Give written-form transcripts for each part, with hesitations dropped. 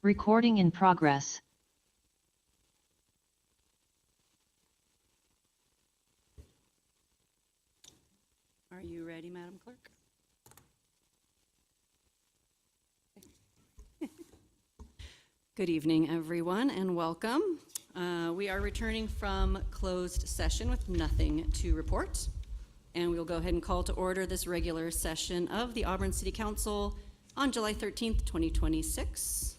Recording in progress. Are you ready, Madam Clerk? Good evening, everyone, and welcome. We are returning from closed session with nothing to report, and we will go ahead and call to order this regular session of the Auburn City Council on July 13th, 2026.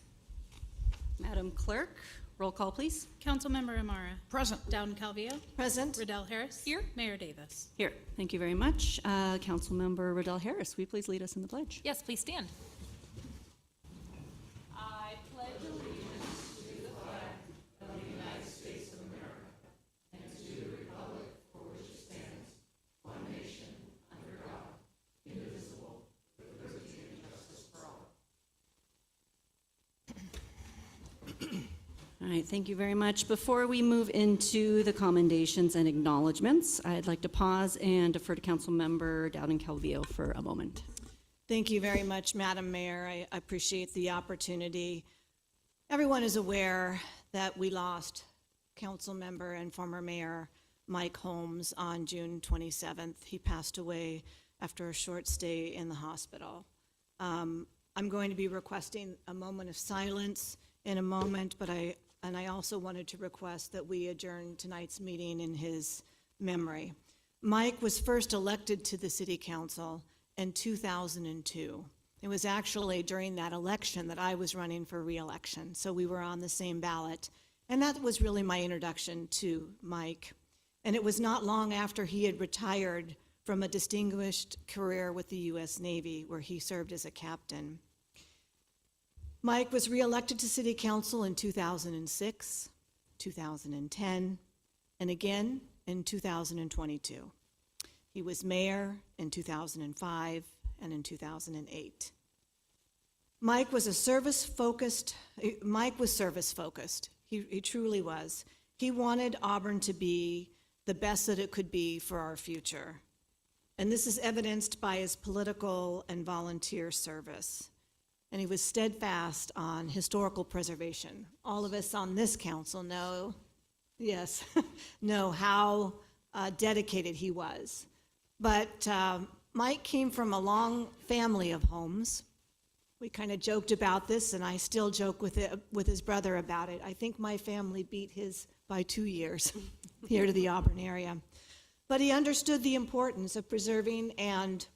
Madam Clerk, roll call, please. Councilmember Amara. Present. Dowden Calvillo. Present. Riddell Harris. Here. Mayor Davis. Here. Thank you very much. Councilmember Riddell Harris, will you please lead us in the pledge? Yes, please stand. All right, thank you very much. Before we move into the commendations and acknowledgements, I'd like to pause and defer to Councilmember Dowden Calvillo for a moment. Thank you very much, Madam Mayor. I appreciate the opportunity. Everyone is aware that we lost Council Member and former Mayor Mike Holmes on June 27th. He passed away after a short stay in the hospital. I'm going to be requesting a moment of silence in a moment, but I also wanted to request that we adjourn tonight's meeting in his memory. Mike was first elected to the City Council in 2002. It was actually during that election that I was running for re-election, so we were on the same ballot. And that was really my introduction to Mike. And it was not long after he had retired from a distinguished career with the U.S. Navy, where he served as a captain. Mike was re-elected to City Council in 2006, 2010, and again in 2022. He was mayor in 2005 and in 2008. Mike was service-focused. He truly was. He wanted Auburn to be the best that it could be for our future. And this is evidenced by his political and volunteer service. And he was steadfast on historical preservation. All of us on this council know how dedicated he was. But Mike came from a long family of homes. We kind of joked about this, and I still joke with his brother about it. I think my family beat his by 2 years here to the Auburn area. But he understood the importance of preserving and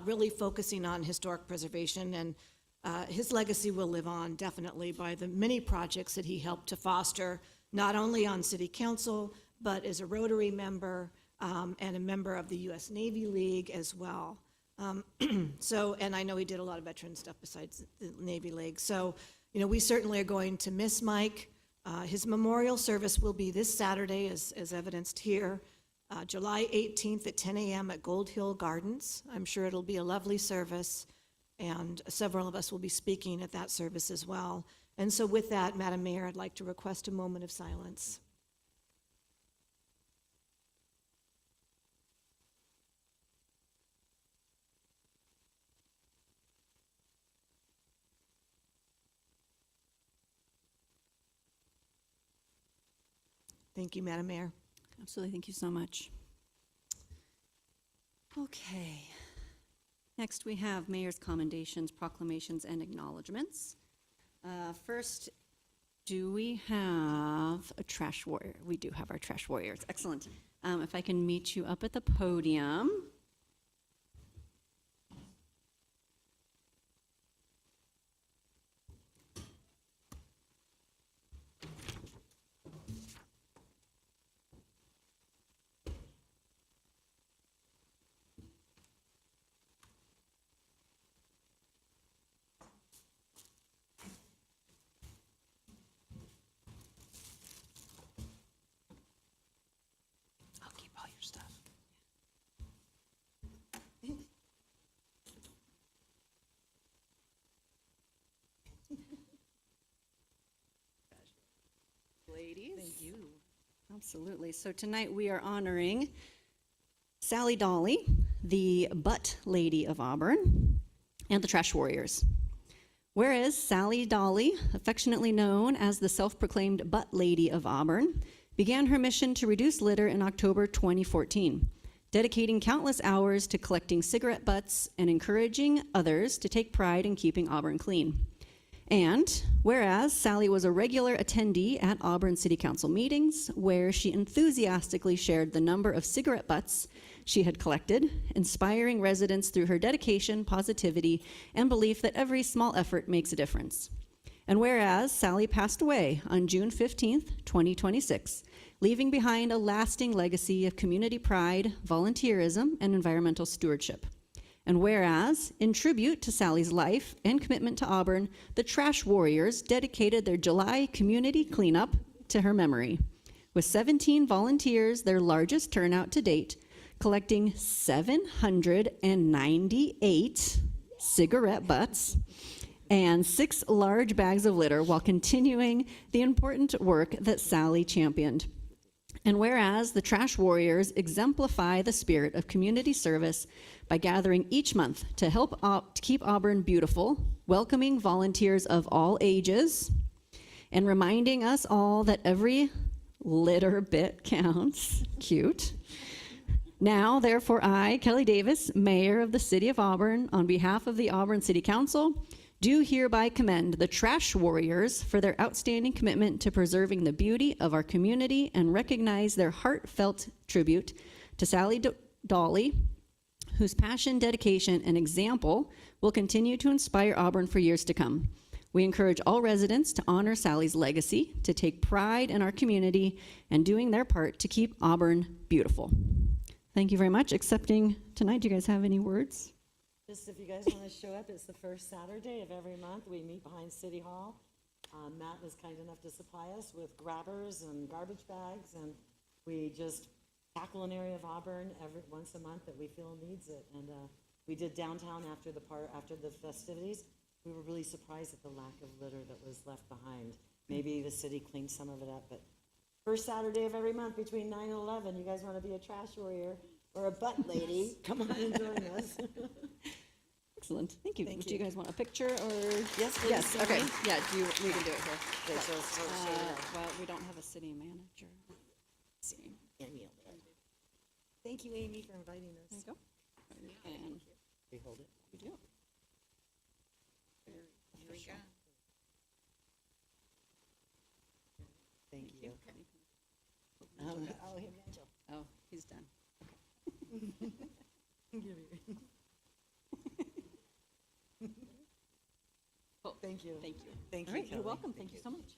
really focusing on historic preservation, and his legacy will live on definitely by the many projects that he helped to foster, not only on City Council, but as a Rotary member and a member of the U.S. Navy League as well. And I know he did a lot of veteran stuff besides the Navy League. So, we certainly are going to miss Mike. His memorial service will be this Saturday, as evidenced here, July 18th at 10 a.m. at Gold Hill Gardens. I'm sure it'll be a lovely service, and several of us will be speaking at that service as well. And so with that, Madam Mayor, I'd like to request a moment of silence. Thank you, Madam Mayor. Absolutely, thank you so much. Okay. Next, we have mayor's commendations, proclamations, and acknowledgements. First, do we have a trash warrior? We do have our trash warriors. Excellent. If I can meet you up at the podium. Ladies. Thank you. Absolutely. So tonight we are honoring Sally Dolly, the Butt Lady of Auburn, and the Trash Warriors. Whereas Sally Dolly, affectionately known as the self-proclaimed Butt Lady of Auburn, began her mission to reduce litter in October 2014, dedicating countless hours to collecting cigarette butts and encouraging others to take pride in keeping Auburn clean. And whereas Sally was a regular attendee at Auburn City Council meetings, where she enthusiastically shared the number of cigarette butts she had collected, inspiring residents through her dedication, positivity, and belief that every small effort makes a difference. And whereas Sally passed away on June 15th, 2026, leaving behind a lasting legacy of community pride, volunteerism, and environmental stewardship. And whereas, in tribute to Sally's life and commitment to Auburn, the Trash Warriors dedicated their July community cleanup to her memory, with 17 volunteers, their largest turnout to date, collecting 798 cigarette butts and 6 large bags of litter while continuing the important work that Sally championed. And whereas the Trash Warriors exemplify the spirit of community service by gathering each month to help to keep Auburn beautiful, welcoming volunteers of all ages, and reminding us all that every litter bit counts. Cute. Now, therefore, I, Kelly Davis, Mayor of the City of Auburn, on behalf of the Auburn City Council, do hereby commend the Trash Warriors for their outstanding commitment to preserving the beauty of our community and recognize their heartfelt tribute to Sally Dolly, whose passion, dedication, and example will continue to inspire Auburn for years to come. We encourage all residents to honor Sally's legacy, to take pride in our community, and doing their part to keep Auburn beautiful. Thank you very much. Accepting tonight, do you guys have any words? Just if you guys want to show up, it's the first Saturday of every month. We meet behind City Hall. Matt was kind enough to supply us with grabbers and garbage bags, and we just tackle an area of Auburn once a month that we feel needs it. And we did downtown after the festivities. We were really surprised at the lack of litter that was left behind. Maybe the city cleaned some of it up, but first Saturday of every month between 9 and 11, you guys want to be a trash warrior or a butt lady, come on and join us. Excellent. Thank you. Thank Do you you. guys want a picture or? Yes, please. Yes, okay. Yeah, we can do it here. Okay, so it's Well, we don't have a city manager. Let's see. Amy. Thank you, Amy, for inviting There us. you go. And We hold it. we do. Thank you. Oh, he's done. Thank you. Thank you. Thank All you, right, you're Kelly. welcome. Thank you so much.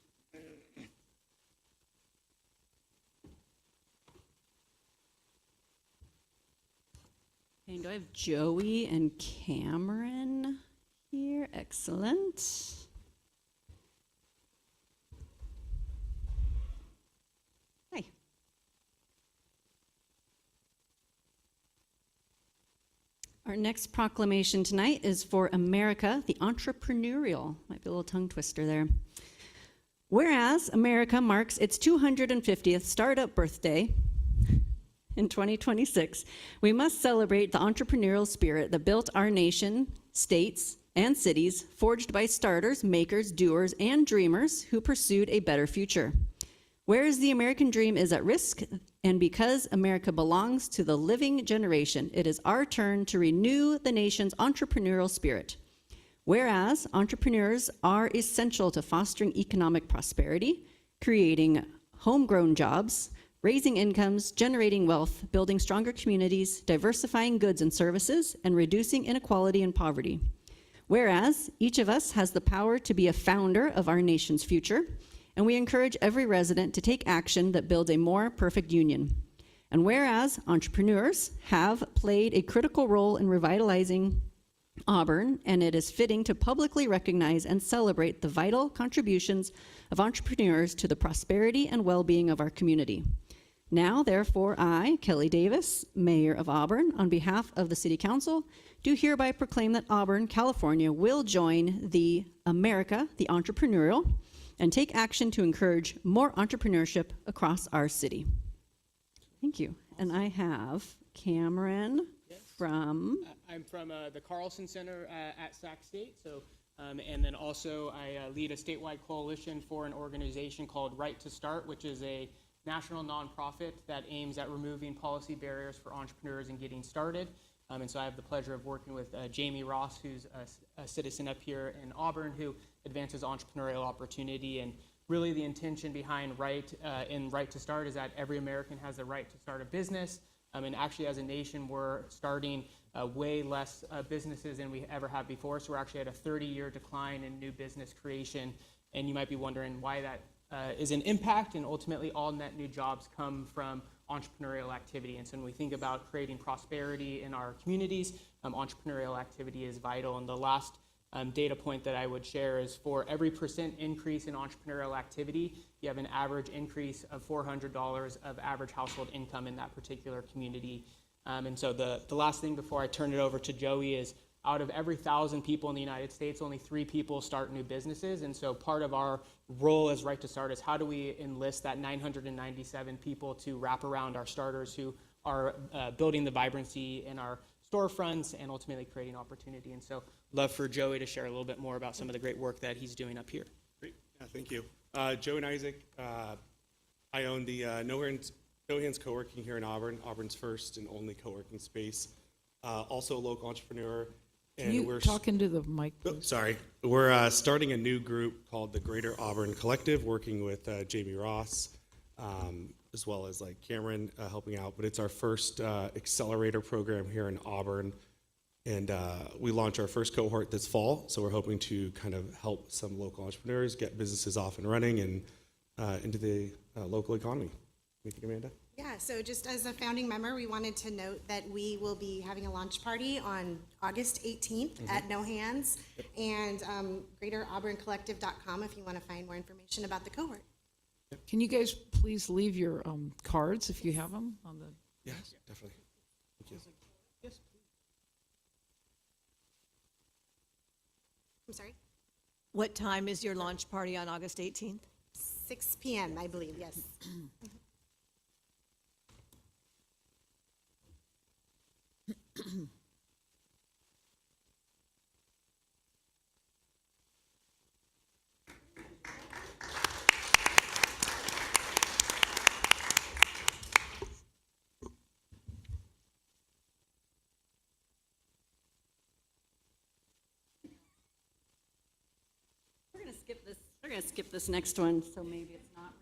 And do I have Joey and Cameron here? Excellent. Hi. Our next proclamation tonight is for America, the Entrepreneurial. Might be a little tongue twister there. Whereas America marks its 250th startup birthday in 2026, we must celebrate the entrepreneurial spirit that built our nation, states, and cities, forged by starters, makers, doers, and dreamers who pursued a better future. Whereas the American dream is at risk, and because America belongs to the living generation, it is our turn to renew the nation's entrepreneurial spirit. Whereas entrepreneurs are essential to fostering economic prosperity, creating homegrown jobs, raising incomes, generating wealth, building stronger communities, diversifying goods and services, and reducing inequality and poverty. Whereas each of us has the power to be a founder of our nation's future, and we encourage every resident to take action that builds a more perfect union. And whereas entrepreneurs have played a critical role in revitalizing Auburn, and it is fitting to publicly recognize and celebrate the vital contributions of entrepreneurs to the prosperity and well-being of our community. Now, therefore, I, Kelly Davis, Mayor of Auburn, on behalf of the City Council, do hereby proclaim that Auburn, California, will join the America, the Entrepreneurial, and take action to encourage more entrepreneurship across our city. Thank you. And I have Cameron from... I'm from the Carlson Center at Sac State, so And then also I lead a statewide coalition for an organization called Right to Start, which is a national nonprofit that aims at removing policy barriers for entrepreneurs and getting started. And so I have the pleasure of working with Jamie Ross, who's a citizen up here in Auburn, who advances entrepreneurial opportunity. And really the intention behind Right to Start is that every American has the right to start a business. And actually, as a nation, we're starting way less businesses than we ever have before. So we're actually at a 30-year decline in new business creation. And you might be wondering why that is an impact. And ultimately, all net new jobs come from entrepreneurial activity. And so when we think about creating prosperity in our communities, entrepreneurial activity is vital. And the last data point that I would share is for every % increase in entrepreneurial activity, you have an average increase of $400 of average household income in that particular community. And so the last thing before I turn it over to Joey is out of every 1,000 people in the United States, only 3 people start new businesses. And so part of our role as Right to Start is how do we enlist that 997 people to wrap around our starters who are building the vibrancy in our storefronts and ultimately creating opportunity. And so love for Joey to share a little bit more about some of the great work that he's doing up here. Great. Yeah, thank you. Joe and Isaac, I own the No Hands Co-working here in Auburn, Auburn's first and only co-working space. Also a local entrepreneur. And Can you talk into the mic, Oh, please? sorry. We're starting a new group called the Greater Auburn Collective, working with Jamie Ross, as well as like Cameron helping out. But it's our first accelerator program here in Auburn. And we launch our first cohort this fall. So we're hoping to kind of help some local entrepreneurs get businesses off and running and into the local economy. What do you think, Amanda? Yeah, so just as a founding member, we wanted to note that we will be having a launch party on August 18th at No Hands, and greaterauburncollective.com if you want to find more information about the cohort. Can you guys please leave your cards, if you have them, on the... Yes, definitely. Thank you. I'm sorry? What time is your launch party on August 18th? 6 p.m., I believe, yes. We're gonna skip this next one, so maybe it's not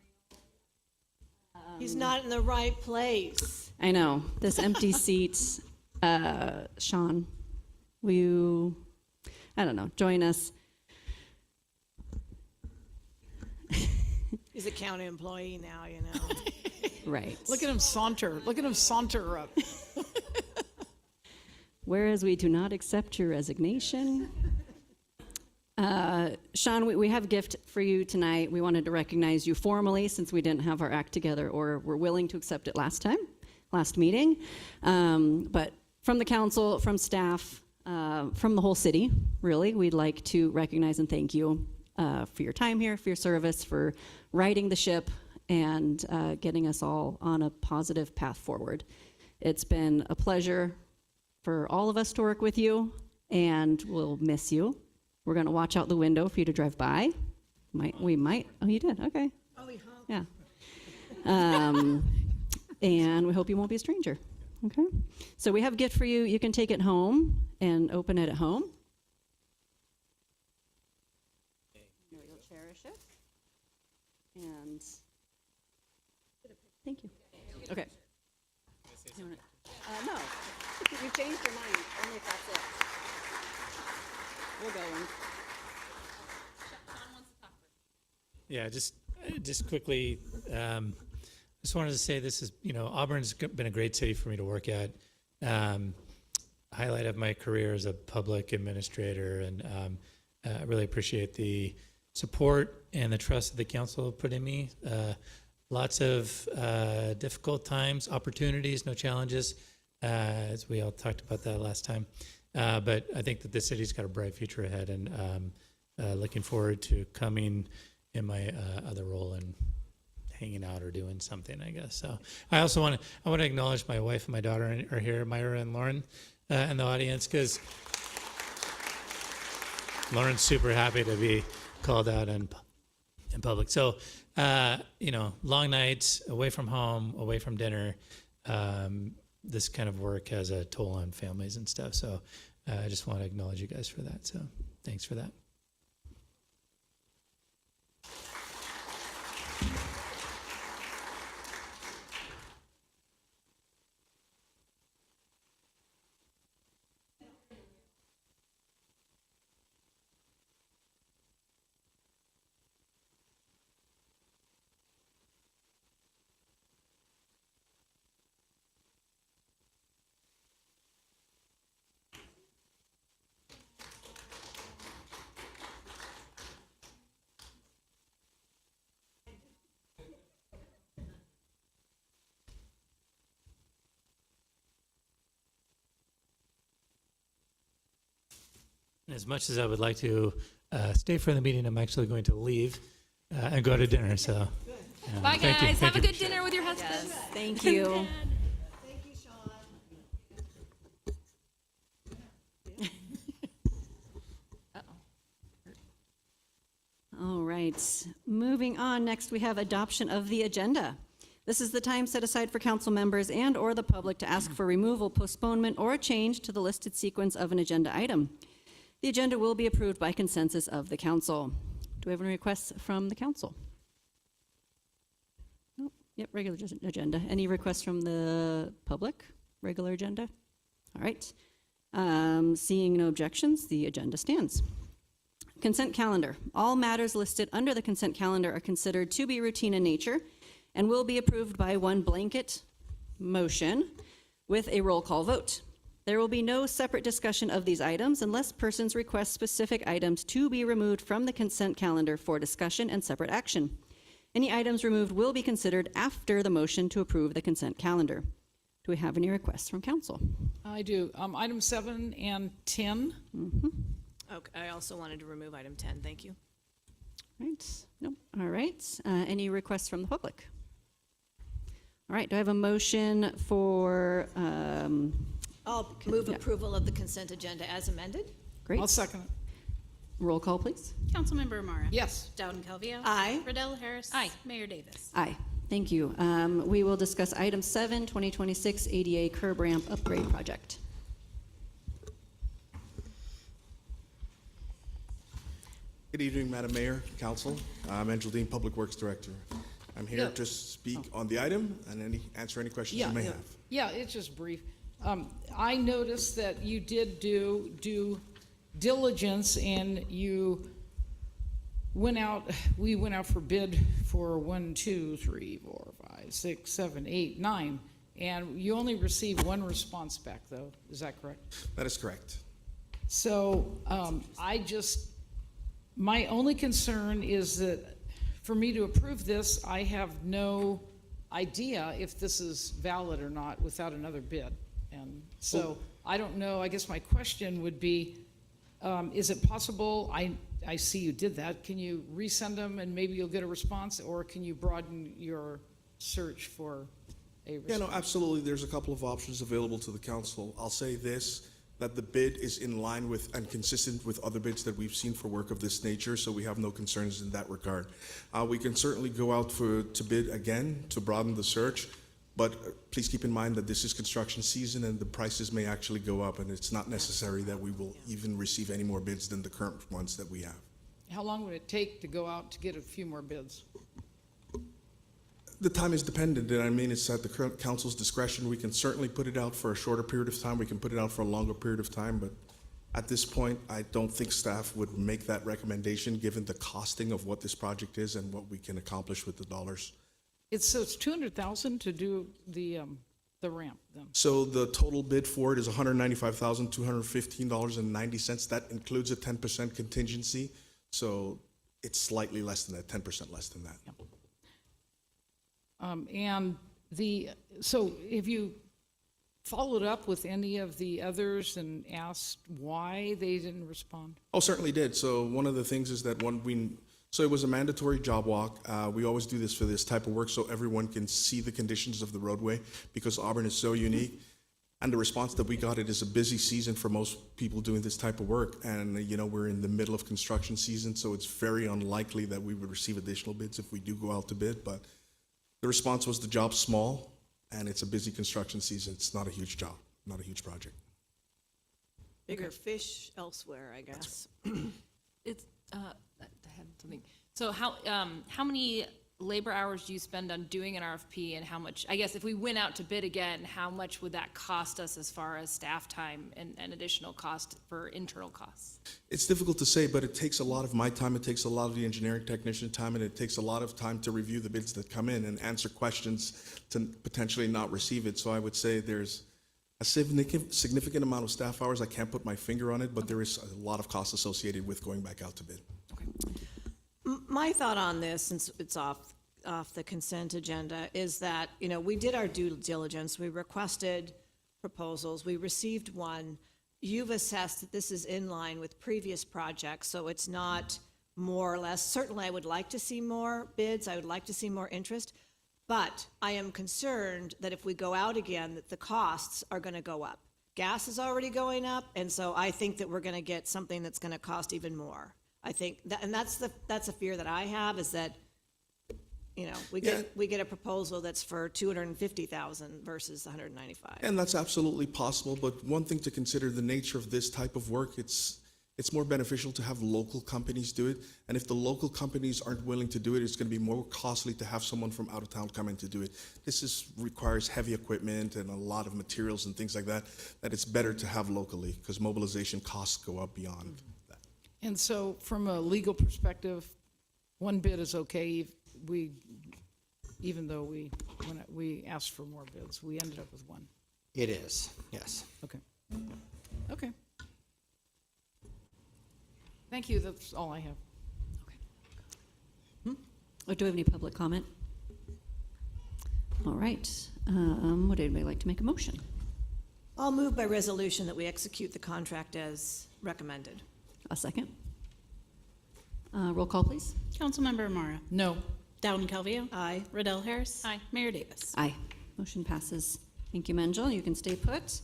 real. He's not in the right place. I know, this empty seat, Sean, will you, I don't know, join us? He's a county employee now, you know. Right. Look at him saunter. Look at him saunter up. Whereas we do not accept your resignation. Sean, we have a gift for you tonight. We wanted to recognize you formally since we didn't have our act together or were willing to accept it last meeting. But from the council, from staff, from the whole city, really, we'd like to recognize and thank you for your time here, for your service, for righting the ship and getting us all on a positive path forward. It's been a pleasure for all of us to work with you, and we'll miss you. We're going to watch out the window for you to drive by. We might. Oh, you did? Okay. Oh, he honked. Yeah. And we hope you won't be a stranger. Okay. So we have a gift for you. You can take it home and open it at home. You'll cherish it. And thank you. Okay. No. You changed your mind. Only if that's it. We'll go in. Yeah, just quickly, just wanted to say this is, Auburn's been a great city for me to work at. Highlight of my career as a public administrator, and I really appreciate the support and the trust that the council put in me. Lots of difficult times, opportunities, no challenges, as we all talked about that last time. But I think that the city's got a bright future ahead, and looking forward to coming in my other role and hanging out or doing something, I guess. So I also want to acknowledge my wife and my daughter are here, Myra and Lauren, in the audience, because Lauren's super happy to be called out in public. So, long nights, away from home, away from dinner. This kind of work has a toll on families and stuff. So I just want to acknowledge you guys for that. So thanks for that. As much as I would like to stay for the meeting, I'm actually going to leave and go to dinner. So, Bye, thank you, guys. thank Have a you. good dinner with your husband. Thank you. All right, moving on. Next, we have adoption of the agenda. This is the time set aside for council members and/or the public to ask for removal, postponement, or a change to the listed sequence of an agenda item. The agenda will be approved by consensus of the council. Do we have any requests from the council? Nope. Yep, regular agenda. Any requests from the public? Regular agenda? All right. Seeing no objections, the agenda stands. Consent calendar. All matters listed under the consent calendar are considered to be routine in nature and will be approved by one blanket motion with a roll call vote. There will be no separate discussion of these items unless persons request specific items to be removed from the consent calendar for discussion and separate action. Any items removed will be considered after the motion to approve the consent calendar. Do we have any requests from council? I do. Item 7 and 10. Okay, I also wanted to remove item 10, thank you. Right. Nope. All right. Any requests from the public? All right. Do I have a motion for? I'll move approval of the consent agenda as amended. Great. I'll second it. Roll call, please. Councilmember Amara. Yes. Dowden Calvillo. Aye. Riddell Harris. Aye. Mayor Davis. Aye. Thank you. We will discuss item 7, 2026 ADA curb ramp upgrade project. Good evening, Madam Mayor, Council. I'm Angel Dean, Public Works Director. I'm here Yeah. to speak on the item and answer any questions you may have. Yeah, it's just brief. I noticed that you did do due diligence and we went out for bid for 1, 2, 3, 4, 5, 6, 7, 8, 9. And you only received one response back though, is that correct? That is correct. So my only concern is that for me to approve this, I have no idea if this is valid or not without another bid. And so I don't know, I guess my question would be, is it possible, I see you did that, can you resend them and maybe you'll get a response, or can you broaden your search for a response? Yeah, no, absolutely. There's a couple of options available to the council. I'll say this, that the bid is in line with and consistent with other bids that we've seen for work of this nature, so we have no concerns in that regard. We can certainly go out to bid again to broaden the search, but please keep in mind that this is construction season and the prices may actually go up, and it's not necessary that we will even receive any more bids than the current ones that we have. How long would it take to go out to get a few more bids? The time is dependent, and I mean, it's at the current council's discretion. We can certainly put it out for a shorter period of time. We can put it out for a longer period of time, but at this point, I don't think staff would make that recommendation given the costing of what this project is and what we can accomplish with the dollars. It's $200,000 to do the ramp then. So the total bid for it is $195,215.90. That includes a 10% contingency, so it's slightly less than that, 10% less than that. So have you followed up with any of the others and asked why they didn't respond? Oh, certainly did. So one of the things is that so it was a mandatory job walk. We always do this for this type of work so everyone can see the conditions of the roadway because Auburn is so unique. And the response that we got, it is a busy season for most people doing this type of work. And, we're in the middle of construction season, so it's very unlikely that we would receive additional bids if we do go out to bid. But the response was the job's small and it's a busy construction season. It's not a huge job, not a huge project. Bigger fish elsewhere, I guess. It's, I had something. So how many labor hours do you spend on doing an RFP, and how much, I guess if we went out to bid again, how much would that cost us as far as staff time and additional cost for internal costs? It's difficult to say, but it takes a lot of my time, it takes a lot of the engineering technician time, and it takes a lot of time to review the bids that come in and answer questions to potentially not receive it. So I would say there's a significant amount of staff hours. I can't put my finger on it, but there is a lot of cost associated with going back out to bid. My thought on this, since it's off the consent agenda, is that, we did our due diligence. We requested proposals. We received one. You've assessed that this is in line with previous projects, so it's not more or less. Certainly, I would like to see more bids. I would like to see more interest. But I am concerned that if we go out again, that the costs are going to go up. Gas is already going up, and so I think that we're going to get something that's going to cost even more. I think that, and that's a fear that I have, is that, we get a proposal that's for $250,000 versus $195,000. And that's absolutely possible, but one thing to consider, the nature of this type of work, it's more beneficial to have local companies do it. And if the local companies aren't willing to do it, it's going to be more costly to have someone from out of town come in to do it. This requires heavy equipment and a lot of materials and things like that it's better to have locally, because mobilization costs go up beyond that. And so from a legal perspective, one bid is okay. Even though when we asked for more bids, we ended up with one. It is, yes. Okay. Okay. Thank you, that's all I have. Or do we have any public comment? All right. Would anybody like to make a motion? I'll move by resolution that we execute the contract as recommended. A second. Roll call, please. Councilmember Amara. No. Dowden Calvillo. Aye. Riddell Harris. Aye. Mayor Davis. Aye. Motion passes. Thank you, Menjel. You can stay put.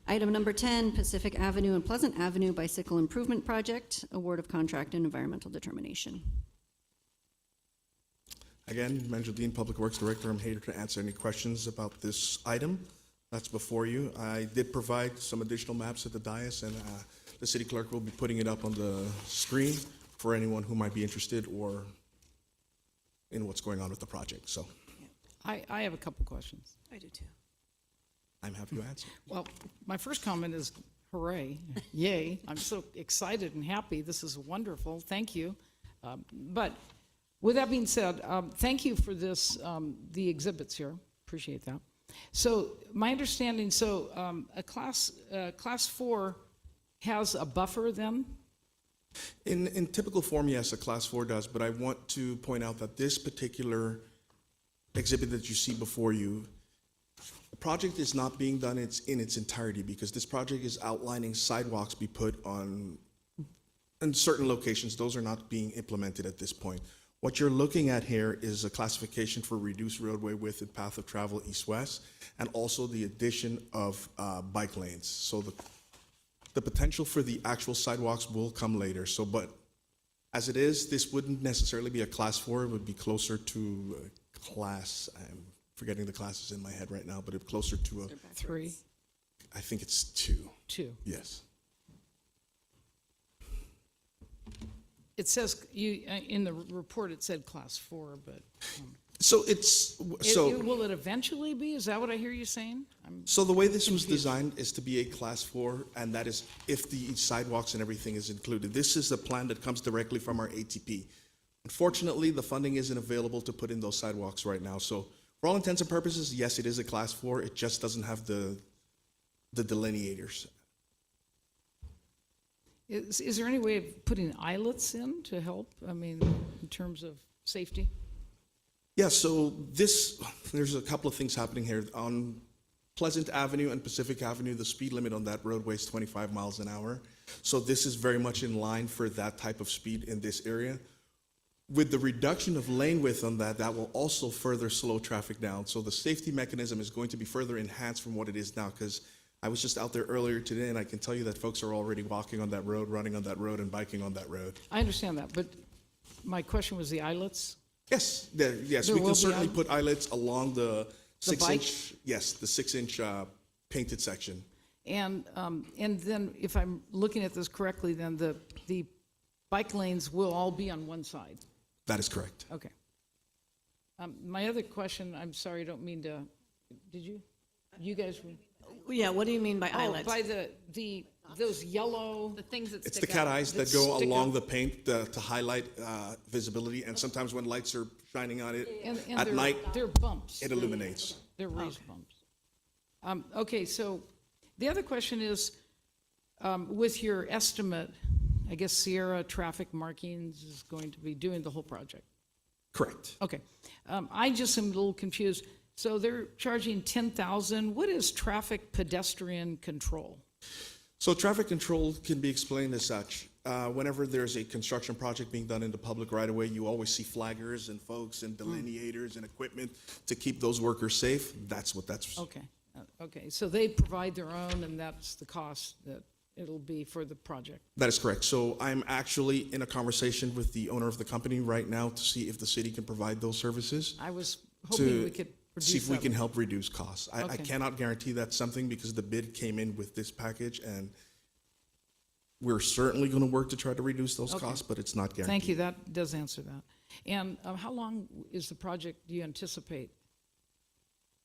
Item number 10, Pacific Avenue and Pleasant Avenue Bicycle Improvement Project, award of contract and environmental determination. Again, Menjel Dean, Public Works Director. I'm here to answer any questions about this item that's before you. I did provide some additional maps at the dais, and the city clerk will be putting it up on the screen for anyone who might be interested or in what's going on with the project. So I have a couple questions. I do too. I'm happy to answer. Well, my first comment is hooray, yay. I'm so excited and happy. This is wonderful. Thank you. But with that being said, thank you for this, the exhibits here. Appreciate that. So my understanding, a class 4 has a buffer then? In typical form, yes, a Class 4 does, but I want to point out that this particular exhibit that you see before you, the project is not being done in its entirety, because this project is outlining sidewalks be put on in certain locations. Those are not being implemented at this point. What you're looking at here is a classification for reduced roadway width and path of travel east-west, and also the addition of bike lanes. So the potential for the actual sidewalks will come later. So, but as it is, this wouldn't necessarily be a Class 4. It would be closer to a class, I'm forgetting the classes in my head right now, but it's closer to a, 3, I think it's 2. 2. Yes. It says, in the report, it said class 4, but So it's, will it eventually be? Is that what I hear you saying? So the way this was designed is to be a Class 4, and that is if the sidewalks and everything is included. This is a plan that comes directly from our ATP. Unfortunately, the funding isn't available to put in those sidewalks right now. So for all intents and purposes, yes, it is a Class 4. It just doesn't have the delineators. Is there any way of putting eyelets in to help? I mean, in terms of safety? Yeah, so there's a couple of things happening here. On Pleasant Avenue and Pacific Avenue, the speed limit on that roadway is 25 miles an hour. So this is very much in line for that type of speed in this area. With the reduction of lane width on that will also further slow traffic down. So the safety mechanism is going to be further enhanced from what it is now, because I was just out there earlier today, and I can tell you that folks are already walking on that road, running on that road, and biking on that road. I understand that, but my question was the islets. Yes, yes, There we will can be certainly on- put eyelets along the bike? 6-inch, yes, the 6-inch painted section. And then if I'm looking at this correctly, then the bike lanes will all be on one side. That is correct. Okay. My other question, I'm sorry, I don't mean to, did you? You guys? Yeah, what do you mean by Oh, eyelets? by those yellow, The things that It's stick the cat out. eyes that That go stick along out. the paint to highlight visibility, and sometimes when lights are shining on it and at they're, night, they're bumps. it illuminates. They're raised bumps. Okay, so the other question is, with your estimate, I guess Sierra Traffic Markings is going to be doing the whole project. Correct. Okay. I just am a little confused. So they're charging 10,000. What is traffic pedestrian control? So traffic control can be explained as such. Whenever there's a construction project being done in the public right of way, you always see flaggers and folks and delineators and equipment to keep those workers safe. That's what that's. Okay. Okay. So they provide their own, and that's the cost that it'll be for the project. That is correct. So I'm actually in a conversation with the owner of the company right now to see if the city can provide those services. I was hoping we could reduce see if we that. can help reduce costs. I Okay. cannot guarantee that's something because the bid came in with this package, and we're certainly going to work to try to reduce those Okay. costs, but it's not guaranteed. Thank you. That does answer that. And how long is the project, do you anticipate?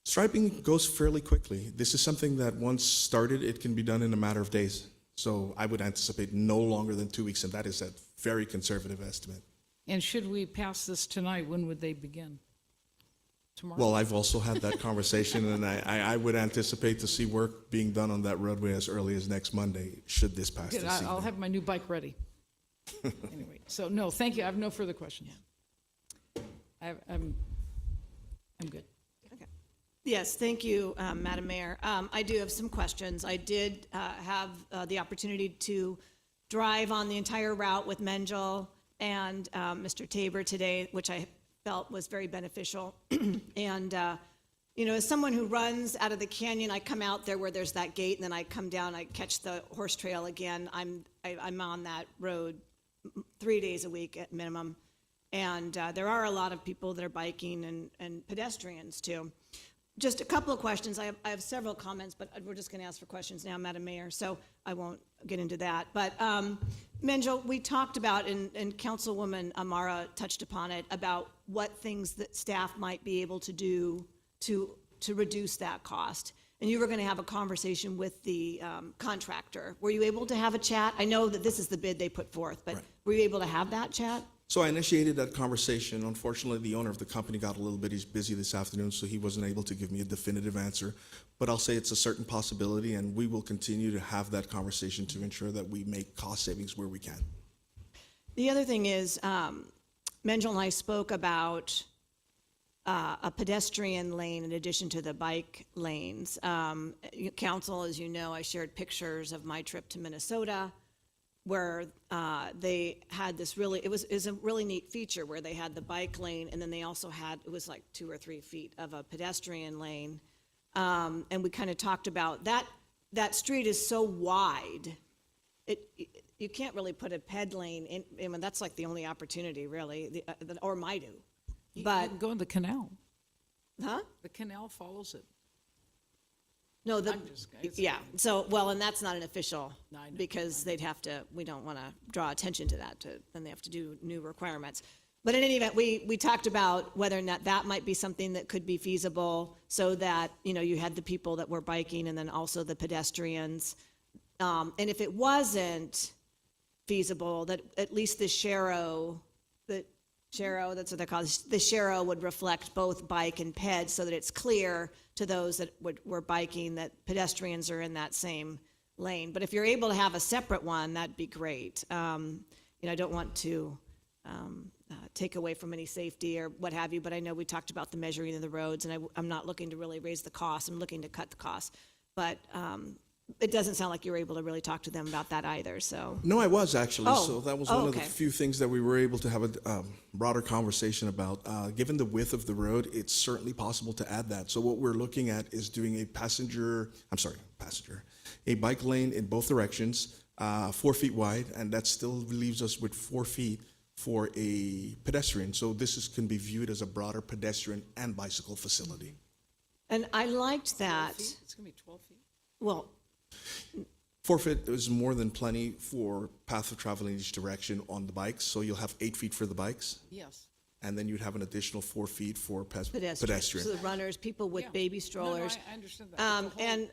Striping goes fairly quickly. This is something that once started, it can be done in a matter of days. So I would anticipate no longer than 2 weeks, and that is a very conservative estimate. And should we pass this tonight, when would they begin? Tomorrow? Well, I've also had that conversation, and I would anticipate to see work being done on that roadway as early as next Monday, should this pass Good, this I'll evening. have my new bike ready. Anyway, so no, thank you. I have no further questions. I'm good. Yes, thank you, Madam Mayor. I do have some questions. I did have the opportunity to drive on the entire route with Menjel and Mr. Tabor today, which I felt was very beneficial. And, you know, as someone who runs out of the canyon, I come out there where there's that gate, and then I come down, I catch the horse trail again. I'm on that road 3 days a week at minimum. And there are a lot of people that are biking and pedestrians too. Just a couple of questions. I have several comments, but we're just going to ask for questions now, Madam Mayor, so I won't get into that. But Menjel, we talked about, and Councilwoman Amara touched upon it, about what things that staff might be able to do to reduce that cost. And you were going to have a conversation with the contractor. Were you able to have a chat? I know that this is the bid they put forth, but Right. were you able to have that chat? So I initiated that conversation. Unfortunately, the owner of the company got a little bit busy this afternoon, so he wasn't able to give me a definitive answer. But I'll say it's a certain possibility, and we will continue to have that conversation to ensure that we make cost savings where we can. The other thing is, Menjel and I spoke about a pedestrian lane in addition to the bike lanes. Council, as you know, I shared pictures of my trip to Minnesota, where they had this really, it was a really neat feature where they had the bike lane, and then they also had, it was like 2 or 3 feet of a pedestrian lane. And we kind of talked about that street is so wide, you can't really put a ped lane in. I mean, that's like the only opportunity, really, or Maidu. You But, can go in the canal. huh? The canal follows it. No, it's- yeah, so, well, and that's not an official, No, I know, because they'd have to, we don't want to draw attention to that, then they have to do new requirements. But in any event, we talked about whether or not that might be something that could be feasible, so that, you know, you had the people that were biking and then also the pedestrians. And if it wasn't feasible, that at least the Sharrow, that's what they're called, the Sharrow would reflect both bike and ped, so that it's clear to those that were biking that pedestrians are in that same lane. But if you're able to have a separate one, that'd be great. You know, I don't want to take away from any safety or what have you, but I know we talked about the measuring of the roads, and I'm not looking to really raise the cost. I'm looking to cut the cost. But it doesn't sound like you were able to really talk to them about that either, so. No, I was actually. Oh. So that was Oh, one of the okay. few things that we were able to have a broader conversation about. Given the width of the road, it's certainly possible to add that. So what we're looking at is doing a bike lane in both directions, 4 feet wide, and that still leaves us with 4 feet for a pedestrian. So can be viewed as a broader pedestrian and bicycle facility. And I liked that. It's gonna be 12 feet. Well, 4 feet is more than plenty for path of travel in each direction on the bikes. So you'll have 8 feet for the bikes, Yes. and then you'd have an additional 4 feet for pedestrian. pedestrian. So the runners, people with Yeah. baby No, strollers. I understand that. but the whole- And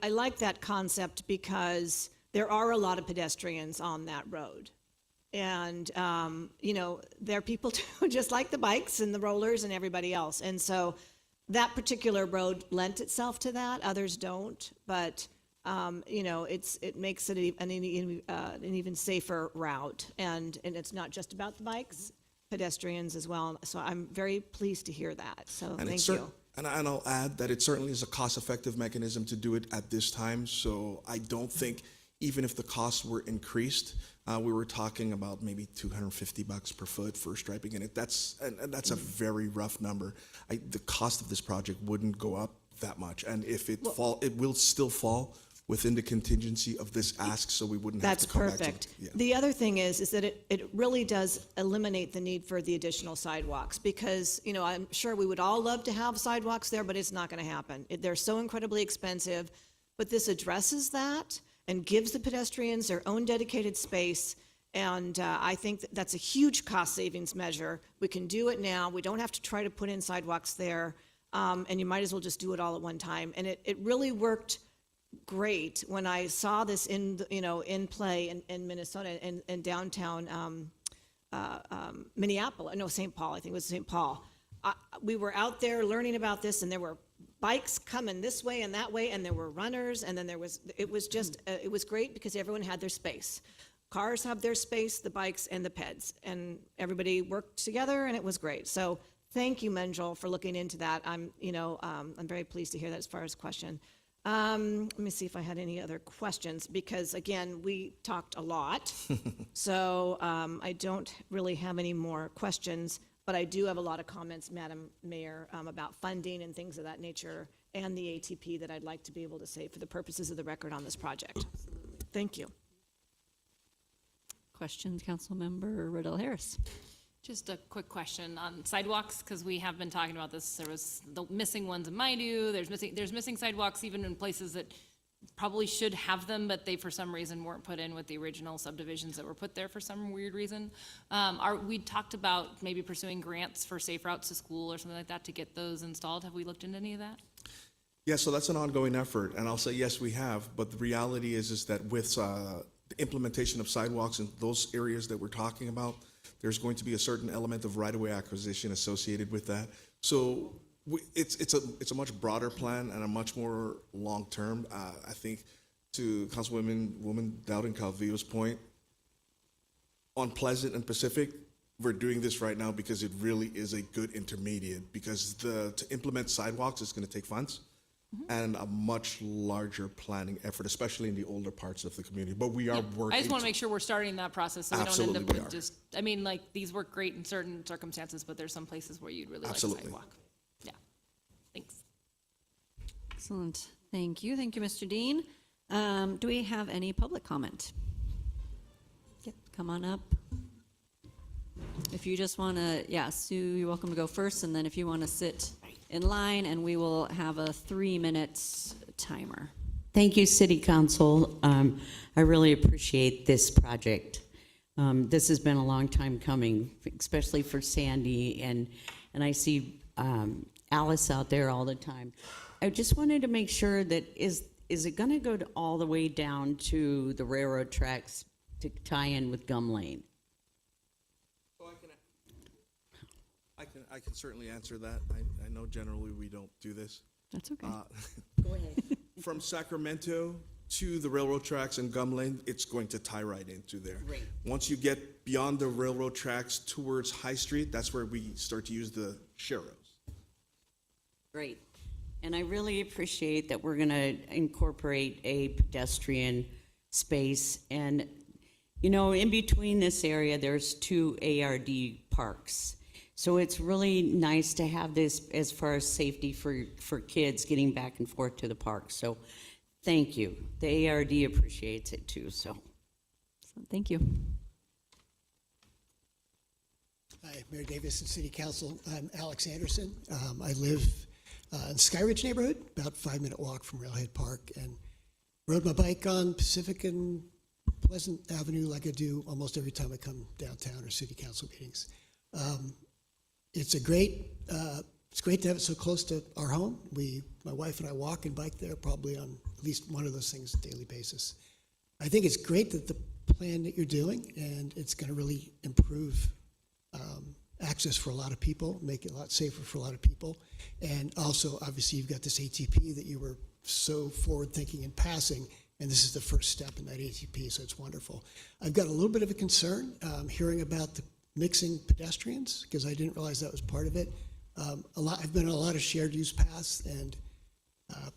I like that concept because there are a lot of pedestrians on that road. And, you know, they're people too, just like the bikes and the rollers and everybody else. And so that particular road lent itself to that, others don't. But, you know, it makes it an even safer route. And it's not just about the bikes, pedestrians as well. So I'm very pleased to hear that. So And thank you. And I'll add that it certainly is a cost-effective mechanism to do it at this time. So I don't think, even if the costs were increased, we were talking about maybe $250 per foot for striping, and that's a very rough number. The cost of this project wouldn't go up that much, and if it will still fall within the contingency of this ask, so we wouldn't have That's to come back to. perfect. Yeah. The other thing is that it really does eliminate the need for the additional sidewalks because, you know, I'm sure we would all love to have sidewalks there, but it's not going to happen. They're so incredibly expensive, but this addresses that and gives the pedestrians their own dedicated space. And I think that's a huge cost savings measure. We can do it now. We don't have to try to put in sidewalks there. And you might as well just do it all at one time. And it really worked great when I saw this in play in Minnesota and downtown Minneapolis. No, St. Paul. I think it was St. Paul. We were out there learning about this, and there were bikes coming this way and that way, and there were runners, and then it was great because everyone had their space. Cars have their space, the bikes and the peds, and everybody worked together, and it was great. So thank you, Menjol, for looking into that. I'm very pleased to hear that as far as question. Let me see if I had any other questions, because again, we talked a lot. So I don't really have any more questions, but I do have a lot of comments, Madam Mayor, about funding and things of that nature, and the ATP that I'd like to be able to say for the purposes of the record on this project. Thank you. Questions, Councilmember Riddle Harris? Just a quick question on sidewalks, because we have been talking about this. There was the missing ones in Maidu. There's missing sidewalks even in places that probably should have them, but they for some reason weren't put in with the original subdivisions that were put there for some weird reason. We talked about maybe pursuing grants for safe routes to school or something like that to get those installed. Have we looked into any of that? Yeah, so that's an ongoing effort, and I'll say, yes, we have, but the reality is that with the implementation of sidewalks in those areas that we're talking about, there's going to be a certain element of right-of-way acquisition associated with that. So it's a much broader plan and a much more long-term. I think to Councilwoman Dowden Calvillo's point, on Pleasant and Pacific, we're doing this right now because it really is a good intermediate, because to implement sidewalks is going to take funds and a much larger planning effort, especially in the older parts of the community. But we are working. I just want to make sure we're starting that process so we don't Absolutely, end up we with are. just, I mean, like, these work great in certain circumstances, but there's some places where you'd really like a Absolutely. sidewalk. Yeah, thanks. Excellent. Thank you. Thank you, Mr. Dean. Do we have any public comment? Yep, come on up. If you just want to, Sue, you're welcome to go first, and then if you want to sit in line, and we will have a 3-minute timer. Thank you, City Council. I really appreciate this project. This has been a long time coming, especially for Sandy, and I see Alice out there all the time. I just wanted to make sure that is it going to go all the way down to the railroad tracks to tie in with Gum Lane? I can certainly answer that. I know generally we don't do this. That's okay. Go ahead. From Sacramento to the railroad tracks and Gum Lane, it's going to tie right into there. Great. Once you get beyond the railroad tracks towards High Street, that's where we start to use the sharrows. Great. And I really appreciate that we're going to incorporate a pedestrian space. And, you know, in between this area, there's 2 ARD parks. So it's really nice to have this as far as safety for kids getting back and forth to the park. So thank you. The ARD appreciates it too, so. Thank you. Hi, Mayor Davis and City Council. I'm Alex Anderson. I live in Skyridge neighborhood, about a 5-minute walk from Railhead Park, and rode my bike on Pacific and Pleasant Avenue like I do almost every time I come downtown or city council meetings. It's great to have it so close to our home. My wife and I walk and bike there probably on at least one of those things on a daily basis. I think it's great that the plan that you're doing, and it's going to really improve access for a lot of people, make it a lot safer for a lot of people. And also, obviously, you've got this ATP that you were so forward-thinking in passing, and this is the first step in that ATP, so it's wonderful. I've got a little bit of a concern hearing about the mixing pedestrians, because I didn't realize that was part of it. I've been on a lot of shared use paths, and I'm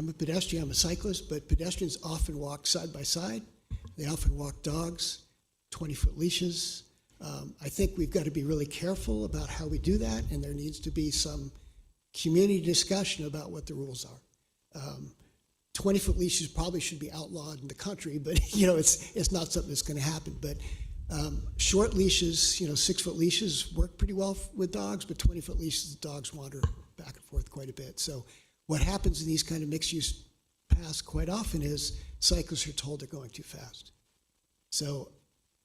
a pedestrian, I'm a cyclist, but pedestrians often walk side by side. They often walk dogs, 20-foot leashes. I think we've got to be really careful about how we do that, and there needs to be some community discussion about what the rules are. 20-foot leashes probably should be outlawed in the country, but it's not something that's going to happen. But short leashes, 6-foot leashes work pretty well with dogs, but 20-foot leashes, the dogs wander back and forth quite a bit. So what happens in these kind of mixed-use paths quite often is cyclists are told they're going too fast. So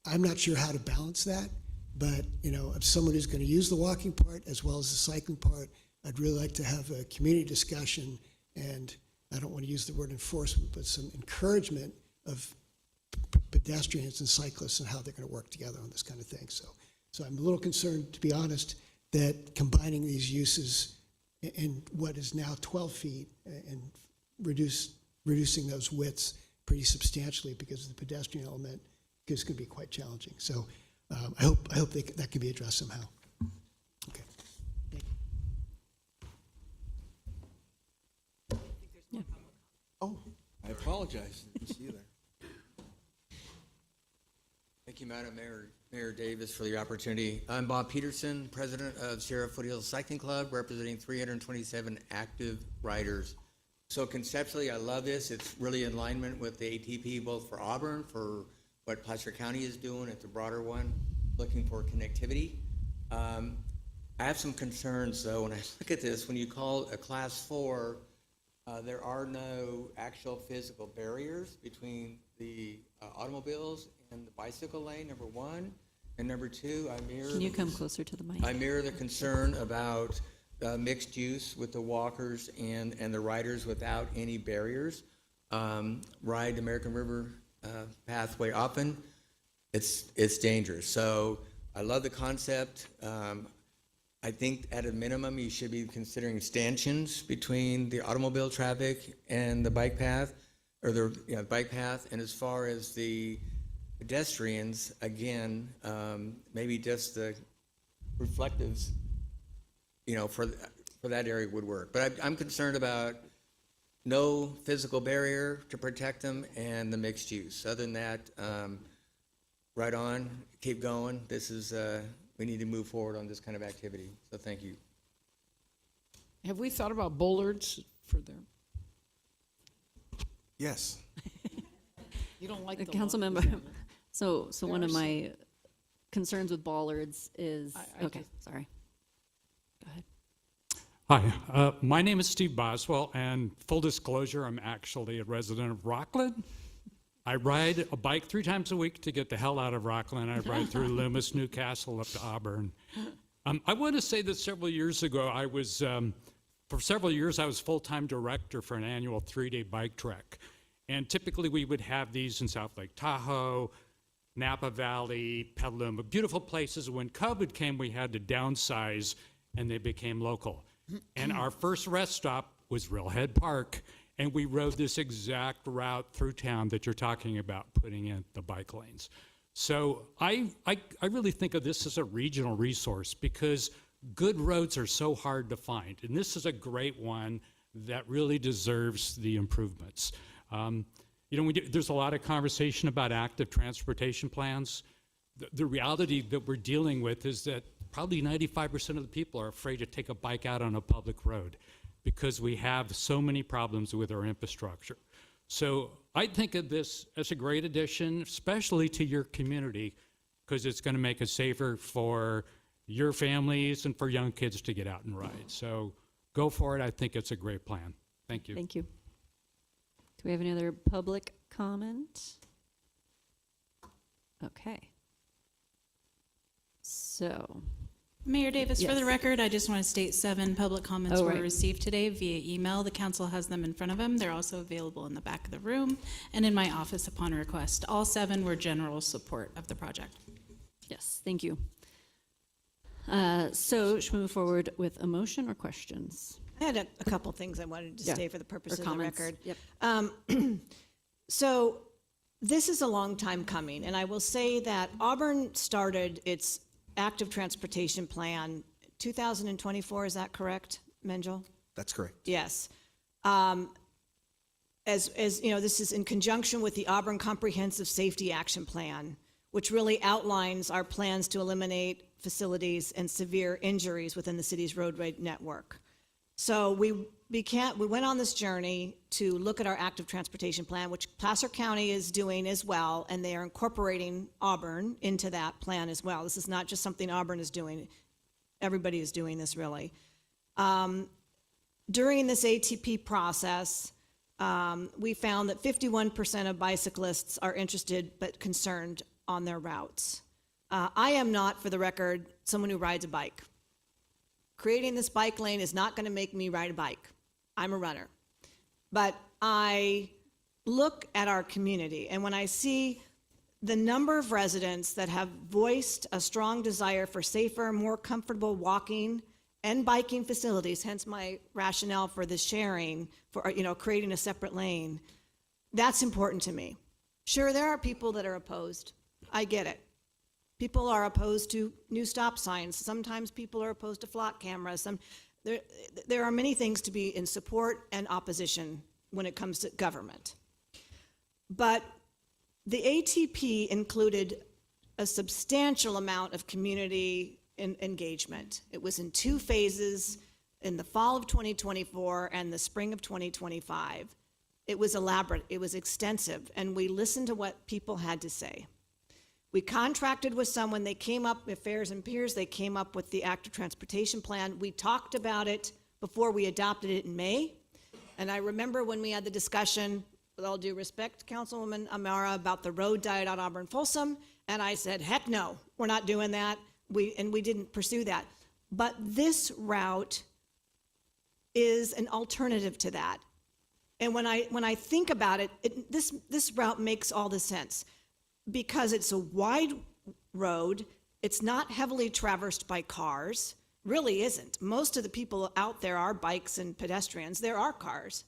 I'm not sure how to balance that, but if someone who's going to use the walking part as well as the cycling part, I'd really like to have a community discussion, and I don't want to use the word enforcement, but some encouragement of pedestrians and cyclists and how they're going to work together on this kind of thing. So I'm a little concerned, to be honest, that combining these uses in what is now 12 feet and reducing those widths pretty substantially because of the pedestrian element is going to be quite challenging. So I hope that can be addressed somehow. Okay. Thank you. Oh, I apologize. Didn't see you there. Thank you, Madam Mayor Davis, for the opportunity. I'm Bob Peterson, president of Sierra Foothills Cycling Club, representing 327 active riders. So conceptually, I love this. It's really in alignment with the ATP, both for Auburn, for what Placer County is doing. It's a broader one, looking for connectivity. I have some concerns, though, when I look at this. When you call a Class 4, there are no actual physical barriers between the automobiles and the bicycle lane, number one. And number two, Can you come closer to the mic? I mirror the concern about mixed use with the walkers and the riders without any barriers. Ride American River pathway often, it's dangerous. So I love the concept. I think at a minimum you should be considering stanchions between the automobile traffic and the bike path, or the bike path. And as far as the pedestrians, again, maybe just the reflectives, for that area would work. But I'm concerned about no physical barrier to protect them and the mixed use. Other than that, right on, keep going. This is, we need to move forward on this kind of activity. So thank you. Have we thought about bollards for their, Yes. you don't like the Council lawn? member, so one There of are my concerns with bollards is, I okay, sorry. Go ahead. Hi, my name is Steve Boswell, and full disclosure, I'm actually a resident of Rockland. I ride a bike 3 times a week to get the hell out of Rockland. I ride through Loomis, Newcastle, up to Auburn. I want to say that several years ago, for several years, I was full-time director for an annual 3-day bike trek. And typically, we would have these in South Lake Tahoe, Napa Valley, Petaluma, beautiful places. When COVID came, we had to downsize, and they became local. And our first rest stop was Railhead Park, and we rode this exact route through town that you're talking about, putting in the bike lanes. So I really think of this as a regional resource, because good roads are so hard to find, and this is a great one that really deserves the improvements. There's a lot of conversation about active transportation plans. The reality that we're dealing with is that probably 95% of the people are afraid to take a bike out on a public road because we have so many problems with our infrastructure. So I think of this as a great addition, especially to your community, because it's going to make it safer for your families and for young kids to get out and ride. So go for it. I think it's a great plan. Thank you. Thank you. Do we have any other public comment? Okay. So, Mayor Davis, for the Yes. record, I just want to state 7 public comments Oh, were right. received today via email. The council has them in front of them. They're also available in the back of the room and in my office upon request. All 7 were general support of the project. yes, thank you. So should we move forward with a motion or questions? I had a couple things I wanted to Yeah, say for the purpose or of the comments. record. Yep. So this is a long time coming, and I will say that Auburn started its active transportation plan 2024, is that correct, Menjel? That's correct. Yes. As you know, this is in conjunction with the Auburn Comprehensive Safety Action Plan, which really outlines our plans to eliminate facilities and severe injuries within the city's roadway network. So we went on this journey to look at our active transportation plan, which Placer County is doing as well, and they are incorporating Auburn into that plan as well. This is not just something Auburn is doing. Everybody is doing this, really. During this ATP process, we found that 51% of bicyclists are interested but concerned on their routes. I am not, for the record, someone who rides a bike. Creating this bike lane is not going to make me ride a bike. I'm a runner. But I look at our community, and when I see the number of residents that have voiced a strong desire for safer, more comfortable walking and biking facilities, hence my rationale for the sharing, for creating a separate lane, that's important to me. Sure, there are people that are opposed. I get it. People are opposed to new stop signs. Sometimes people are opposed to flock cameras. There are many things to be in support and opposition when it comes to government. But the ATP included a substantial amount of community engagement. It was in 2 phases, in the fall of 2024 and the spring of 2025. It was elaborate, it was extensive, and we listened to what people had to say. We contracted with someone, they came up, Affairs and Peers, they came up with the active transportation plan. We talked about it before we adopted it in May. And I remember when we had the discussion, with all due respect, Councilwoman Amara, about the road diet on Auburn Folsom, and I said, heck no, we're not doing that. We didn't pursue that. But this route is an alternative to that. And when I think about it, this route makes all the sense. Because it's a wide road, it's not heavily traversed by cars, really isn't. Most of the people out there are bikes and pedestrians, there are cars.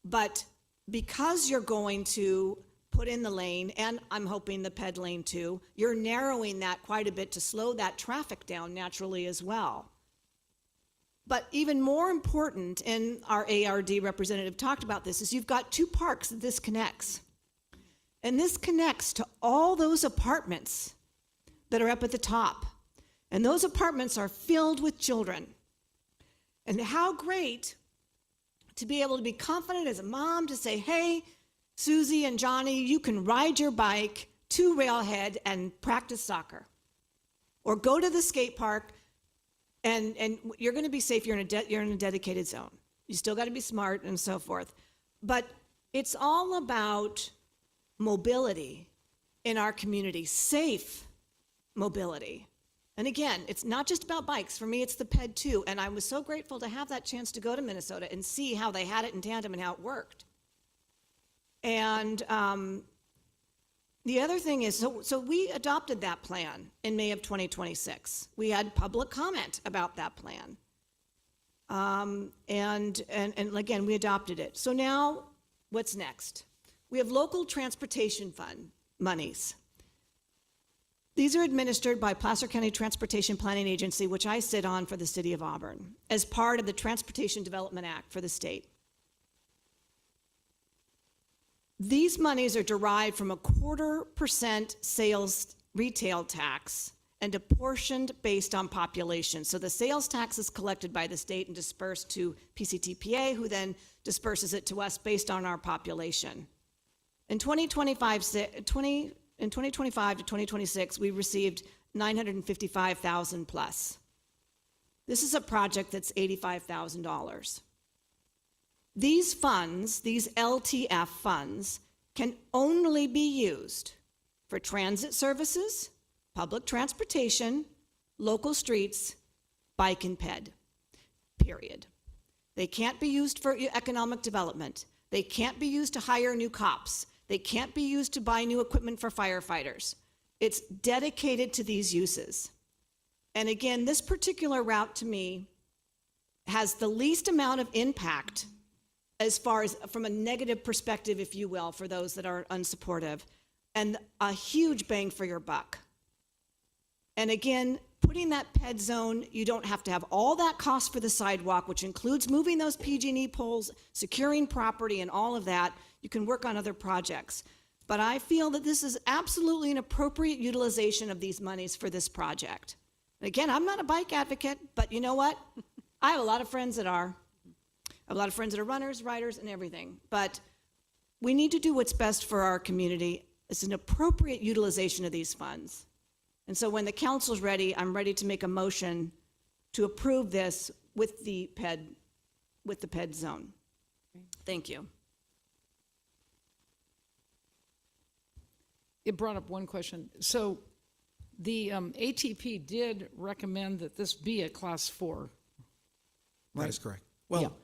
But because you're going to put in the lane, and I'm hoping the ped lane too, you're narrowing that quite a bit to slow that traffic down naturally as well. But even more important, and our ARD representative talked about this, is you've got 2 parks that this connects. And this connects to all those apartments that are up at the top. And those apartments are filled with children. And how great to be able to be confident as a mom to say, hey, Susie and Johnny, you can ride your bike to Railhead and practice soccer. Or go to the skate park, and you're going to be safe. You're in a dedicated zone. You still got to be smart and so forth. But it's all about mobility in our community, safe mobility. And again, it's not just about bikes. For me, it's the ped too. And I was so grateful to have that chance to go to Minnesota and see how they had it in tandem and how it worked. And the other thing is, so we adopted that plan in May of 2026. We had public comment about that plan. And again, we adopted it. So now, what's next? We have local transportation fund monies. These are administered by Placer County Transportation Planning Agency, which I sit on for the city of Auburn, as part of the Transportation Development Act for the state. These monies are derived from a 0.25% sales retail tax and apportioned based on population. So the sales tax is collected by the state and dispersed to PCTPA, who then disperses it to us based on our population. In 2025 to 2026, we received 955,000 plus. This is a project that's $85,000. These funds, these LTF funds, can only be used for transit services, public transportation, local streets, bike and ped, period. They can't be used for economic development. They can't be used to hire new cops. They can't be used to buy new equipment for firefighters. It's dedicated to these uses. And again, this particular route to me has the least amount of impact as far as from a negative perspective, if you will, for those that are unsupportive, and a huge bang for your buck. And again, putting that ped zone, you don't have to have all that cost for the sidewalk, which includes moving those PG&E poles, securing property, and all of that. You can work on other projects. But I feel that this is absolutely an appropriate utilization of these monies for this project. And again, I'm not a bike advocate, but you know what? I have a lot of friends that are. I have a lot of friends that are runners, riders, and everything. But we need to do what's best for our community. It's an appropriate utilization of these funds. And so when the council's ready, I'm ready to make a motion to approve this with the PED zone. Thank you. It brought up one question. So the ATP did recommend that this be a Class 4. That is correct. Well,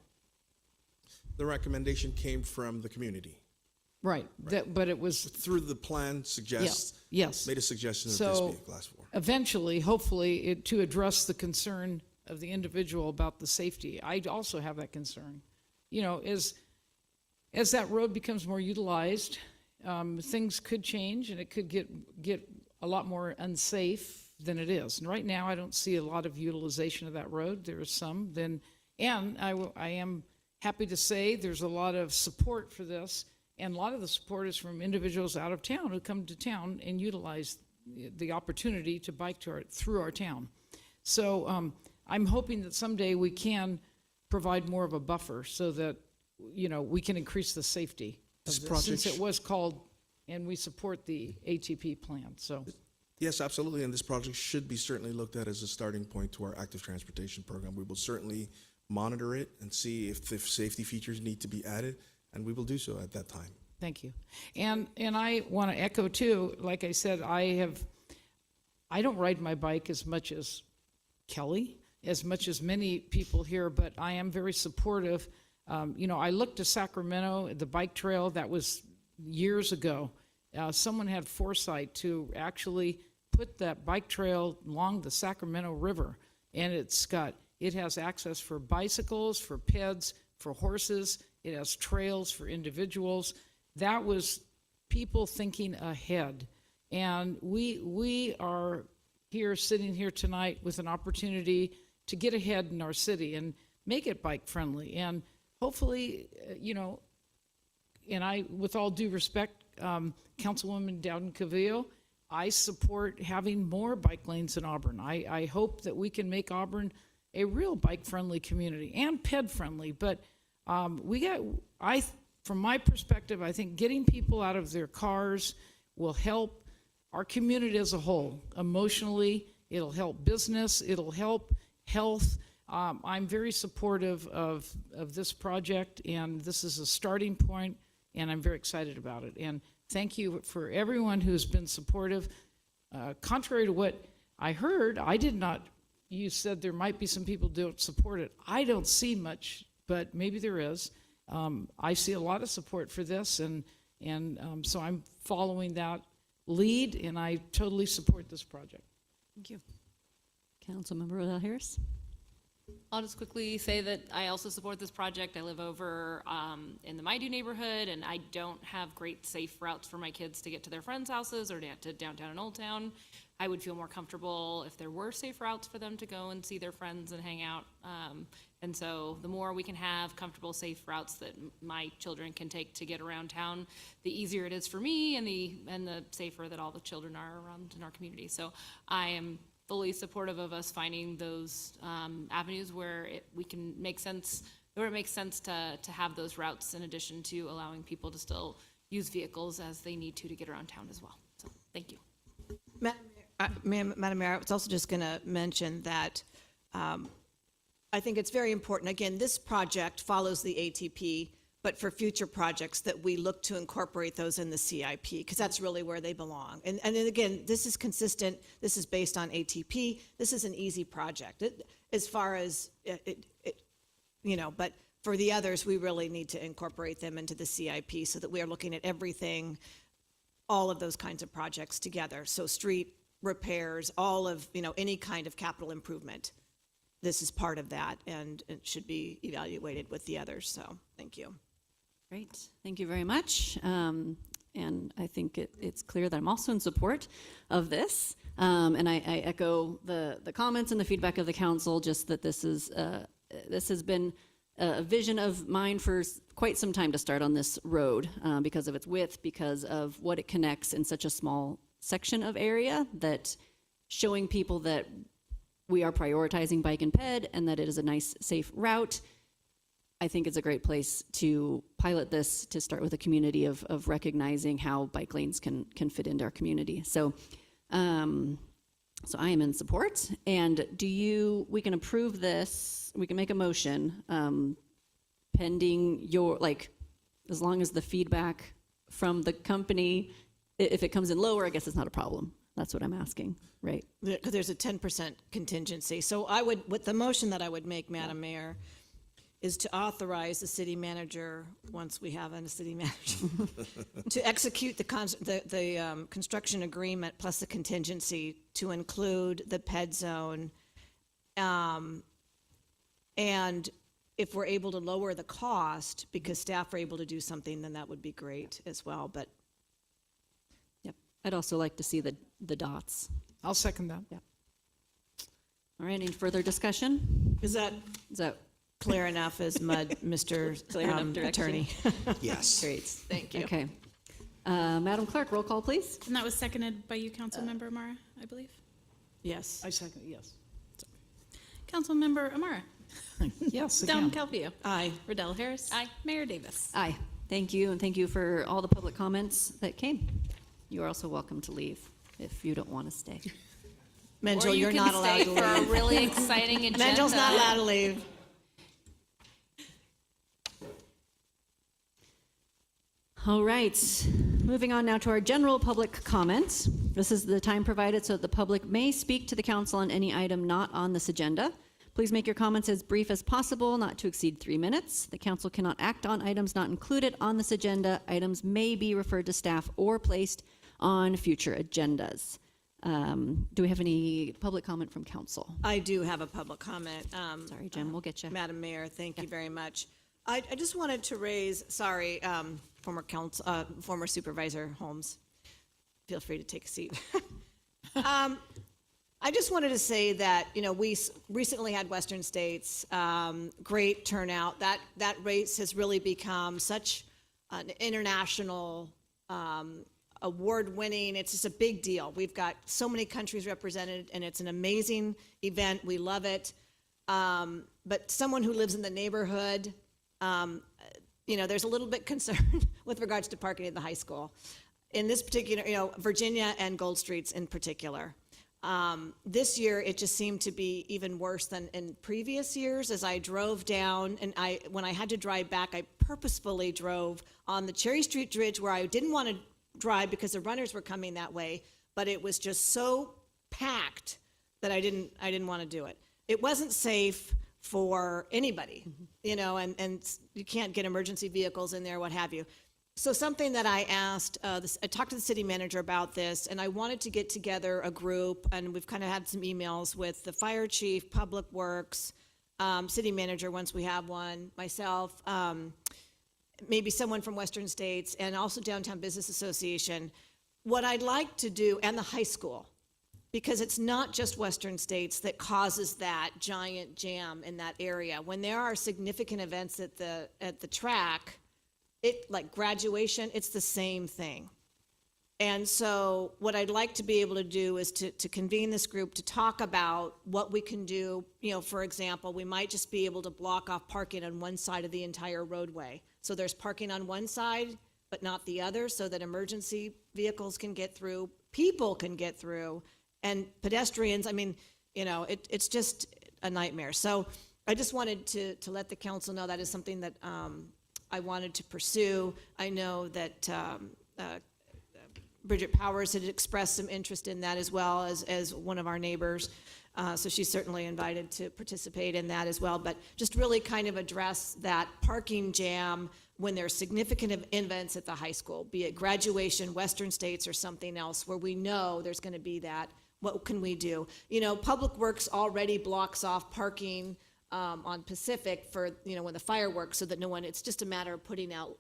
the recommendation came from the community. Right. But it was Through the plan suggests, yes. made a suggestion that So this be a Class 4. eventually, hopefully, to address the concern of the individual about the safety. I also have that concern. You know, as that road becomes more utilized, things could change and it could get a lot more unsafe than it is. And right now, I don't see a lot of utilization of that road. There is some. And I am happy to say there's a lot of support for this. And a lot of the support is from individuals out of town who come to town and utilize the opportunity to bike through our town. So I'm hoping that someday we can provide more of a buffer so that, you know, we can increase the safety of this, since it was called, and we support the ATP plan. So Yes, absolutely, and this project should be certainly looked at as a starting point to our active transportation program. We will certainly monitor it and see if safety features need to be added, and we will do so at that time. thank you. And I want to echo too, like I said, I don't ride my bike as much as Kelly, as much as many people here, but I am very supportive. You know, I looked to Sacramento, the bike trail, that was years ago. Someone had foresight to actually put that bike trail along the Sacramento River, and it has access for bicycles, for peds, for horses. It has trails for individuals. That was people thinking ahead. And we are here, sitting here tonight with an opportunity to get ahead in our city and make it bike friendly. And hopefully, you know, and I, with all due respect, Councilwoman Dowden Cavillo, I support having more bike lanes in Auburn. I hope that we can make Auburn a real bike-friendly community and ped-friendly. But from my perspective, I think getting people out of their cars will help our community as a whole. Emotionally, it'll help business, it'll help health. I'm very supportive of this project, and this is a starting point, and I'm very excited about it. And thank you for everyone who's been supportive. Contrary to what I heard, you said there might be some people who don't support it. I don't see much, but maybe there is. I see a lot of support for this, and so I'm following that lead, and I totally support this project. Thank you. Councilmember Odell Harris. I'll just quickly say that I also support this project. I live over in the Maidu neighborhood, and I don't have great safe routes for my kids to get to their friends' houses or to downtown and Old Town. I would feel more comfortable if there were safe routes for them to go and see their friends and hang out. And so the more we can have comfortable, safe routes that my children can take to get around town, the easier it is for me and the safer that all the children are around in our community. So I am fully supportive of us finding those avenues where we can make sense, where it makes sense to have those routes in addition to allowing people to still use vehicles as they need to get around town as well. So thank you. Madam Mayor, I was also just going to mention that I think it's very important, again, this project follows the ATP, but for future projects that we look to incorporate those in the CIP, because that's really where they belong. And then again, this is consistent, this is based on ATP, this is an easy project. As far as, but for the others, we really need to incorporate them into the CIP so that we are looking at everything, all of those kinds of projects together. So street repairs, all of, any kind of capital improvement. This is part of that, and it should be evaluated with the others, so thank you. Great, thank you very much. And I think it's clear that I'm also in support of this. And I echo the comments and the feedback of the council, just that this has been a vision of mine for quite some time to start on this road because of its width, because of what it connects in such a small section of area, that showing people that we are prioritizing bike and ped and that it is a nice, safe route. I think it's a great place to pilot this, to start with a community of recognizing how bike lanes can fit into our community. So, so I am in support. And we can approve this, we can make a motion pending as long as the feedback from the company, if it comes in lower, I guess it's not a problem. That's what I'm asking, right? Because there's a 10% contingency. So with the motion that I would make, Madam Mayor, is to authorize the city manager, once we have a city manager, to execute the construction agreement plus the contingency to include the PED zone. And if we're able to lower the cost because staff are able to do something, then that would be great as well. But yep, I'd also like to see the dots. I'll second that. Yeah. All right, any further discussion? Is that clear enough as Mr. Clear enough direction? Attorney? Yes. Great. Thank you. Okay. Madam Clerk, roll call, please. And that was seconded by you, Councilmember Amara, I believe. Yes. I second, yes. Councilmember Amara. Yes, Don again. Calvillo. Aye. Riddell Harris. Aye. Mayor Davis. Aye. Thank you, and thank you for all the public comments that came. You are also welcome to leave if you don't want to stay. Menzel, Or you you're can not allowed stay to for a leave. really exciting agenda. Menzel's not allowed to leave. All right, moving on now to our general public comments. This is the time provided so that the public may speak to the council on any item not on this agenda. Please make your comments as brief as possible, not to exceed 3 minutes. The council cannot act on items not included on this agenda. Items may be referred to staff or placed on future agendas. Do we have any public comment from council? I do have a public comment. Sorry, Jim, we'll get you. Madam Mayor, thank you very much. I just wanted to raise, former Supervisor Holmes, feel free to take a seat. I just wanted to say that, we recently had Western States, great turnout. That race has really become such an international, award-winning, it's just a big deal. We've got so many countries represented, and it's an amazing event. We love it. But someone who lives in the neighborhood, there's a little bit concerned with regards to parking at the high school. In this particular, Virginia and Gold Streets in particular. This year, it just seemed to be even worse than in previous years. As I drove down, and when I had to drive back, I purposefully drove on the Cherry Street Bridge where I didn't want to drive because the runners were coming that way, but it was just so packed that I didn't want to do it. It wasn't safe for anybody, and you can't get emergency vehicles in there, what have you. So something that I asked, I talked to the city manager about this, and I wanted to get together a group, and we've kind of had some emails with the fire chief, public works, city manager once we have one, myself, maybe someone from Western States, and also Downtown Business Association. What I'd like to do, and the high school, because it's not just Western States that causes that giant jam in that area. When there are significant events at the track, like graduation, it's the same thing. And so what I'd like to be able to do is to convene this group to talk about what we can do. You know, for example, we might just be able to block off parking on one side of the entire roadway. So there's parking on one side, but not the other, so that emergency vehicles can get through, people can get through, and pedestrians, I mean, you know, it's just a nightmare. So I just wanted to let the council know that is something that I wanted to pursue. I know that Bridget Powers had expressed some interest in that as well as one of our neighbors. So she's certainly invited to participate in that as well. But just really kind of address that parking jam when there's significant events at the high school, be it graduation, Western States, or something else, where we know there's going to be that. What can we do? You know, Public Works already blocks off parking on Pacific for, you know, when the fireworks, so that no one, it's just a matter of putting out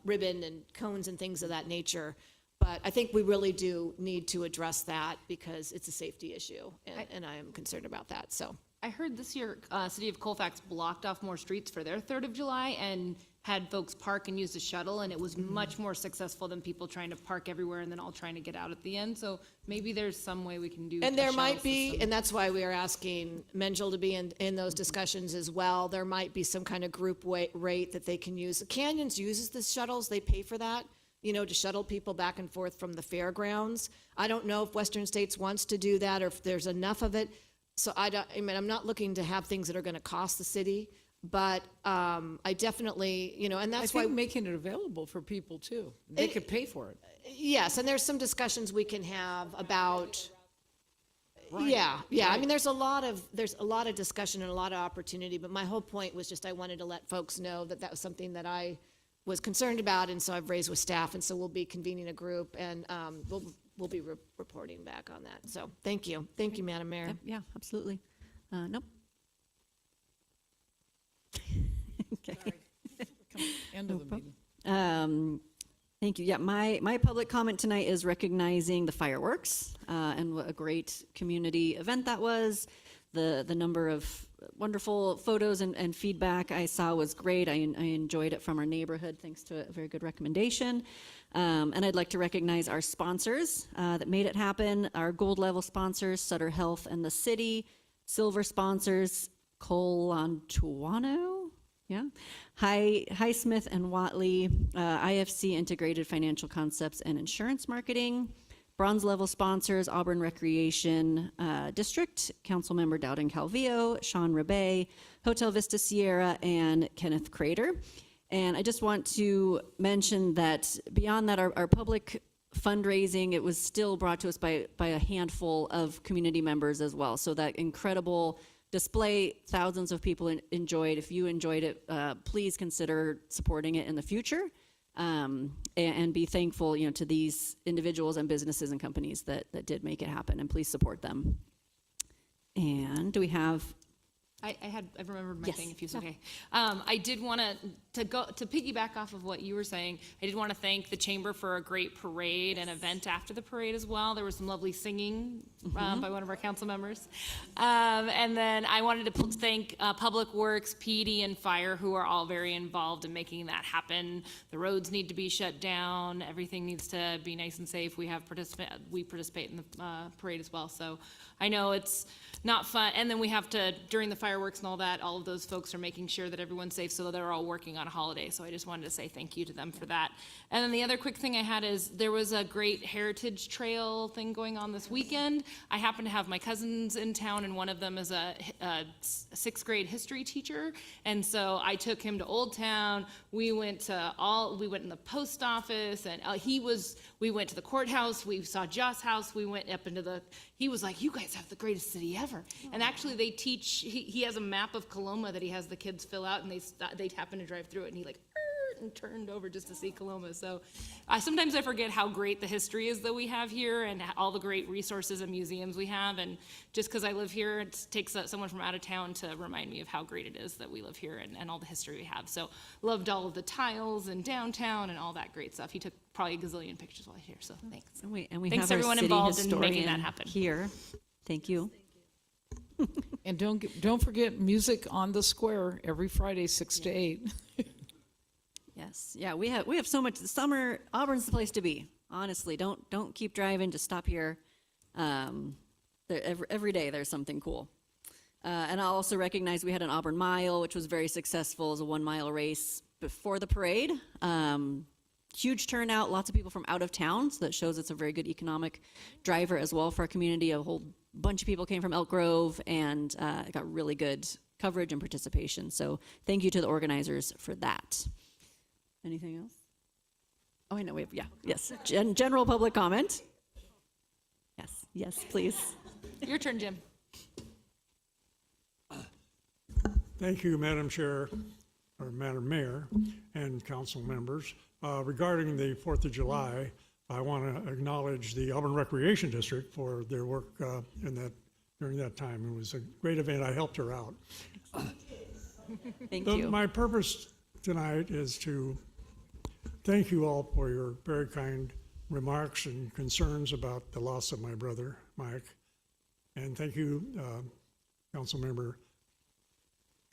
ribbon and cones and things of that nature. But I think we really do need to address that because it's a safety issue, and I am concerned about that, so. I heard this year, City of Colfax blocked off more streets for their 3rd of July and had folks park and use the shuttle, and it was much more successful than people trying to park everywhere and then all trying to get out at the end. So maybe there's some way we can do. And a there shuttle might be, system. and that's why we are asking Menjel to be in those discussions as well. There might be some kind of group rate that they can use. Canyons uses the shuttles, they pay for that, you know, to shuttle people back and forth from the fairgrounds. I don't know if Western States wants to do that or if there's enough of it. So I mean, I'm not looking to have things that are gonna cost the city, but I definitely, you know, and I that's why. think making it available for people too. They could pay for it. Yes, and there's some discussions we can have about. Yeah. I mean, there's a lot of discussion and a lot of opportunity, but my whole point was just I wanted to let folks know that that was something that I was concerned about, and so I've raised with staff, and so we'll be convening a group, and we'll be reporting back on that. So thank you, Madam Mayor. Yeah, absolutely. Nope. Okay. End of the meeting. Thank you. Yeah, my public comment tonight is recognizing the fireworks and what a great community event that was. The number of wonderful photos and feedback I saw was great. I enjoyed it from our neighborhood, thanks to a very good recommendation. And I'd like to recognize our sponsors that made it happen. Our gold level sponsors, Sutter Health and the city. Silver sponsors, Colantuano. Yeah. Highsmith and Watley, IFC Integrated Financial Concepts and Insurance Marketing. Bronze level sponsors, Auburn Recreation District, Councilmember Dowden Calvillo, Sean Rebay, Hotel Vista Sierra, and Kenneth Crater. And I just want to mention that beyond that, our public fundraising, it was still brought to us by a handful of community members as well. So that incredible display, thousands of people enjoyed. If you enjoyed it, please consider supporting it in the future. And be thankful, you know, to these individuals and businesses and companies that did make it happen, and please support them. And do we have? I remembered my Yes. thing, if it's okay. I did want to piggyback off of what you were saying. I did want to thank the chamber for a great parade and event after the parade as well. There was some lovely singing by one of our council members. And then I wanted to thank Public Works, PD, and Fire, who are all very involved in making that happen. The roads need to be shut down. Everything needs to be nice and safe. We participate in the parade as well. So I know it's not fun. And then we have to, during the fireworks and all that, all of those folks are making sure that everyone's safe, so that they're all working on a holiday. So I just wanted to say thank you to them for that. And then the other quick thing I had is there was a great heritage trail thing going on this weekend. I happen to have my cousins in town, and one of them is a 6th grade history teacher. And so I took him to Old Town. We went in the post office, and we went to the courthouse. We saw Joss House. We went up into he was like, you guys have the greatest city ever. And actually they teach, he has a map of Coloma that he has the kids fill out, and they happen to drive through it, and he like, and turned over just to see Coloma. So sometimes I forget how great the history is that we have here and all the great resources and museums we have. And just because I live here, it takes someone from out of town to remind me of how great it is that we live here and all the history we have. So loved all of the tiles and downtown and all that great stuff. He took probably a gazillion pictures while here, so thanks. And we Thanks have our everyone city involved in making historian that happen. here. Thank you. And don't forget music on the square every Friday, 6 to 8. Yes, yeah, we have so much. The summer, Auburn's the place to be. Honestly, don't keep driving. Just stop here. Every day there's something cool. And I'll also recognize we had an Auburn Mile, which was very successful as a 1 mile race before the parade. Huge turnout, lots of people from out of town, so that shows it's a very good economic driver as well for our community. A whole bunch of people came from Elk Grove, and it got really good coverage and participation. So thank you to the organizers for that. Anything else? Oh, I know, yes. General public comment. Yes, please. Your turn, Jim. Thank you, Madam Chair, or Madam Mayor, and council members. Regarding the 4th of July, I want to acknowledge the Auburn Recreation District for their work during that time. It was a great event. I helped her out. Thank you. My purpose tonight is to thank you all for your very kind remarks and concerns about the loss of my brother, Mike. And thank you, Councilmember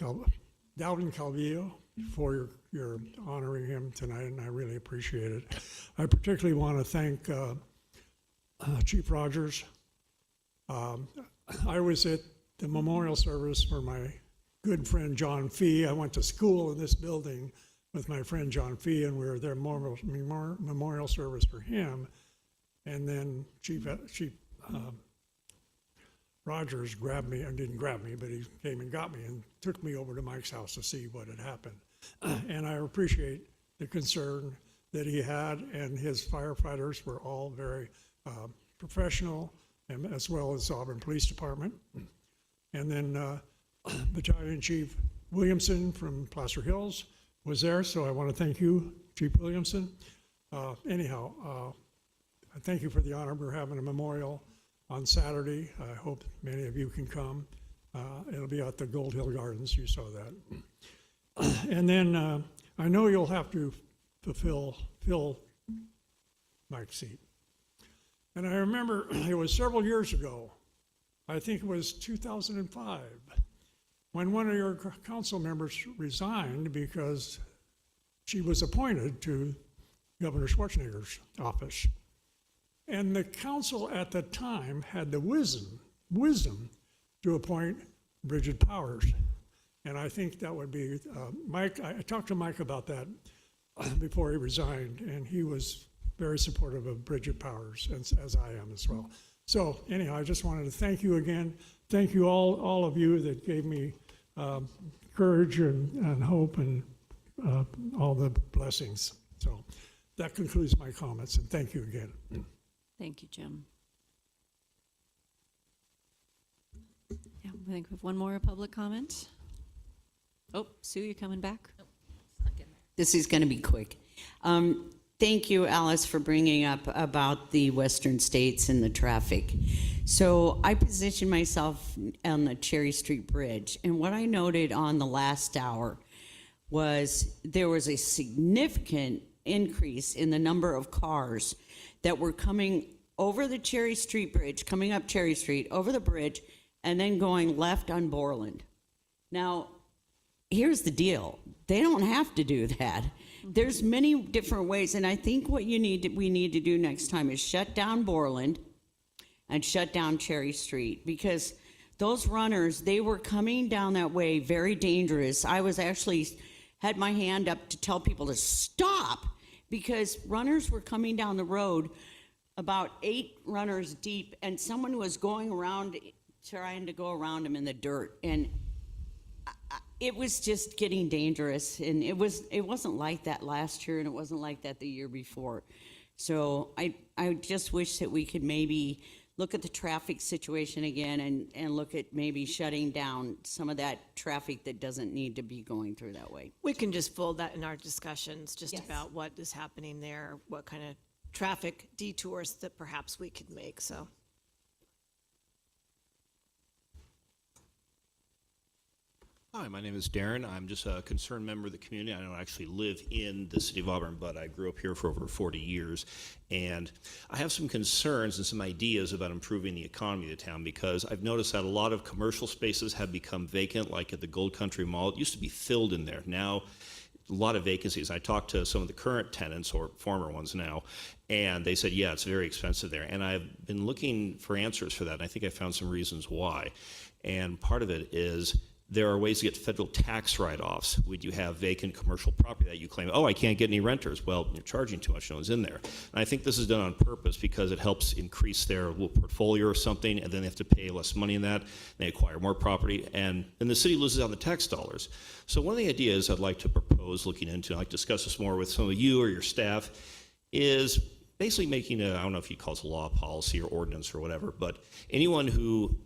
Dalvin Calvillo, for your honoring him tonight, and I really appreciate it. I particularly want to thank Chief Rogers. I was at the memorial service for my good friend John Fee. I went to school in this building with my friend John Fee, and we were there memorial service for him. And then Chief Rogers grabbed me, and didn't grab me, but he came and got me and took me over to Mike's house to see what had happened. And I appreciate the concern that he had, and his firefighters were all very professional, and as well as Auburn Police Department. And then Battalion Chief Williamson from Placer Hills was there, so I want to thank you, Chief Williamson. Anyhow, I thank you for the honor. We're having a memorial on Saturday. I hope many of you can come. It'll be at the Gold Hill Gardens. You saw that. And then I know you'll have to fill Mike's seat. And I remember it was several years ago, I think it was 2005, when one of your council members resigned because she was appointed to Governor Schwarzenegger's office. And the council at the time had the wisdom to appoint Bridget Powers. And I think that would be, Mike, I talked to Mike about that before he resigned, and he was very supportive of Bridget Powers, as I am as well. So anyhow, I just wanted to thank you again. Thank you all of you that gave me courage and hope and all the blessings. So that concludes my comments, and thank you again. Thank you, Jim. Yeah, I think we have one more public comment. Oh, Sue, you coming back? This is going to be quick. Thank you, Alice, for bringing up about the western states and the traffic. So I positioned myself on the Cherry Street Bridge, and what I noted on the last hour was there was a significant increase in the number of cars that were coming over the Cherry Street Bridge, coming up Cherry Street, over the bridge, and then going left on Borland. Now, here's the deal. They don't have to do that. There's many different ways, and I think what we need to do next time is shut down Borland and shut down Cherry Street, because those runners, they were coming down that way, very dangerous. I was actually had my hand up to tell people to stop, because runners were coming down the road, about 8 runners deep, and someone was going around, trying to go around them in the dirt, and it was just getting dangerous. And it wasn't like that last year, and it wasn't like that the year before. So I just wish that we could maybe look at the traffic situation again and look at maybe shutting down some of that traffic that doesn't need to be going through that way. We can just fold that in our discussions, just Yes. about what is happening there, what kind of traffic detours that perhaps we could make, so. Hi, my name is Darren. I'm just a concerned member of the community. I don't actually live in the city of Auburn, but I grew up here for over 40 years. And I have some concerns and some ideas about improving the economy of the town, because I've noticed that a lot of commercial spaces have become vacant, like at the Gold Country Mall. It used to be filled in there. Now, a lot of vacancies. I talked to some of the current tenants, or former ones now, and they said, yeah, it's very expensive there. And I've been looking for answers for that, and I think I found some reasons why. And part of it is there are ways to get federal tax write-offs. Would you have vacant commercial property that you claim, oh, I can't get any renters? Well, you're charging too much, no one's in there. And I think this is done on purpose because it helps increase their little portfolio or something, and then they have to pay less money in that, and they acquire more property, and then the city loses out on the tax dollars. So one of the ideas I'd like to propose looking into, and I'd like to discuss this more with some of you or your staff, is basically making a, I don't know if you call it a law, policy, or ordinance or whatever, but anyone who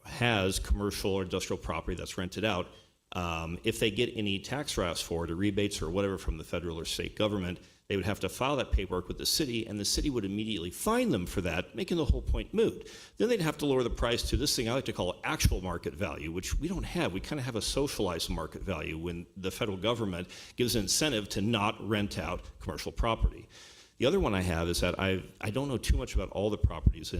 has commercial or industrial property that's rented out, if they get any tax write-offs for it, or rebates or whatever from the federal or state government, they would have to file that paperwork with the city, and the city would immediately fine them for that, making the whole point moot. Then they'd have to lower the price to this thing I like to call actual market value, which we don't have. We kind of have a socialized market value when the federal government gives an incentive to not rent out commercial property. The other one I have is that I don't know too much about all the properties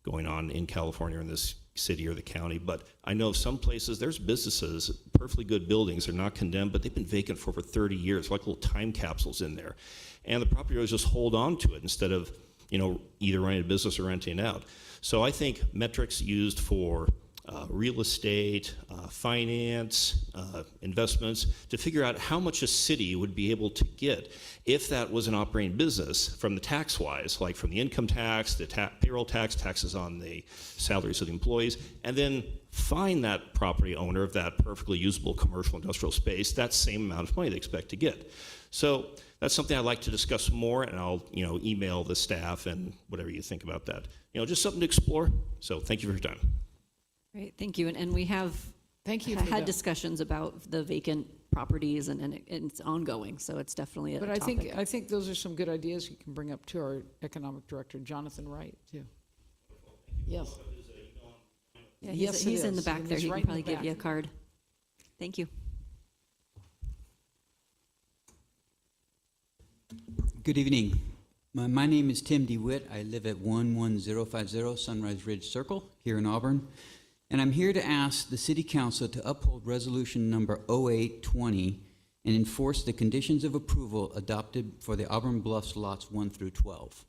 going on in California or in this city or the county, but I know some places there's businesses, perfectly good buildings, they're not condemned, but they've been vacant for over 30 years, like little time capsules in there. And the property owners just hold on to it instead of, either running a business or renting out. So I think metrics used for real estate, finance, investments, to figure out how much a city would be able to get if that was an operating business from the tax-wise, like from the income tax, the payroll tax, taxes on the salaries of the employees, and then fine that property owner of that perfectly usable commercial industrial space that same amount of money they expect to get. So that's something I'd like to discuss more, and I'll email the staff and whatever you think about that. Just something to explore. So thank you for your time. Great, thank you. And we have Thank you for had that. discussions about the vacant properties, and it's ongoing, so it's definitely a But topic. I think those are some good ideas you can bring up to our economic director, Jonathan Wright, too. Yes. Yeah, Yes, it he's in the is. back And there. it's He right can in the probably give you a back. card. Thank you. Good evening. My name is Tim DeWitt. I live at 11050 Sunrise Ridge Circle here in Auburn. And I'm here to ask the City Council to uphold Resolution Number 0820 and enforce the conditions of approval adopted for the Auburn Bluffs lots 1 through 12.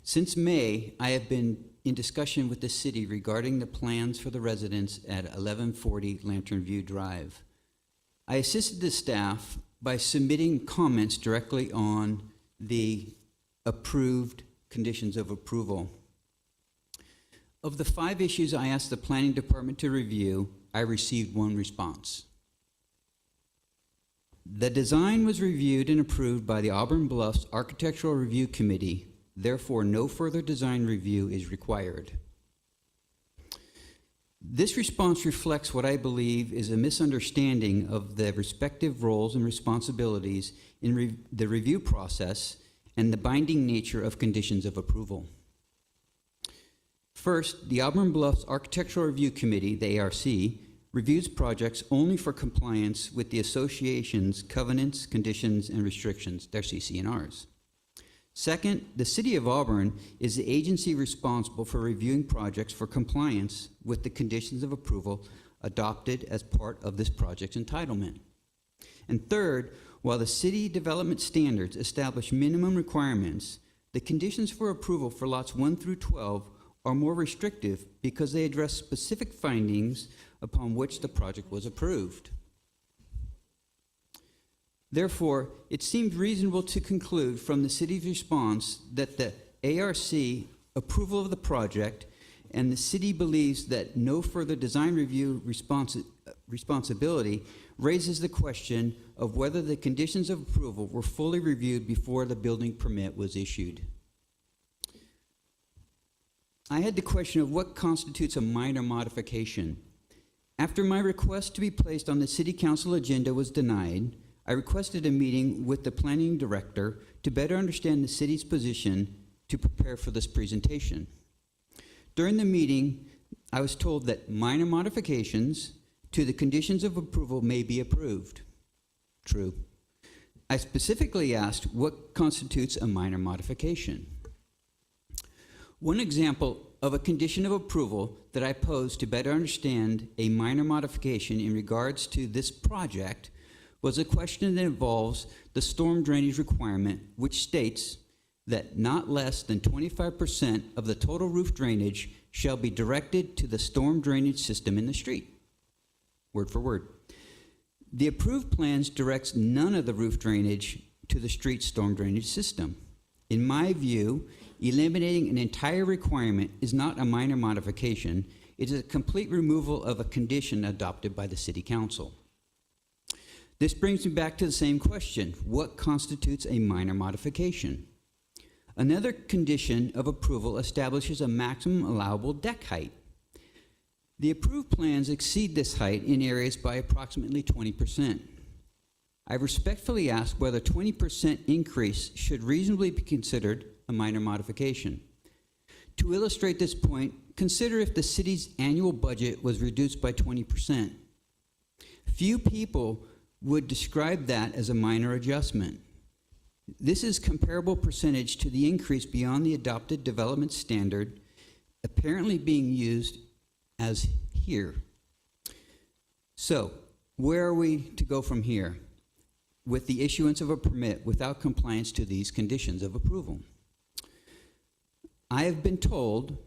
Since May, I have been in discussion with the city regarding the plans for the residents at 1140 Lantern View Drive. I assisted the staff by submitting comments directly on the approved conditions of approval. Of the 5 issues I asked the planning department to review, I received 1 response. The design was reviewed and approved by the Auburn Bluffs Architectural Review Committee. Therefore, no further design review is required. This response reflects what I believe is a misunderstanding of the respective roles and responsibilities in the review process and the binding nature of conditions of approval. First, the Auburn Bluffs Architectural Review Committee, the ARC, reviews projects only for compliance with the association's covenants, conditions, and restrictions, their CC&Rs. Second, the City of Auburn is the agency responsible for reviewing projects for compliance with the conditions of approval adopted as part of this project's entitlement. And third, while the city development standards establish minimum requirements, the conditions for approval for lots 1 through 12 are more restrictive because they address specific findings upon which the project was approved. Therefore, it seems reasonable to conclude from the city's response that the ARC approval of the project and the city believes that no further design review responsibility raises the question of whether the conditions of approval were fully reviewed before the building permit was issued. I had the question of what constitutes a minor modification. After my request to be placed on the City Council agenda was denied, I requested a meeting with the planning director to better understand the city's position to prepare for this presentation. During the meeting, I was told that minor modifications to the conditions of approval may be approved. True. I specifically asked what constitutes a minor modification. One example of a condition of approval that I posed to better understand a minor modification in regards to this project was a question that involves the storm drainage requirement, which states that not less than 25% of the total roof drainage shall be directed to the storm drainage system in the street. Word for word. The approved plans directs none of the roof drainage to the street storm drainage system. In my view, eliminating an entire requirement is not a minor modification. It is a complete removal of a condition adopted by the City Council. This brings me back to the same question. What constitutes a minor modification? Another condition of approval establishes a maximum allowable deck height. The approved plans exceed this height in areas by approximately 20%. I respectfully ask whether 20% increase should reasonably be considered a minor modification. To illustrate this point, consider if the city's annual budget was reduced by 20%. Few people would describe that as a minor adjustment. This is comparable percentage to the increase beyond the adopted development standard apparently being used as here. So, where are we to go from here with the issuance of a permit without compliance to these conditions of approval? I have been told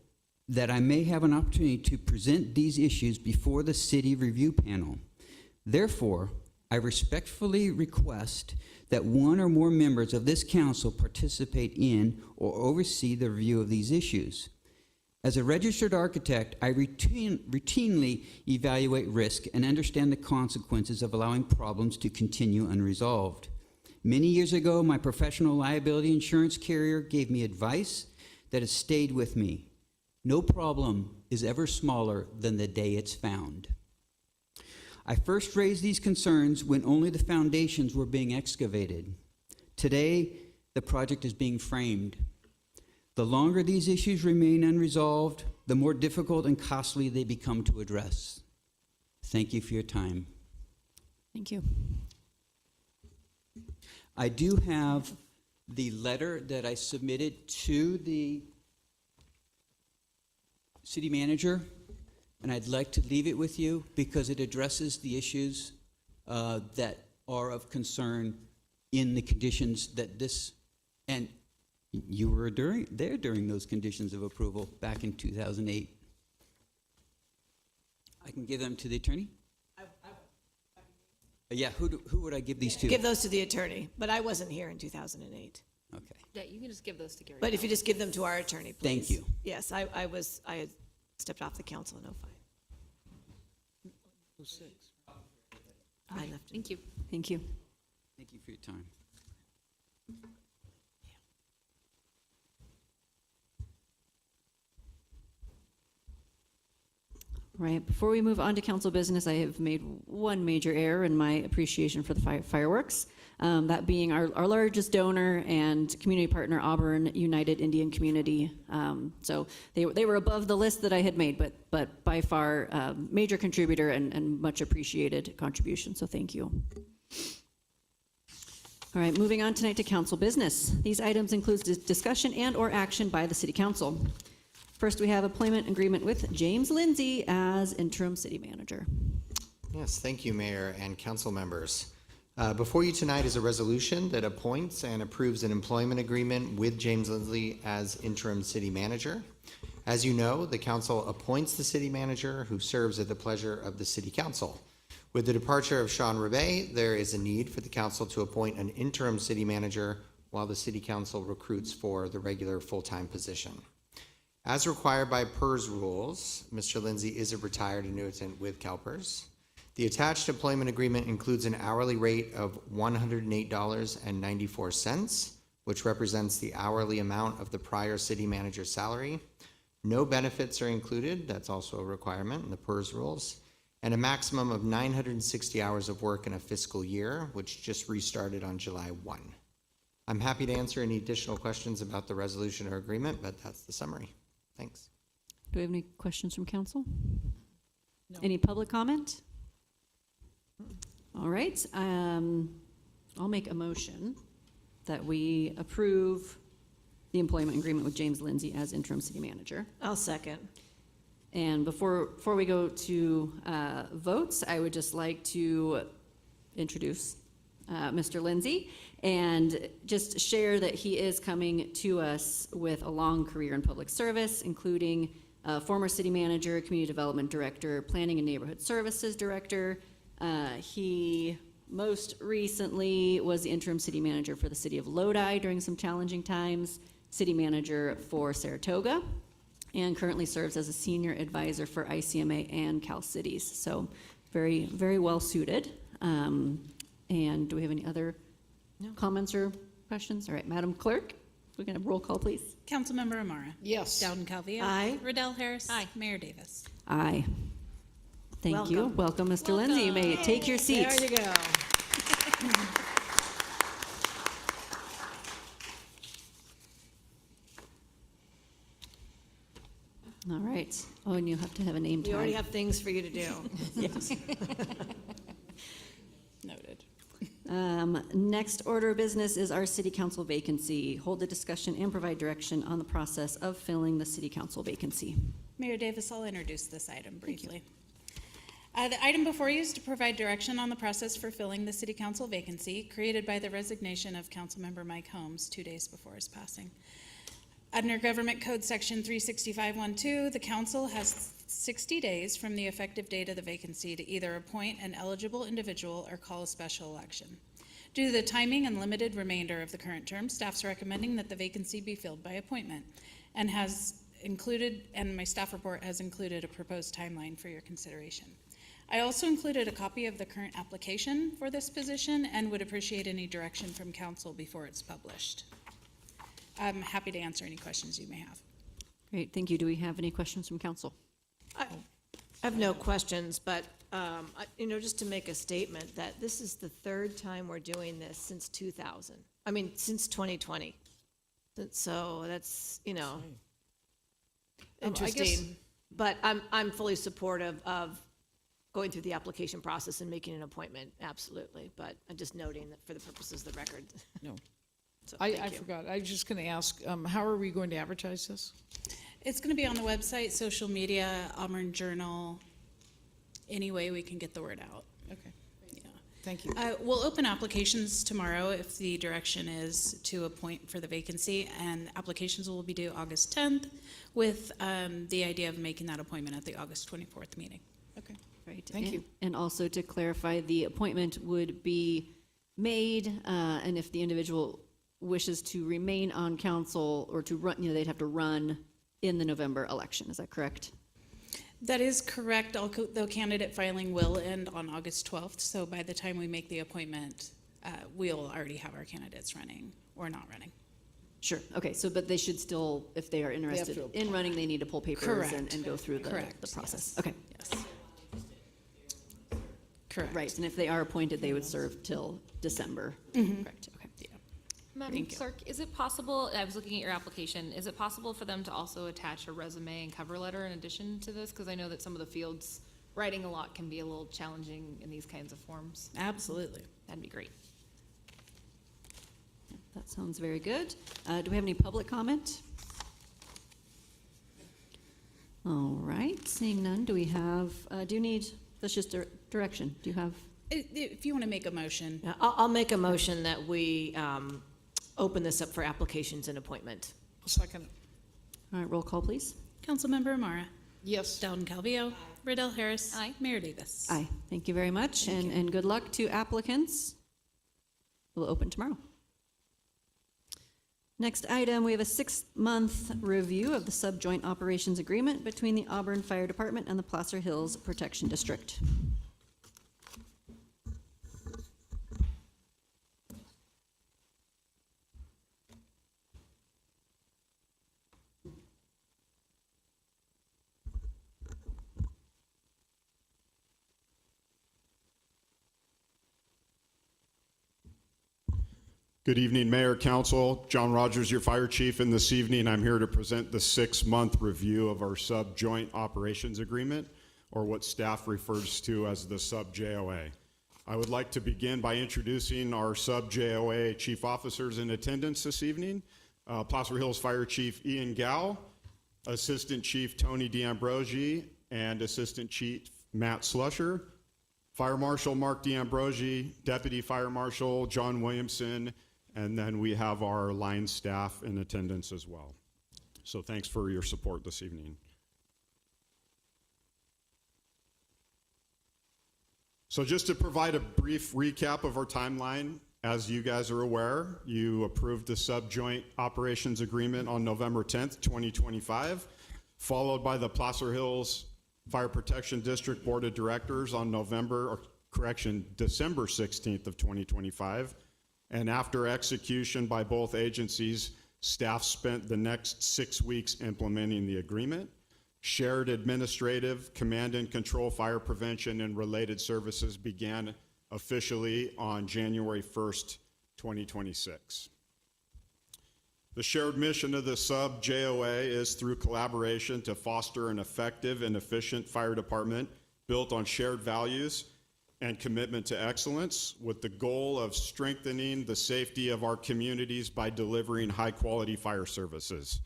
that I may have an opportunity to present these issues before the city review panel. Therefore, I respectfully request that one or more members of this council participate in or oversee the review of these issues. As a registered architect, I routinely evaluate risk and understand the consequences of allowing problems to continue unresolved. Many years ago, my professional liability insurance carrier gave me advice that has stayed with me. No problem is ever smaller than the day it's found. I first raised these concerns when only the foundations were being excavated. Today, the project is being framed. The longer these issues remain unresolved, the more difficult and costly they become to address. Thank you for your time. Thank you. I do have the letter that I submitted to the city manager, and I'd like to leave it with you because it addresses the issues that are of concern in the conditions that this, and you were there during those conditions of approval back in 2008. I can give them to the attorney? Yeah, who would I give these to? Give those to the attorney, but I wasn't here in 2008. Okay. Yeah, you can just give those to Gary. But if you just give them to our attorney, please. Thank you. Yes, I had stepped off the council in 05. I left. Thank you. Thank you. Thank you for your time. Right, before we move on to council business, I have made one major error in my appreciation for the fireworks. That being our largest donor and community partner, Auburn United Indian Community. So they were above the list that I had made, but by far major contributor and much appreciated contribution, so thank you. All right, moving on tonight to council business. These items include discussion and or action by the city council. First, we have employment agreement with James Lindsay as interim city manager. Yes, thank you, Mayor and council members. Before you tonight is a resolution that appoints and approves an employment agreement with James Lindsay as interim city manager. As you know, the council appoints the city manager who serves at the pleasure of the city council. With the departure of Sean Rebay, there is a need for the council to appoint an interim city manager while the city council recruits for the regular full-time position. As required by PERS rules, Mr. Lindsay is a retired annuitant with CalPERS. The attached employment agreement includes an hourly rate of $108.94, which represents the hourly amount of the prior city manager's salary. No benefits are included, that's also a requirement in the PERS rules, and a maximum of 960 hours of work in a fiscal year, which just restarted on July 1. I'm happy to answer any additional questions about the resolution or agreement, but that's the summary. Thanks. Do we have any questions from council? No. Any public comment? All right, I'll make a motion that we approve the employment agreement with James Lindsay as interim city manager. I'll second. And before we go to votes, I would just like to introduce Mr. Lindsay and just share that he is coming to us with a long career in public service, including former city manager, community development director, planning and neighborhood services director. He most recently was the interim city manager for the city of Lodi during some challenging times, city manager for Saratoga, and currently serves as a senior advisor for ICMA and Cal Cities. So very, very well suited. And do we have any other comments or questions? All right, Madam Clerk, we're going to roll call, please. Councilmember Amara. Yes. Dowden Calvillo. Aye. Riddell Harris. Aye. Mayor Davis. Aye. Thank you. Welcome, Mr. Lindsay. You may take your seat. There you go. All right. Oh, and you have to have a name tag. We already have things for you to do. Yes. Noted. Next order of business is our city council vacancy. Hold a discussion and provide direction on the process of filling the city council vacancy. Mayor Davis, I'll introduce this item briefly. The item before you is to provide direction on the process for filling the city council vacancy created by the resignation of Councilmember Mike Holmes 2 days before his passing. Under Government Code Section 365.12, the council has 60 days from the effective date of the vacancy to either appoint an eligible individual or call a special election. Due to the timing and limited remainder of the current term, staff's recommending that the vacancy be filled by appointment and my staff report has included a proposed timeline for your consideration. I also included a copy of the current application for this position and would appreciate any direction from council before it's published. I'm happy to answer any questions you may have. Great, thank you. Do we have any questions from council? I have no questions, but, just to make a statement that this is the third time we're doing this since 2020. So that's, interesting. But I'm fully supportive of going through the application process and making an appointment, absolutely. But I'm just noting that for the purposes of the record. No. So, I thank you. forgot. I was just going to ask, how are we going to advertise this? It's going to be on the website, social media, Auburn Journal, any way we can get the word out. Okay. Yeah. Thank you. We'll open applications tomorrow if the direction is to appoint for the vacancy, and applications will be due August 10th with the idea of making that appointment at the August 24th meeting. Okay. Right. Thank you. And also to clarify, the appointment would be made, and if the individual wishes to remain on council or to run, they'd have to run in the November election. Is that correct? That is correct, although candidate filing will end on August 12th, so by the time we make the appointment, we'll already have our candidates running or not running. Sure. Okay. So, but they should still, if they are interested to in running, they need to pull papers Correct. and go through the Correct, process. yes. Okay. Yes. Correct. Right. And if they are appointed, they would serve till December. Correct. Okay. Madam Thank you. Clerk, is it possible, I was looking at your application, is it possible for them to also attach a resume and cover letter in addition to this? Because I know that some of the fields, writing a lot can be a little challenging in these kinds of forms. Absolutely. That'd be great. That sounds very good. Do we have any public comment? All right. Seeing none, do we have, do you need, that's just direction. Do you have? If you want to make a motion. Yeah, I'll make a motion that we open this up for applications and appointment. Second. All right. Roll call, please. Councilmember Amara. Yes. Dowden Calvillo. Riddell Harris. Aye. Mayor Davis. Aye. Thank you very much, and good luck to applicants. We'll open tomorrow. Next item, we have a 6-month review of the subjoint operations agreement between the Auburn Fire Department and the Placer Hills Protection District. Good evening, Mayor, Council. John Rogers, your fire chief, and this evening I'm here to present the 6-month review of our Sub-Joint Operations Agreement, or what staff refers to as the Sub-JOA. I would like to begin by introducing our Sub-JOA chief officers in attendance this evening. Placer Hills Fire Chief Ian Gow, Assistant Chief Tony D'Ambrosi, and Assistant Chief Matt Slusher, Fire Marshal Mark D'Ambrosi, Deputy Fire Marshal John Williamson, and then we have our line staff in attendance as well. So thanks for your support this evening. So just to provide a brief recap of our timeline, as you guys are aware, you approved the Sub-Joint Operations Agreement on November 10th, 2025, followed by the Placer Hills Fire Protection District Board of Directors on December 16th of 2025. And after execution by both agencies, staff spent the next 6 weeks implementing the agreement. Shared administrative, command and control fire prevention and related services began officially on January 1st, 2026. The shared mission of the Sub-JOA is through collaboration to foster an effective and efficient fire department built on shared values and commitment to excellence, with the goal of strengthening the safety of our communities by delivering high-quality fire services.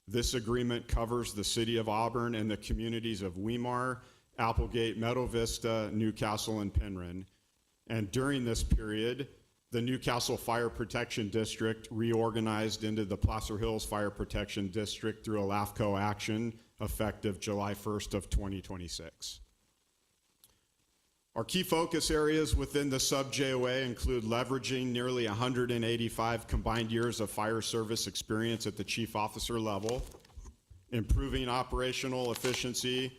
This agreement covers the City of Auburn and the communities of Weimar, Applegate, Meadow Vista, Newcastle, and Penryn. And during this period, the Newcastle Fire Protection District reorganized into the Placer Hills Fire Protection District through a LAFCO action effective July 1st of 2026. Our key focus areas within the Sub-JOA include leveraging nearly 185 combined years of fire service experience at the chief officer level, improving operational efficiency,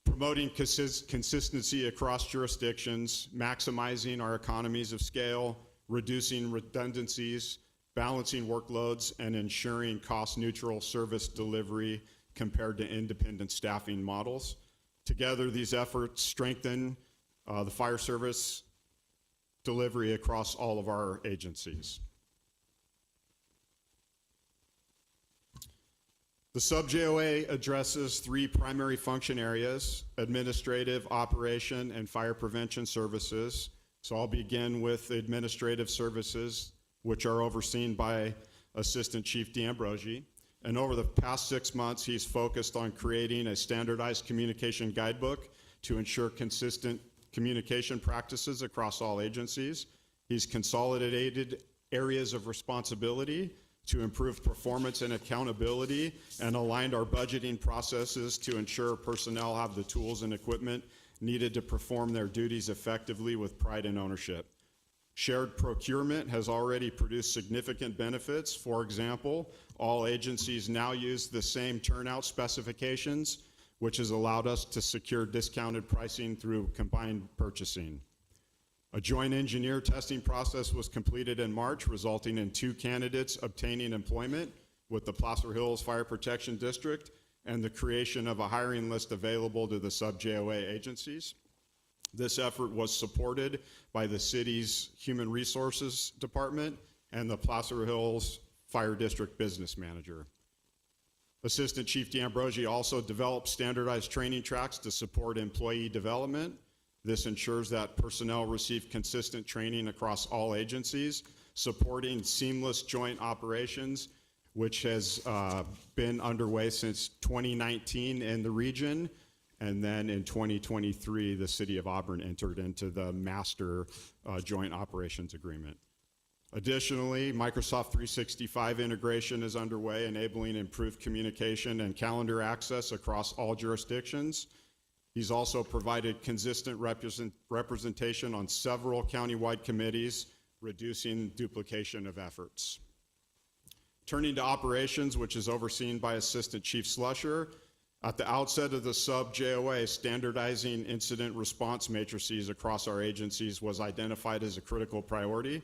promoting consistency across jurisdictions, maximizing our economies of scale, reducing redundancies, balancing workloads, and ensuring cost-neutral service delivery compared to independent staffing models. Together, these efforts strengthen the fire service delivery across all of our agencies. The Sub-JOA addresses 3 primary function areas: administrative, operation, and fire prevention services. So I'll begin with administrative services, which are overseen by Assistant Chief D'Ambrosi. And over the past 6 months, he's focused on creating a standardized communication guidebook to ensure consistent communication practices across all agencies. He's consolidated areas of responsibility to improve performance and accountability, and aligned our budgeting processes to ensure personnel have the tools and equipment needed to perform their duties effectively with pride and ownership. Shared procurement has already produced significant benefits. For example, all agencies now use the same turnout specifications, which has allowed us to secure discounted pricing through combined purchasing. A joint engineer testing process was completed in March, resulting in 2 candidates obtaining employment with the Placer Hills Fire Protection District and the creation of a hiring list available to the Sub-JOA agencies. This effort was supported by the city's Human Resources Department and the Placer Hills Fire District Business Manager. Assistant Chief D'Ambrosi also developed standardized training tracks to support employee development. This ensures that personnel receive consistent training across all agencies, supporting seamless joint operations, which has been underway since 2019 in the region. And then in 2023, the City of Auburn entered into the Master Joint Operations Agreement. Additionally, Microsoft 365 integration is underway, enabling improved communication and calendar access across all jurisdictions. He's also provided consistent representation on several countywide committees, reducing duplication of efforts. Turning to operations, which is overseen by Assistant Chief Slusher, at the outset of the Sub-JOA, standardizing incident response matrices across our agencies was identified as a critical priority.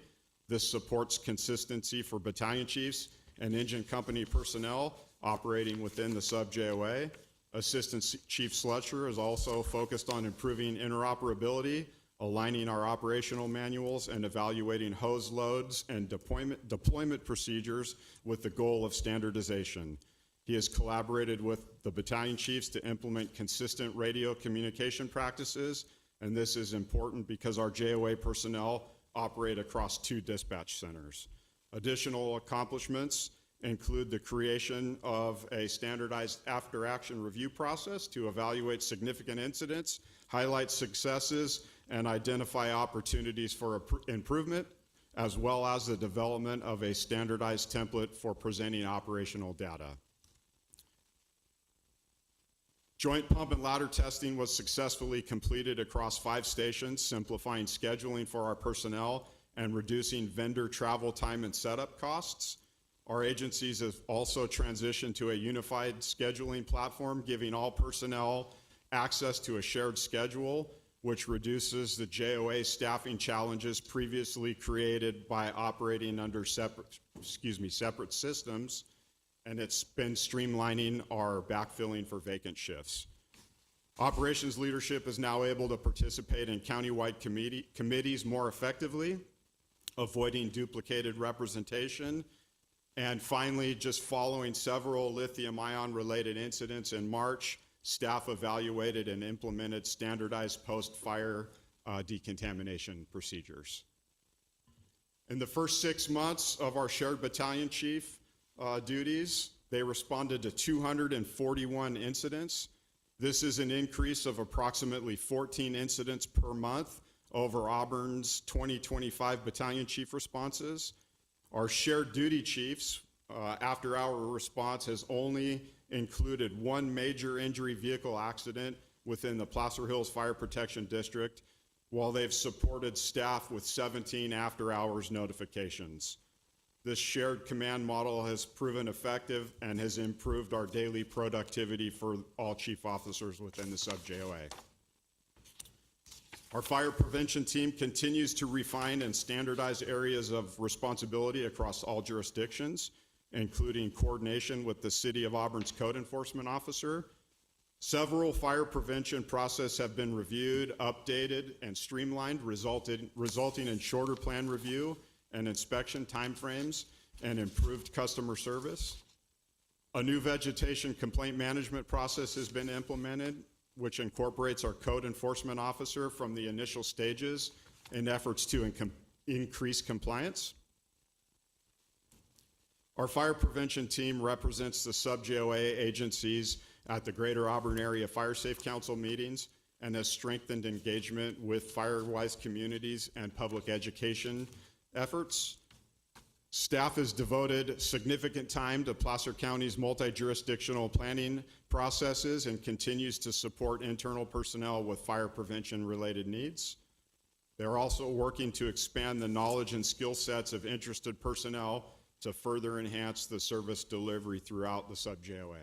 This supports consistency for battalion chiefs and engine company personnel operating within the Sub-JOA. Assistant Chief Slusher is also focused on improving interoperability aligning our operational manuals, and evaluating hose loads and deployment procedures with the goal of standardization. He has collaborated with the battalion chiefs to implement consistent radio communication practices, and this is important because our JOA personnel operate across 2 dispatch centers. Additional accomplishments include the creation of a standardized after-action review process to evaluate significant incidents, highlight successes, and identify opportunities for improvement, as well as the development of a standardized template for presenting operational data. Joint pump and ladder testing was successfully completed across 5 stations, simplifying scheduling for our personnel and reducing vendor travel time and setup costs. Our agencies have also transitioned to a unified scheduling platform, giving all personnel access to a shared schedule, which reduces the JOA staffing challenges previously created by operating under separate systems, and it's been streamlining our backfilling for vacant shifts. Operations leadership is now able to participate in countywide committees more effectively, avoiding duplicated representation. And finally, just following several lithium-ion related incidents in March, staff evaluated and implemented standardized post-fire decontamination procedures. In the first 6 months of our shared battalion chief duties, they responded to 241 incidents. This is an increase of approximately 14 incidents per month over Auburn's 2025 battalion chief responses. Our shared duty chiefs after-hour response has only included 1 major injury vehicle accident within the Placer Hills Fire Protection District, while they've supported staff with 17 after-hours notifications. This shared command model has proven effective and has improved our daily productivity for all chief officers within the sub-JOA. Our fire prevention team continues to refine and standardize areas of responsibility across all jurisdictions, including coordination with the City of Auburn's code enforcement officer. Several fire prevention processes have been reviewed, updated, and streamlined, resulting in shorter plan review and inspection timeframes and improved customer service. A new vegetation complaint management process has been implemented, which incorporates our code enforcement officer from the initial stages in efforts to increase compliance. Our fire prevention team represents the sub-JOA agencies at the Greater Auburn Area Fire Safe Council meetings and has strengthened engagement with FireWise communities and public education efforts. Staff has devoted significant time to Placer County's multi-jurisdictional planning processes and continues to support internal personnel with fire prevention-related needs. They're also working to expand the knowledge and skill sets of interested personnel to further enhance the service delivery throughout the sub-JOA.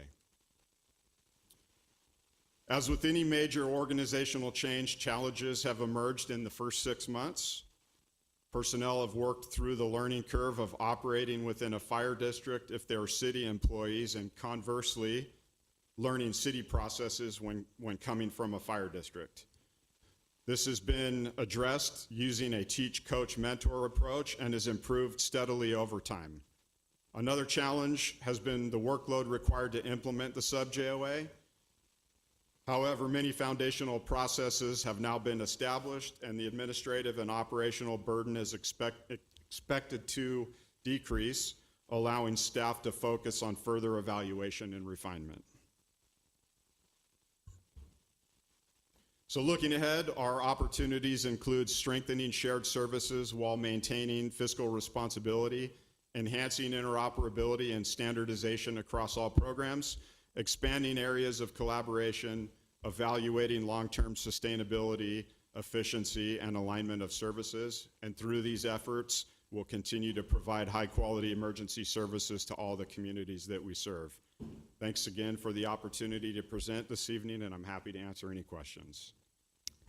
As with any major organizational change, challenges have emerged in the first 6 months. Personnel have worked through the learning curve of operating within a fire district if they're city employees, and conversely, learning city processes when coming from a fire district. This has been addressed using a teach, coach, mentor approach and has improved steadily over time. Another challenge has been the workload required to implement the sub-JOA. However, many foundational processes have now been established, and the administrative and operational burden is expected to decrease, allowing staff to focus on further evaluation and refinement. So looking ahead, our opportunities include strengthening shared services while maintaining fiscal responsibility, enhancing interoperability and standardization across all programs, expanding areas of collaboration, evaluating long-term sustainability, efficiency, and alignment of services. And through these efforts, we'll continue to provide high-quality emergency services to all the communities that we serve. Thanks again for the opportunity to present this evening, and I'm happy to answer any questions.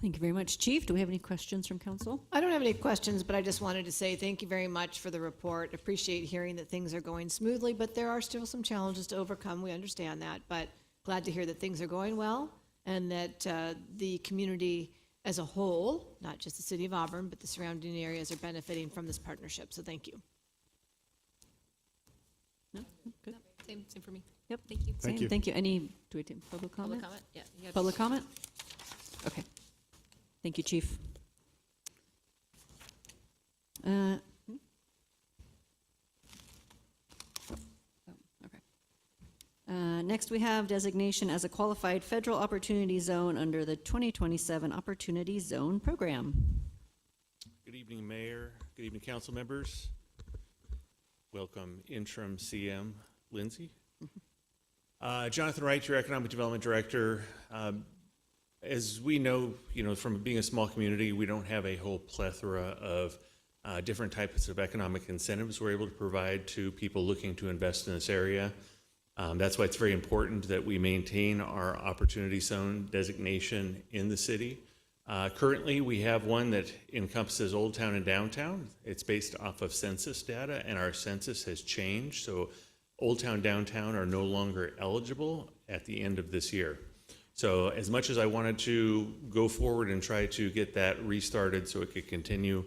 Thank you very much, Chief. Do we have any questions from council? I don't have any questions, but I just wanted to say thank you very much for the report. Appreciate hearing that things are going smoothly, but there are still some challenges to overcome. We understand that, but glad to hear that things are going well and that the community as a whole, not just the city of Auburn, but the surrounding areas are benefiting from this partnership. So thank you. No? Good. Same for me. Yep. Thank you. Same. Thank you. Any, do we do public comment? Public comment? Yeah. you have- Public comment? Okay. Thank you, Chief. Oh, okay. Next, we have designation as a qualified federal opportunity zone under the 2027 Opportunity Zone Program. Good evening, Mayor. Good evening, council members. Welcome, Interim CM Lindsay. Jonathan Wright, your Economic Development Director. As we know, from being a small community, we don't have a whole plethora of different types of economic incentives we're able to provide to people looking to invest in this area. That's why it's very important that we maintain our Opportunity Zone designation in the city. Currently, we have one that encompasses Old Town and Downtown. It's based off of census data, and our census has changed. So Old Town, Downtown are no longer eligible at the end of this year. So as much as I wanted to go forward and try to get that restarted so it could continue,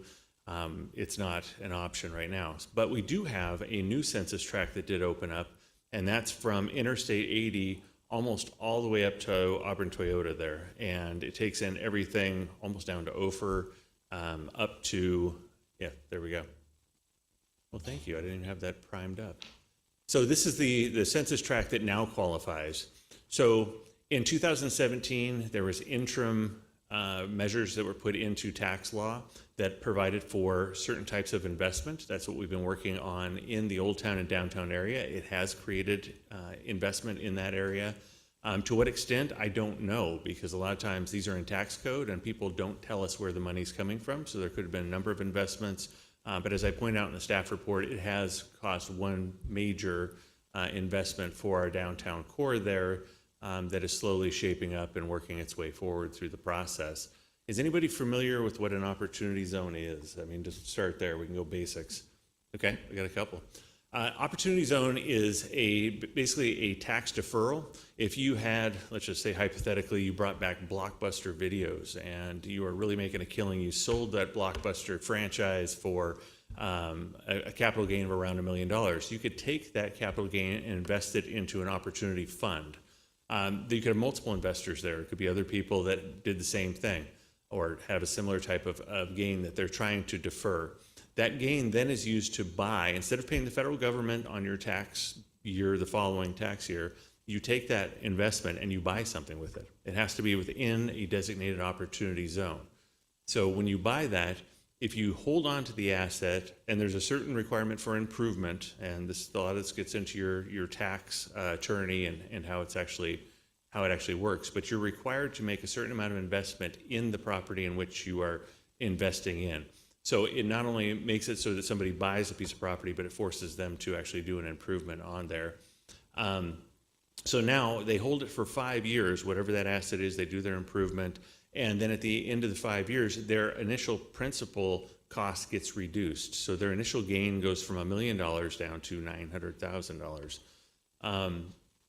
it's not an option right now. But we do have a new census tract that did open up, and that's from Interstate 80 almost all the way up to Auburn Toyota there. And it takes in everything almost down to Ophir, up to, yeah, there we go. Well, thank you. I didn't even have that primed up. So this is the census tract that now qualifies. So in 2017, there was interim measures that were put into tax law that provided for certain types of investment. That's what we've been working on in the Old Town and Downtown area. It has created investment in that area. To what extent, I don't know, because a lot of times these are in tax code and people don't tell us where the money's coming from. So there could have been a number of investments. But as I point out in the staff report, it has cost one major investment for our downtown core there that is slowly shaping up and working its way forward through the process. Is anybody familiar with what an opportunity zone is? I mean, just start there. We can go basics. Okay, we got a couple. Opportunity zone is basically a tax deferral. If you had, let's just say hypothetically, you brought back Blockbuster videos and you are really making a killing, you sold that Blockbuster franchise for a capital gain of around $1 million. You could take that capital gain and invest it into an opportunity fund. You could have multiple investors there. It could be other people that did the same thing or have a similar type of gain that they're trying to defer. That gain then is used to buy, instead of paying the federal government on your tax year, the following tax year, you take that investment and you buy something with it. It has to be within a designated opportunity zone. So when you buy that, if you hold on to the asset, and there's a certain requirement for improvement, and a lot of this gets into your tax attorney and how it actually works, but you're required to make a certain amount of investment in the property in which you are investing in. So it not only makes it so that somebody buys a piece of property, but it forces them to actually do an improvement on there. So now they hold it for 5 years, whatever that asset is, they do their improvement, and then at the end of the 5 years, their initial principal cost gets reduced. So their initial gain goes from $1 million down to $900,000.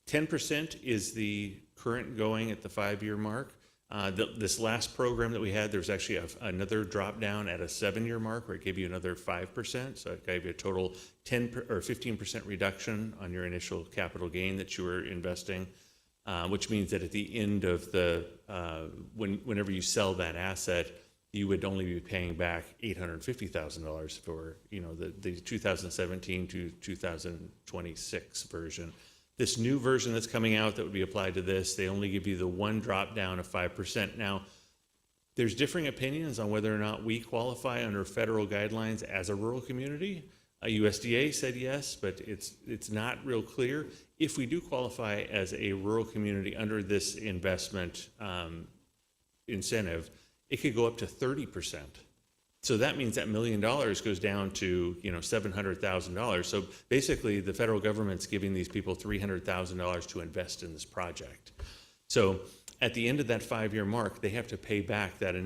10% is the current going at the 5-year mark. This last program that we had, there was actually another drop down at a 7-year mark where it gave you another 5%. So it gave you a total 10 or 15% reduction on your initial capital gain that you were investing, which means that at the end of whenever you sell that asset, you would only be paying back $850,000 for the 2017 to 2026 version. This new version that's coming out that would be applied to this, they only give you the one drop down of 5%. Now, there's differing opinions on whether or not we qualify under federal guidelines as a rural community. USDA said yes, but it's not real clear. If we do qualify as a rural community under this investment incentive, it could go up to 30%. So that means that $1 million goes down to $700,000. So basically, the federal government's giving these people $300,000 to invest in this project. So at the end of that 5-year mark, they have to pay back that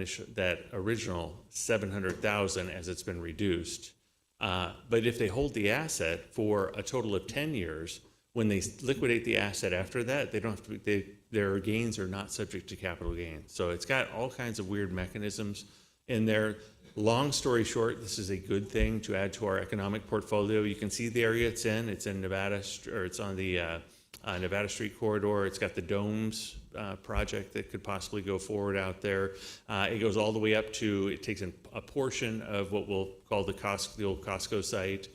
original $700,000 as it's been reduced. But if they hold the asset for a total of 10 years, When they liquidate the asset after that, they don't have to, their gains are not subject to capital gains. So it's got all kinds of weird mechanisms in there. Long story short, this is a good thing to add to our economic portfolio. You can see the area it's in. It's in Nevada, or it's on the Nevada Street corridor. It's got the domes project that could possibly go forward out there. It goes all the way up to, it takes in a portion of what we'll call the old Costco site.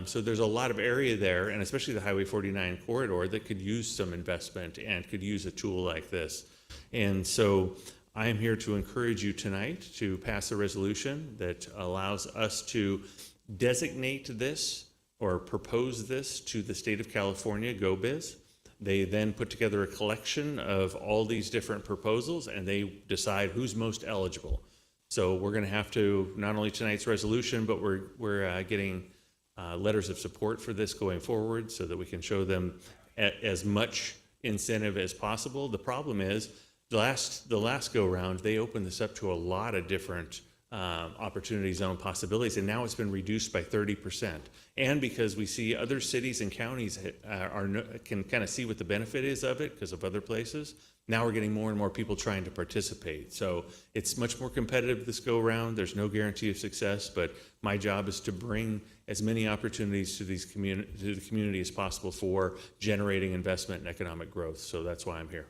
So there's a lot of area there, and especially the Highway 49 corridor, that could use some investment and could use a tool like this. And so I am here to encourage you tonight to pass a resolution that allows us to designate this or propose this to the state of California, GoBiz. They then put together a collection of all these different proposals, and they decide who's most eligible. So we're going to have to, not only tonight's resolution, but we're getting letters of support for this going forward so that we can show them as much incentive as possible. The problem is, the last go round, they opened this up to a lot of different opportunity zone possibilities, and now it's been reduced by 30%. And because we see other cities and counties can kind of see what the benefit is of it because of other places, now we're getting more and more people trying to participate. So it's much more competitive this go round. There's no guarantee of success, but my job is to bring as many opportunities to the community as possible for generating investment and economic growth. So that's why I'm here.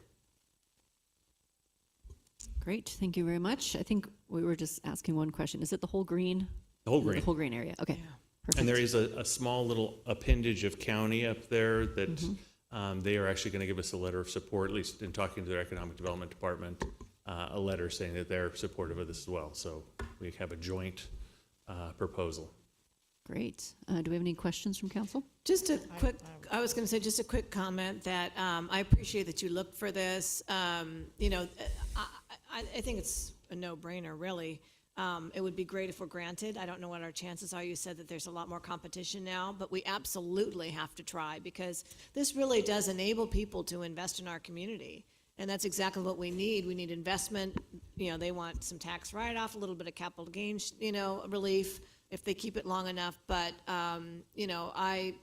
Great, thank you very much. I think we were just asking one question. Is it the whole green? The whole green. The whole green area, okay. Perfect. And there is a small little appendage of county up there that they are actually going to give us a letter of support, at least in talking to their economic development department, a letter saying that they're supportive of this as well. So we have a joint proposal. Great. Do we have any questions from council? Just a quick, I was going to say just a quick comment that I appreciate that you looked for this. You know, I think it's a no-brainer, really. It would be great if we're granted. I don't know what our chances are. You said that there's a lot more competition now, but we absolutely have to try because this really does enable people to invest in our community. And that's exactly what we need. We need investment. You know, they want some tax write-off, a little bit of capital gains, you know, relief if they keep it long enough. But, you know, I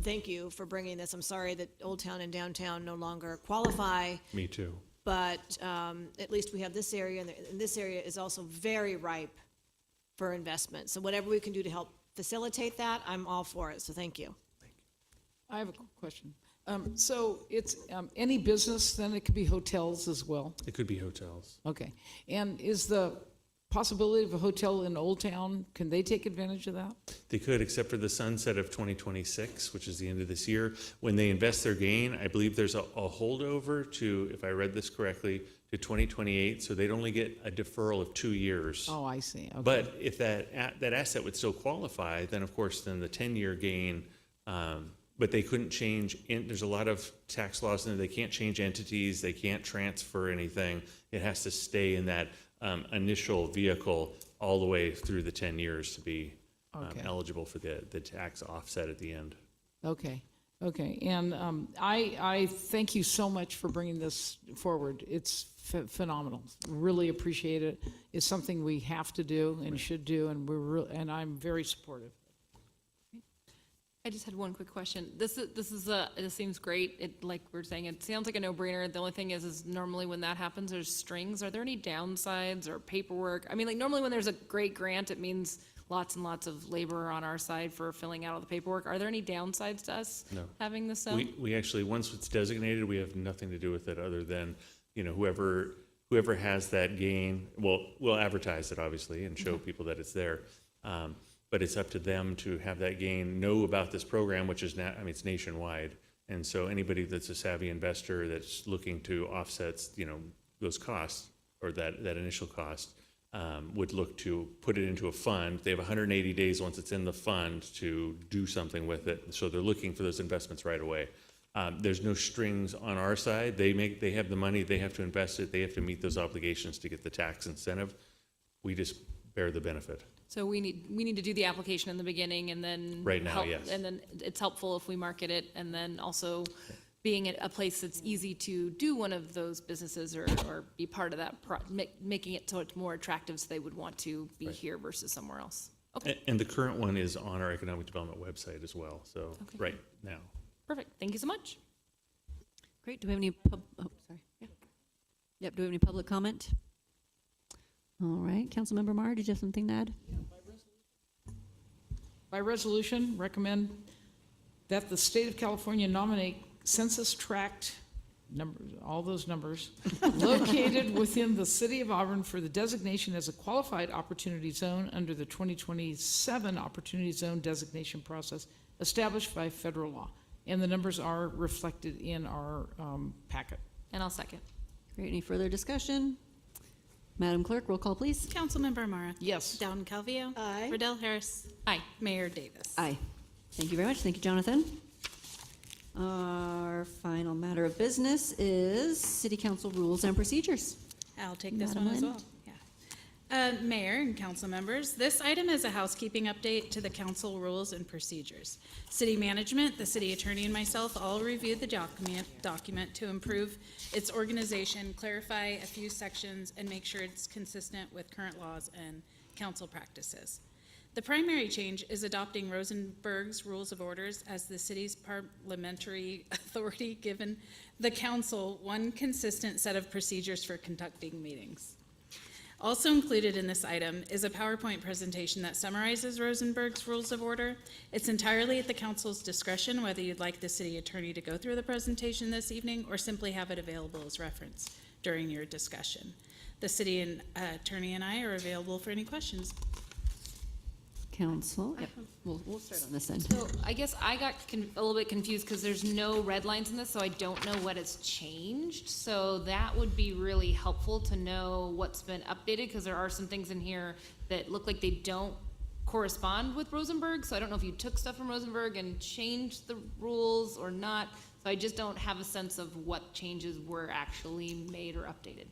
thank you for bringing this. I'm sorry that Old Town and Downtown no longer qualify. Me too. But at least we have this area, and this area is also very ripe for investment. So whatever we can do to help facilitate that, I'm all for it. So thank you. I have a question. So it's any business, then it could be hotels as well? It could be hotels. Okay. And is the possibility of a hotel in Old Town, can they take advantage of that? They could, except for the sunset of 2026, which is the end of this year. When they invest their gain, I believe there's a holdover to, if I read this correctly, to 2028. So they'd only get a deferral of 2 years. Oh, I see. Okay. But if that asset would still qualify, then of course, then the 10-year gain, but they couldn't change, there's a lot of tax laws in there. They can't change entities. They can't transfer anything. It has to stay in that initial vehicle all the way through the 10 years to be eligible for the tax offset at the end. Okay. Okay. And I thank you so much for bringing this forward. It's phenomenal. Really appreciate it. It's something we have to do and should do, and I'm very supportive. I just had one quick question. This seems great. It, like we're saying, it sounds like a no-brainer. The only thing is normally when that happens, there's strings. Are there any downsides or paperwork? I mean, like normally when there's a great grant, it means lots and lots of labor on our side for filling out all the paperwork. Are there any downsides to us having this zone? We actually, once it's designated, we have nothing to do with it other than, you know, whoever has that gain, we'll advertise it obviously and show people that it's there. But it's up to them to have that gain, know about this program, which is now, I mean, it's nationwide. And so anybody that's a savvy investor that's looking to offset, you know, those costs or that initial cost would look to put it into a fund. They have 180 days once it's in the fund to do something with it. So they're looking for those investments right away. There's no strings on our side. They have the money, they have to invest it, they have to meet those obligations to get the tax incentive. We just bear the benefit. So we need to do the application in the beginning and then Right now, yes. And then it's helpful if we market it, and then also being at a place that's easy to do one of those businesses or be part of that, making it so it's more attractive so they would want to be here versus somewhere else. Okay. And the current one is on our economic development website as well, so right now. Perfect. Thank you so much. Great. Do we have any sorry. Yeah. Yep. Do we have any public comment? All right. Councilmember Mar, did you have something to add? By resolution, recommend that the state of California nominate census tract numbers, all those numbers, located within the city of Auburn for the designation as a qualified opportunity zone under the 2027 Opportunity Zone designation process established by federal law. And the numbers are reflected in our packet. And I'll second. Great. Any further discussion? Madam Clerk, roll call, please. Councilmember Amara. Yes. Dowden Calvillo. Aye. Riddell Harris. Aye. Mayor Davis. Aye. Thank you very much. Thank you, Jonathan. Our final matter of business is City Council rules and procedures. I'll take this Madam one as Lynn? well. Yeah. Mayor and council members, this item is a housekeeping update to the council rules and procedures. City management, the city attorney, and myself all reviewed the document to improve its organization, clarify a few sections, and make sure it's consistent with current laws and council practices. The primary change is adopting Rosenberg's Rules of Orders as the city's parliamentary authority, given the council one consistent set of procedures for conducting meetings. Also included in this item is a PowerPoint presentation that summarizes Rosenberg's Rules of Order. It's entirely at the council's discretion whether you'd like the city attorney to go through the presentation this evening or simply have it available as reference during your discussion. The city attorney and I are available for any questions. Council, yep. We'll start on this end. So I guess I got a little bit confused because there's no red lines in this, so I don't know what has changed. So that would be really helpful to know what's been updated, because there are some things in here that look like they don't correspond with Rosenberg. So I don't know if you took stuff from Rosenberg and changed the rules or not. So I just don't have a sense of what changes were actually made or updated.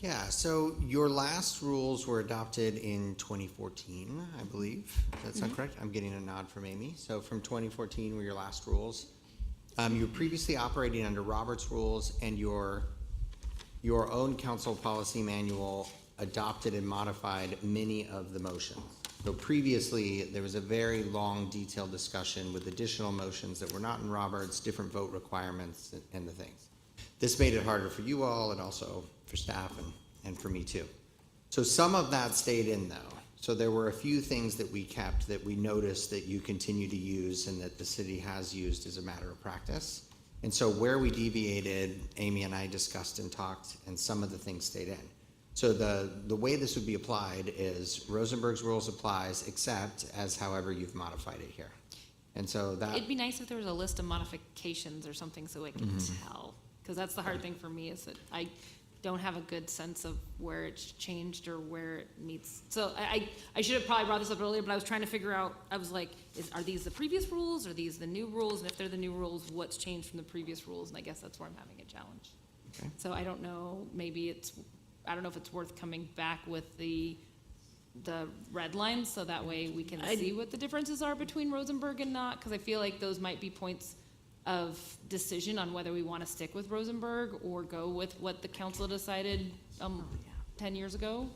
Yeah, so your last rules were adopted in 2014, I believe. That's not correct? I'm getting a nod from Amy. So from 2014 were your last rules. You were previously operating under Robert's rules, and your own council policy manual adopted and modified many of the motions. So previously, there was a very long, detailed discussion with additional motions that were not in Robert's, different vote requirements and the things. This made it harder for you all and also for staff and for me too. So some of that stayed in though. So there were a few things that we kept that we noticed that you continue to use and that the city has used as a matter of practice. And so where we deviated, Amy and I discussed and talked, and some of the things stayed in. So the way this would be applied is Rosenberg's rules applies except as however you've modified it here. And so that It'd be nice if there was a list of modifications or something so I can tell, because that's the hard thing for me, is that I don't have a good sense of where it's changed or where it meets. So I should have probably brought this up earlier, but I was trying to figure out, I was like, are these the previous rules? Are these the new rules? And if they're the new rules, what's changed from the previous rules? And I guess that's where I'm having a challenge. Okay. So I don't know, I don't know if it's worth coming back with the red lines, so that way we can see what the differences are between Rosenberg and not, because I feel like those might be points of decision on whether we want to stick with Rosenberg or go with what the council decided 10 years ago.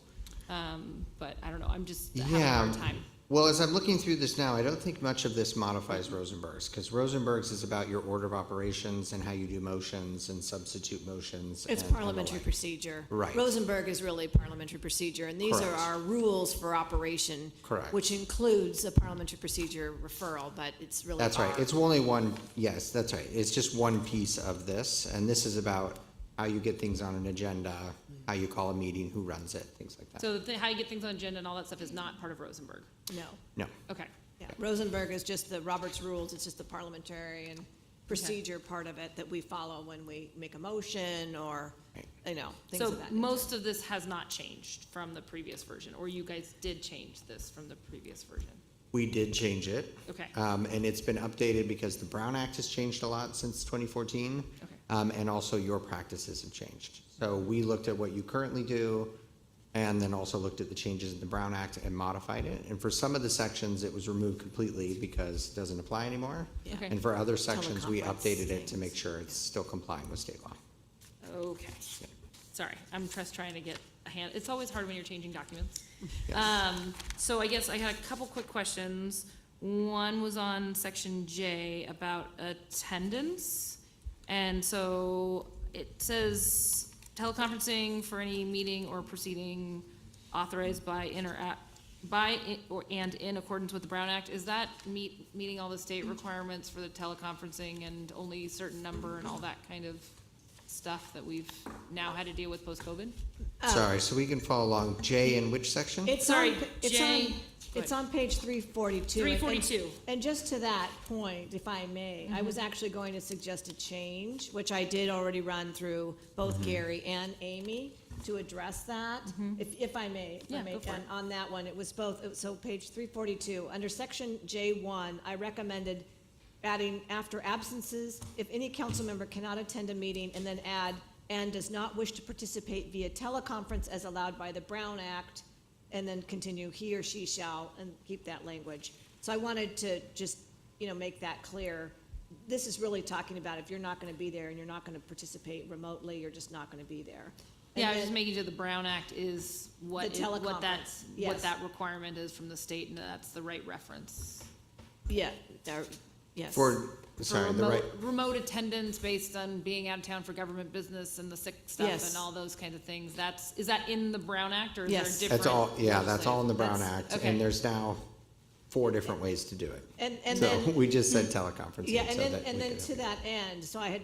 But I don't know, I'm just having a hard time. Well, as I'm looking through this now, I don't think much of this modifies Rosenberg's, because Rosenberg's is about your order of operations and how you do motions and substitute motions. It's and the parliamentary like. procedure. Right. Rosenberg is really parliamentary procedure, and these are Correct. our rules for operation. Correct. Which includes a parliamentary procedure referral, but it's really That's right. our- It's only one, yes, that's right. It's just one piece of this, and this is about how you get things on an agenda, how you call a meeting, who runs it, things like that. So how you get things on agenda and all that stuff is not part of Rosenberg? No. No. Okay. Yeah, Rosenberg is just the Robert's rules, it's just the parliamentary and procedure part of it that we follow when we make a motion or, things So of that nature. most of this has not changed from the previous version, or you guys did change this from the previous version? We did change it. Okay. And it's been updated because the Brown Act has changed a lot since 2014. Okay. And also your practices have changed. So we looked at what you currently do and then also looked at the changes in the Brown Act and modified it. And for some of the sections, it was removed completely because it doesn't apply anymore. Yeah. Okay. And for other sections, we Teleconference updated it to make sure it's still complying with state law. Okay. Sorry, I'm just trying to get a hand, it's always hard when you're changing documents. Yes. So I guess I had a couple quick questions. One was on section J about attendance. And so it says teleconferencing for any meeting or proceeding authorized by and in accordance with the Brown Act. Is that meeting all the state requirements for the teleconferencing and only a certain number and all that kind of stuff that we've now had to deal with post-COVID? Sorry, so we can follow along. J in which section? It's Sorry, on, it's Jay. on, it's on page 342. 342. And just to that point, if I may, I was actually going to suggest a change, which I did already run through both Gary and Amy to address that, if I may. Yeah, go for it. And on that one, it was both, so page 342, under section J1, I recommended adding after absences, if any council member cannot attend a meeting, and then add, and does not wish to participate via teleconference as allowed by the Brown Act, and then continue, he or she shall, and keep that language. So I wanted to just, make that clear. This is really talking about if you're not gonna be there and you're not gonna participate remotely, you're just not gonna be there. Yeah, I And was just then- making sure the Brown Act is what The teleconference, what yes. that requirement is from the state, and that's the right reference. Yeah, there, yes. For, For sorry, the right, remote attendance based on being out of town for government business and the sick stuff Yes. and all those kinds of things. Is that in the Brown Act, or is there a Yes. different? that's all, yeah, that's all in the Brown That's- Act, okay. and there's now 4 different ways to do it. And So then. we just said teleconferencing. Yeah, and so then, that and we then could- to that end, so I had,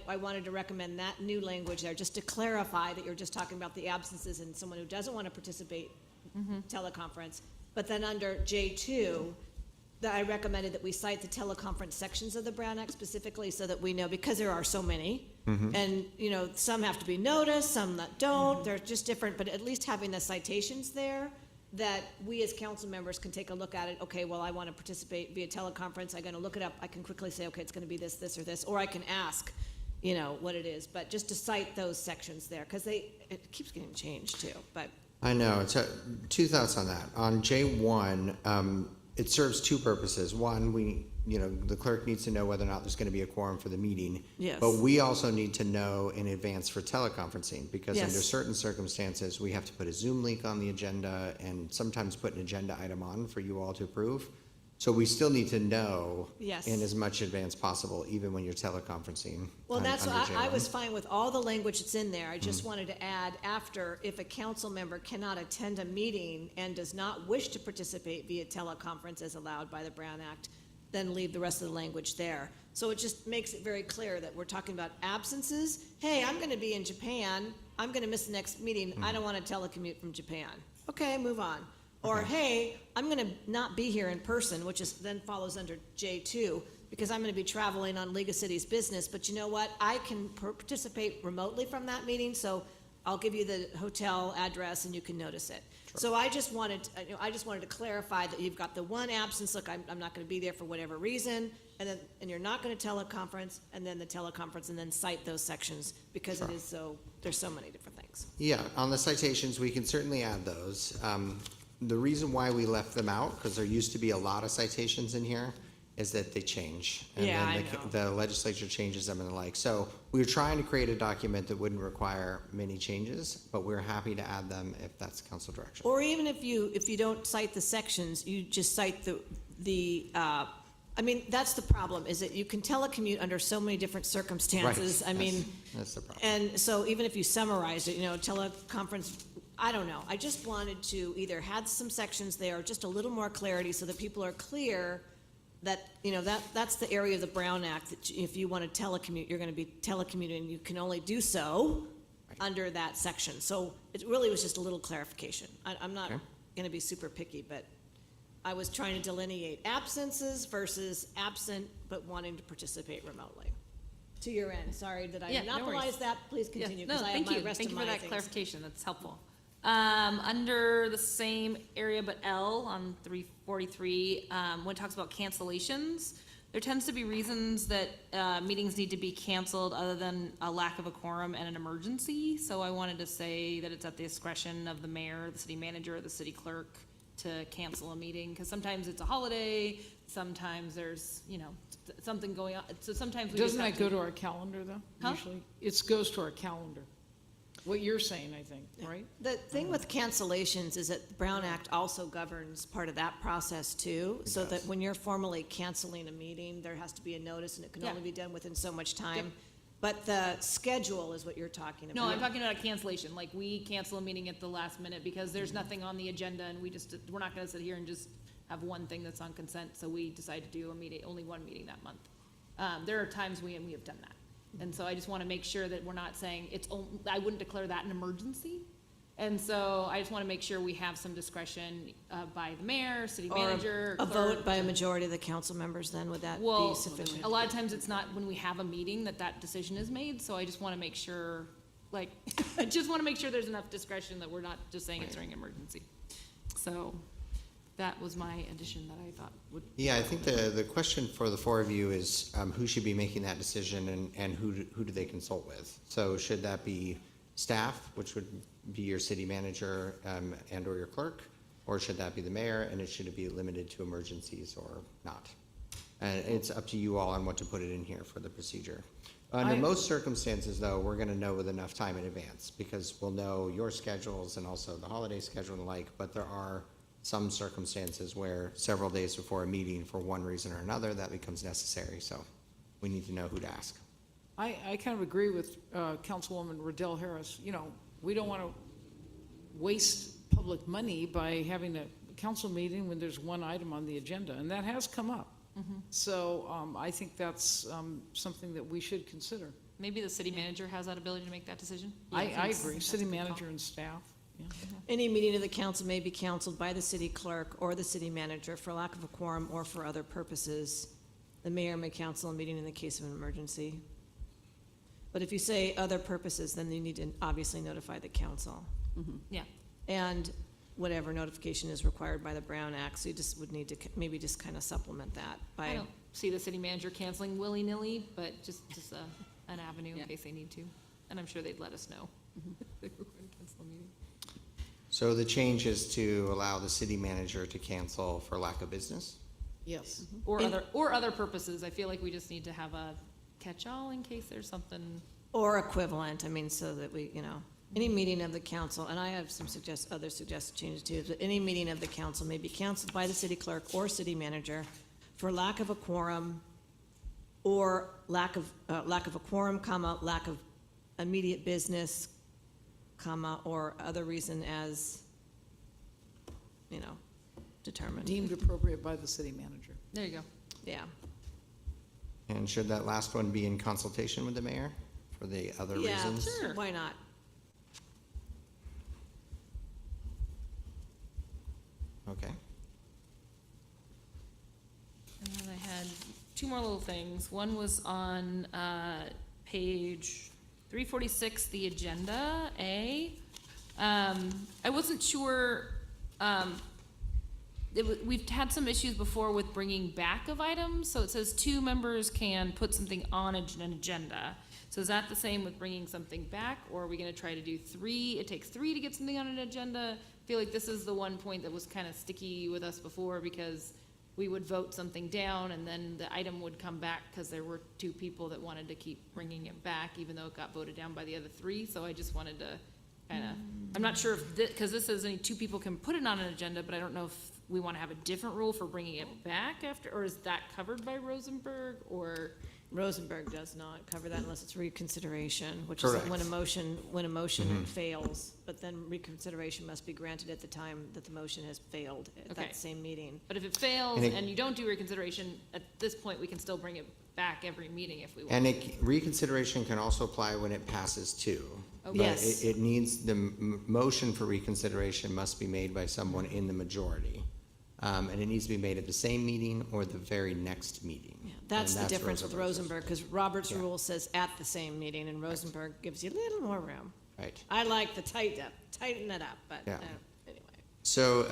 I wanted to recommend that new language there, just to clarify that you're just talking about the absences and someone who doesn't want to participate teleconference. But then under J2, that I recommended that we cite the teleconference sections of the Brown Act specifically so that we know, because there are so many. And, some have to be noticed, some that don't, they're just different, but at least having the citations there, that we as council members can take a look at it. Okay, well, I want to participate via teleconference. I'm going to look it up. I can quickly say, okay, it's going to be this, this, or this, or I can ask, what it is. But just to cite those sections there, because it keeps getting changed too. But I know, it's 2 thoughts on that. On J1, it serves 2 purposes. One, the clerk needs to know whether or not there's going to be a quorum for the meeting. Yes. But we also need to know in advance for teleconferencing, because Yes. under certain circumstances, we have to put a Zoom link on the agenda and sometimes put an agenda item on for you all to approve. So we still need to know Yes. in as much advance possible, even when you're teleconferencing. Well, under that's why I J1. was fine with all the language that's in there. I just wanted to add after, if a council member cannot attend a meeting and does not wish to participate via teleconference as allowed by the Brown Act, then leave the rest of the language there. So it just makes it very clear that we're talking about absences. Hey, I'm gonna be in Japan. I'm gonna miss the next meeting. I don't wanna telecommute from Japan. Okay, move on. Or, hey, I'm gonna not be here in person, which is, then follows under J2, because I'm gonna be traveling on League of Cities business, but you know what? I can participate remotely from that meeting, so I'll give you the hotel address and you can notice it. So I just wanted, to clarify that you've got the one absence, look, I'm not gonna be there for whatever reason, and you're not gonna teleconference, and then the teleconference, and then cite those sections, because it is so, there's so many different things. Yeah, on the citations, we can certainly add those. The reason why we left them out, because there used to be a lot of citations in here, is that they change. Yeah, And then the legislature changes them and the like. So we were trying to create a document that wouldn't require many changes, but we're happy to add them if that's council direction. Or even if you don't cite the sections, you just cite that's the problem, is that you can telecommute under so many different circumstances. Right. That's the problem. And so even if you summarize it, teleconference, I don't know. I just wanted to either have some sections there, just a little more clarity so that people are clear that, that's the area of the Brown Act, that if you want to telecommute, you're going to be telecommuting. You can only do so under that section. So it really was just a little clarification. I'm not going to be super picky, but I was trying to delineate absences versus absent but wanting to participate remotely. To your end, sorry, did I Yeah, no worries. monopolize that? Please continue, No, because I have thank my you. rest Thank of you my for that things. clarification. That's helpful. Under the same area but L on 343, when it talks about cancellations, there tends to be reasons that meetings need to be canceled other than a lack of a quorum and an emergency. So I wanted to say that it's at the discretion of the mayor, the city manager, or the city clerk to cancel a meeting, because sometimes it's a holiday, sometimes there's, something going on. So sometimes we just Doesn't have that go to our calendar, though? Huh? Usually, it goes to our calendar. what you're saying, I think, right? The thing with cancellations is that the Brown Act also governs part of that process too, so that when you're formally canceling a meeting, there has to be a notice and it can Yeah. only be done within so much time. But the schedule is what you're talking about. No, I'm talking about a cancellation, like we cancel a meeting at the last minute because there's nothing on the agenda and we're not gonna sit here and just have one thing that's on consent, so we decide to do a meeting, only one meeting that month. There are times we have done that. And so I just wanna make sure that we're not saying I wouldn't declare that an emergency. And so I just wanna make sure we have some discretion, by the mayor, city manager, A clerk. vote by a majority of the council members, then would that be Well, sufficient? a lot of times it's not when we have a meeting that decision is made, so I just wanna make sure, like, I just wanna make sure there's enough discretion that we're not just saying it's during emergency. So, that was my addition that I thought would. Yeah, I think the question for the four of you is who should be making that decision and who do they consult with? So should that be staff, which would be your city manager and or your clerk? Or should that be the mayor and should it be limited to emergencies or not? And it's up to you all on what to put it in here for the procedure. Under most circumstances, though, we're gonna know with enough time in advance because we'll know your schedules and also the holiday schedule and the like, but there are some circumstances where several days before a meeting, for one reason or another, that becomes necessary, so we need to know who to ask. I kind of agree with Councilwoman Riddell Harris. You know, we don't want to waste public money by having a council meeting when there's one item on the agenda, and that has come up. So I think that's something that we should consider. Maybe the city manager has that ability to make that decision? I agree, city manager and staff. Yeah. Any meeting of the council may be canceled by the city clerk or the city manager for lack of a quorum or for other purposes. The mayor may cancel a meeting in the case of an emergency. But if you say other purposes, then you need to obviously notify the council. Yeah. And whatever notification is required by the Brown Act, so you just would need to maybe just kind of supplement that I by, don't see the city manager canceling willy-nilly, but just an avenue in case they need to. And I'm sure they'd let us know if they were going to cancel a meeting. So the change is to allow the city manager to cancel for lack of business? Yes. Or other purposes. I feel like we just need to have a catch-all in case there's something. or equivalent, I mean, so that we, any meeting of the council, and I have some other suggested changes too, but any meeting of the council may be canceled by the city clerk or city manager for lack of a quorum or lack of a quorum, comma, lack of immediate business, comma, or other reason as, determined. Deemed appropriate by the city manager. There you go. Yeah. And should that last one be in consultation with the mayor for the other reasons? Yeah, sure, why not? Okay. And then I had two more little things. One was on page 346, the agenda A. I wasn't sure, we've had some issues before with bringing back of items. So it says 2 members can put something on an agenda. So is that the same with bringing something back, or are we gonna try to do 3? It takes 3 to get something on an agenda. I feel like this is the one point that was kind of sticky with us before because we would vote something down and then the item would come back because there were 2 people that wanted to keep bringing it back, even though it got voted down by the other 3. So I just wanted to kind of, I'm not sure if, because this says only 2 people can put it on an agenda, but I don't know if we want to have a different rule for bringing it back after, or is that covered by Rosenberg, or? Rosenberg does not cover that unless it's reconsideration, which is Correct. when a motion fails, but then reconsideration must be granted at the time that the motion has failed at Okay. that same meeting. But if it fails And and you don't do reconsideration, at this point, we can still bring it back every meeting if we want. And reconsideration can also apply when it passes too. Okay. But Yes. it needs, the motion for reconsideration must be made by someone in the majority. And it needs to be made at the same meeting or the very next meeting. That's And the difference with Rosenberg's. Rosenberg, because Robert's Yeah. rule says at the same meeting, and Rosenberg gives you a little more room. Right. I like the tighten it up, but Yeah. anyway. So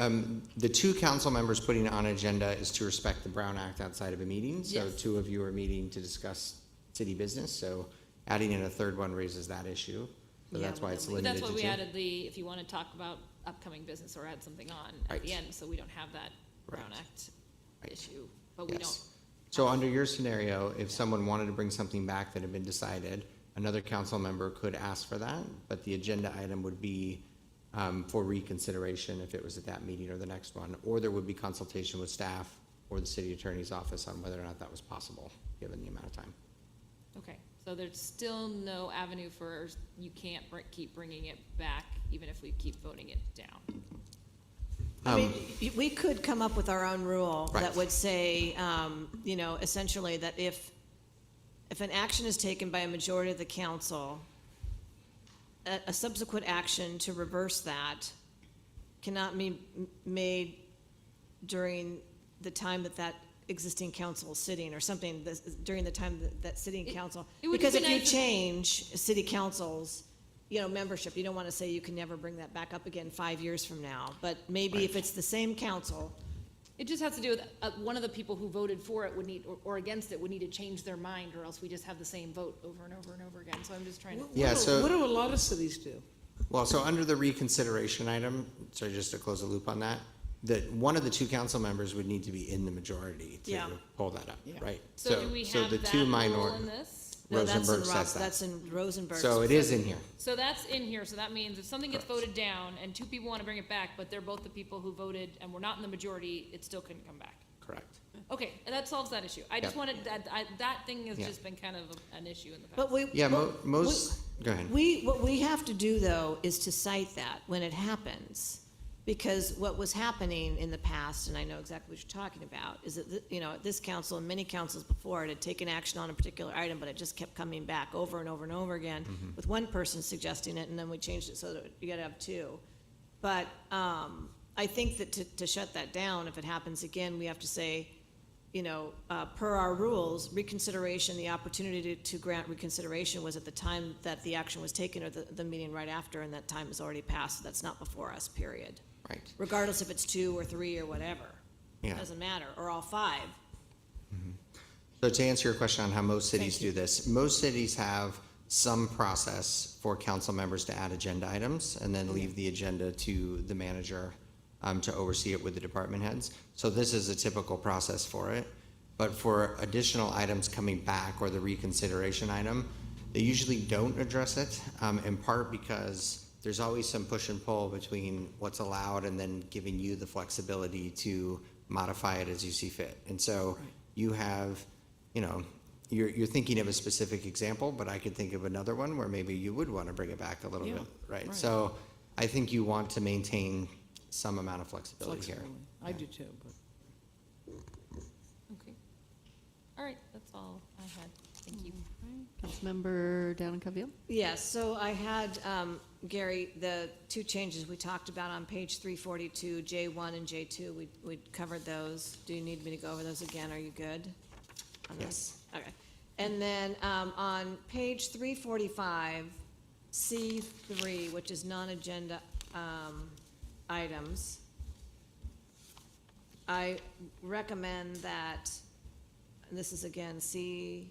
the 2 council members putting it on agenda is to respect the Brown Act outside of a meeting. So Yes. 2 of you are meeting to discuss city business. So adding in a 3rd one raises that issue. So Yeah, that's why it's But limited that's to why 2. we added if you want to talk about upcoming business or add something on at Right. the end, so we don't have that Brown Right. Act issue, but we don't. Yes. So under your scenario, if someone wanted to bring something back that had been decided, Another council member could ask for that, but the agenda item would be for reconsideration if it was at that meeting or the next one, or there would be consultation with staff or the city attorney's office on whether or not that was possible, given the amount of time. Okay, so there's still no avenue for, you can't keep bringing it back, even if we keep voting it down. I mean, we could come up with our own rule Right. that would say, you know, essentially that if an action is taken by a majority of the council, a subsequent action to reverse that cannot be made during the time that that existing council is sitting, or something, during the time that sitting council. it would Because just if be you nice if- change city council's, you know, membership, you don't want to say you can never bring that back up again 5 years from now. But maybe if it's the same council, It just has to do with, one of the people who voted for it would need, or against it, would need to change their mind, or else we just have the same vote over and over and over again. So I'm just trying to. Yeah, so. What do a lot of cities do? Well, so under the reconsideration item, so just to close the loop on that, that one of the two council members would need to be in the majority to Yeah. pull that up, right? So do we so have the that two rule minor- in this? no, that's in Rosenberg says that. That's in Rosenberg. So it is in here. So that's in here, so that means if something gets voted down and two people want to bring it back, but they're both the people who voted and were not in the majority, it still couldn't come back. Correct. Okay, and that solves that issue. I just Yep. wanted, that thing has Yeah. just been kind of an issue in the past. But we. Yeah, what- most, go ahead. What we have to do, though, is to cite that when it happens. Because what was happening in the past, and I know exactly what you're talking about, is that, you know, this council and many councils before it had taken action on a particular item, but it just kept coming back over and over and over again, with one person suggesting it, and then we changed it so that you gotta have two. But I think that to shut that down, if it happens again, we have to say, you know, per our rules, reconsideration, the opportunity to grant reconsideration was at the time that the action was taken, or the meeting right after, and that time has already passed, so that's not before us, period. Right. Regardless if it's 2 or 3 or whatever. Yeah. Doesn't matter, or all 5. So to answer your question on how most cities do this, most cities have some process for council members to add agenda items and then leave the agenda to the manager to oversee it with the department heads. So this is a typical process for it. But for additional items coming back, or the reconsideration item, they usually don't address it, in part because there's always some push and pull between what's allowed and then giving you the flexibility to modify it as you see fit. And so you have, you know, you're thinking of a specific example, but I could think of another one where maybe you would want to bring it back a little Yeah, bit, right? right. So I think you want to maintain some amount of flexibility here. I do too, but. Okay. All right, that's all I had. Thank you. Councilmember Down in Coville? Yes, so I had, Gary, the 2 changes we talked about on page 342, J1 and J2, we covered those. Do you need me to go over those again? Are you good on this? Okay. And then on page 345, C3, which is non-agenda items, I recommend that, and this is again C3,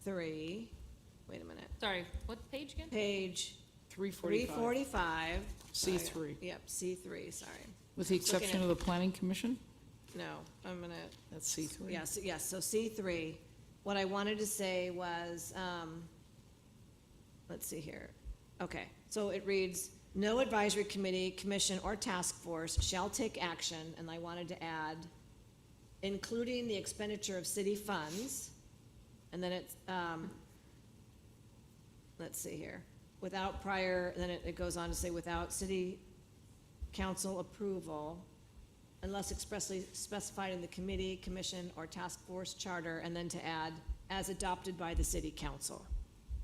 wait a minute. Sorry, what page again? Page 345. 345. C3. Yep, C3, sorry. With the Just looking exception at- of the planning commission? No, I'm gonna, That's C3. yes, so C3, what I wanted to say was, let's see here. Okay, so it reads, no advisory committee, commission, or task force shall take action, and I wanted to add, including the expenditure of city funds, and then it's, let's see here, without prior, then it goes on to say, without city council approval, unless expressly specified in the committee, commission, or task force charter, and then to add, as adopted by the city council,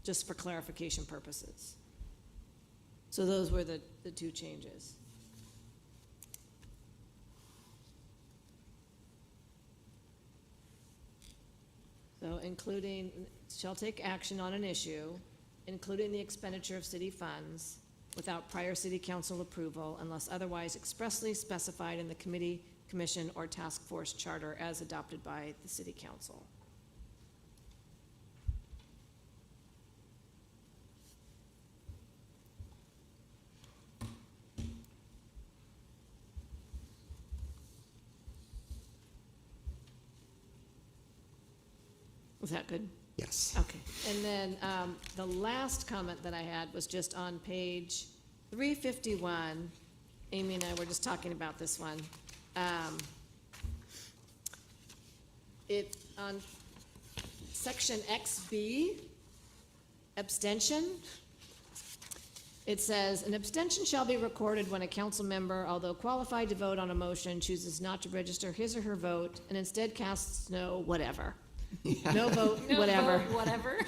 just for clarification purposes. So those were the 2 changes. So including, shall take action on an issue, including the expenditure of city funds, without prior city council approval, unless otherwise expressly specified in the committee, commission, or task force charter as adopted by the city council. Was that good? Yes. Okay, and then the last comment that I had was just on page 351. Amy and I were just talking about this one. It, on section XB, abstention, it says, "An abstention shall be recorded when a council member, although qualified to vote on a motion, chooses not to register his or her vote and instead casts no whatever." No vote, whatever. Whatever.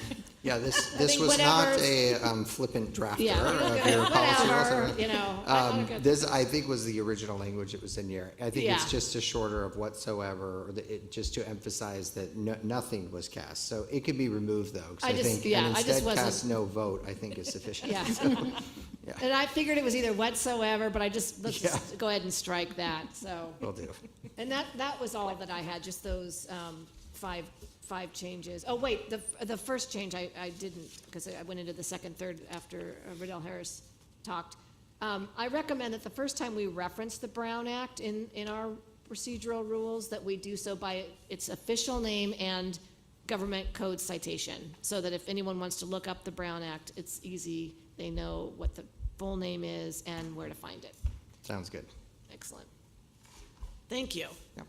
Yeah, this think was not whatever's- a flippant drafter Yeah, of your policy. whatever, wasn't it? you know, I wanna get- This, I think, was the original language that was in here. I think it's Yeah. just a shorter of whatsoever, or just to emphasize that nothing was cast. So it could be removed, though, because I I just- think, yeah, and I just instead wasn't- cast no vote, I think is sufficient. Yeah. So, yeah, And I figured it was either whatsoever, but I just, let's Yeah. just go ahead and strike that, so. will do. And that was all that I had, just those five changes. Oh, wait, the first change I didn't, because I went into the second, third after Riddell Harris talked. I recommend that the first time we reference the Brown Act in our procedural rules, that we do so by its official name and government code citation, so that if anyone wants to look up the Brown Act, it's easy, they know what the full name is and where to find it. Sounds good. Excellent. Thank you. Yep.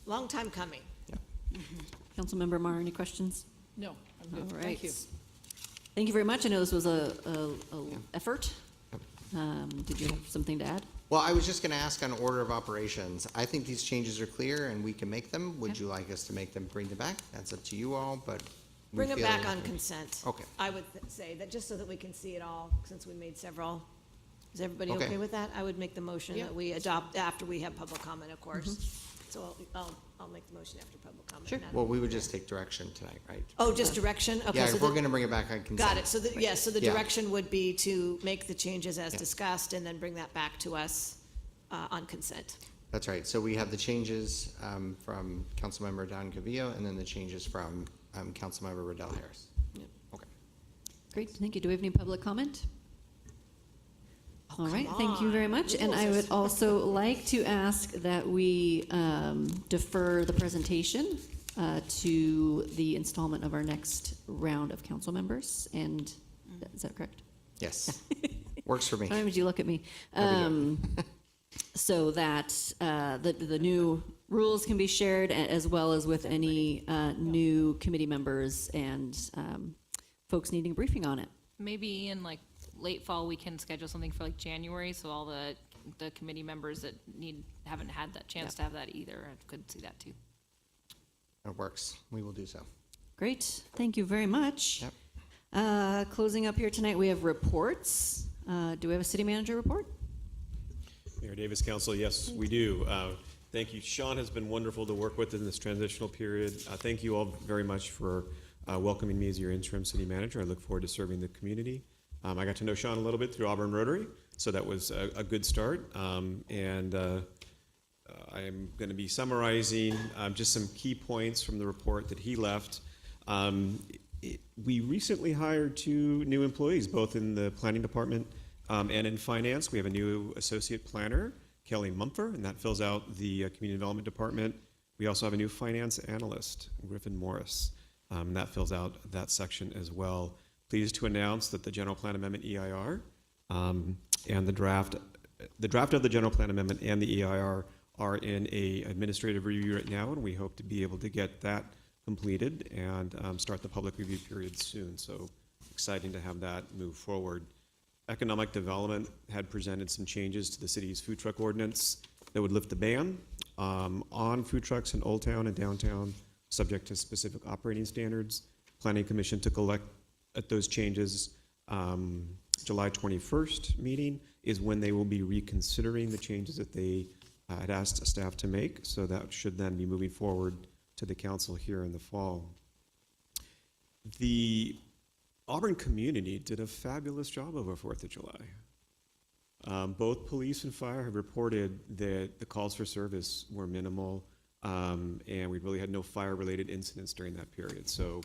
Long time coming. Councilmember Mar, any questions? No, I'm good. All right. Thank you. Thank you very much. I know this was a effort. Did you have something to add? Well, I was just going to ask on order of operations. I think these changes are clear and we can make them. Would you like us to make them, bring them back? That's up to you all, but. we Bring them feel back that- on consent. Okay. I would say that, just so that we can see it all, since we made several. Is everybody Okay. okay with that? I would make the motion that we adopt after we have public comment, of course. So I'll make the motion after public comment. Sure. Madam- Well, we would just take direction tonight, right? Oh, just direction? Okay. Yeah, so if we're the- going to bring it back on consent. Got it. So, yes, so the Yeah. direction would be to make the changes as Yeah. discussed and then bring that back to us on consent. That's right. So we have the changes from Councilmember Don Cavillo and then the changes from Councilmember Riddell Harris. Okay. Great, thank you. Do we have any public comment? All right, thank you very much. And I Rules would is- also like to ask that we defer the presentation to the installment of our next round of council members. And, is that correct? Yes. Works for me. Sometimes you look at me. Every So that the new rules can be shared, as well as with any new committee members and folks needing a briefing on it. Maybe in like late fall, we can schedule something for like January, so all the committee members that haven't had that chance to have that either, I could see that too. It works. We will do so. Great, thank you very much. Yep. Closing up here tonight, we have reports. Do we have a city manager report? Mayor Davis, Council, yes, we do. Thank you. Sean has been wonderful to work with in this transitional period. Thank you all very much for welcoming me as your interim city manager. I look forward to serving the community. I got to know Sean a little bit through Auburn Rotary, so that was a good start. I am going to be summarizing just some key points from the report that he left. We recently hired 2 new employees, both in the planning department and in finance. We have a new associate planner, Kelly Mumford, and that fills out the community development department. We also have a new finance analyst, Griffin Morris. That fills out that section as well. Pleased to announce that the general plan amendment EIR and the draft of the general plan amendment and the EIR are in a administrative review right now, and we hope to be able to get that completed and start the public review period soon. So exciting to have that move forward. Economic Development had presented some changes to the city's food truck ordinance that would lift the ban on food trucks in Old Town and downtown, subject to specific operating standards. Planning Commission took a look at those changes. July 21st meeting is when they will be reconsidering the changes that they had asked staff to make. So that should then be moving forward to the council here in the fall. The Auburn community did a fabulous job over 4th of July. Both police and fire have reported that the calls for service were minimal, and we really had no fire-related incidents during that period. So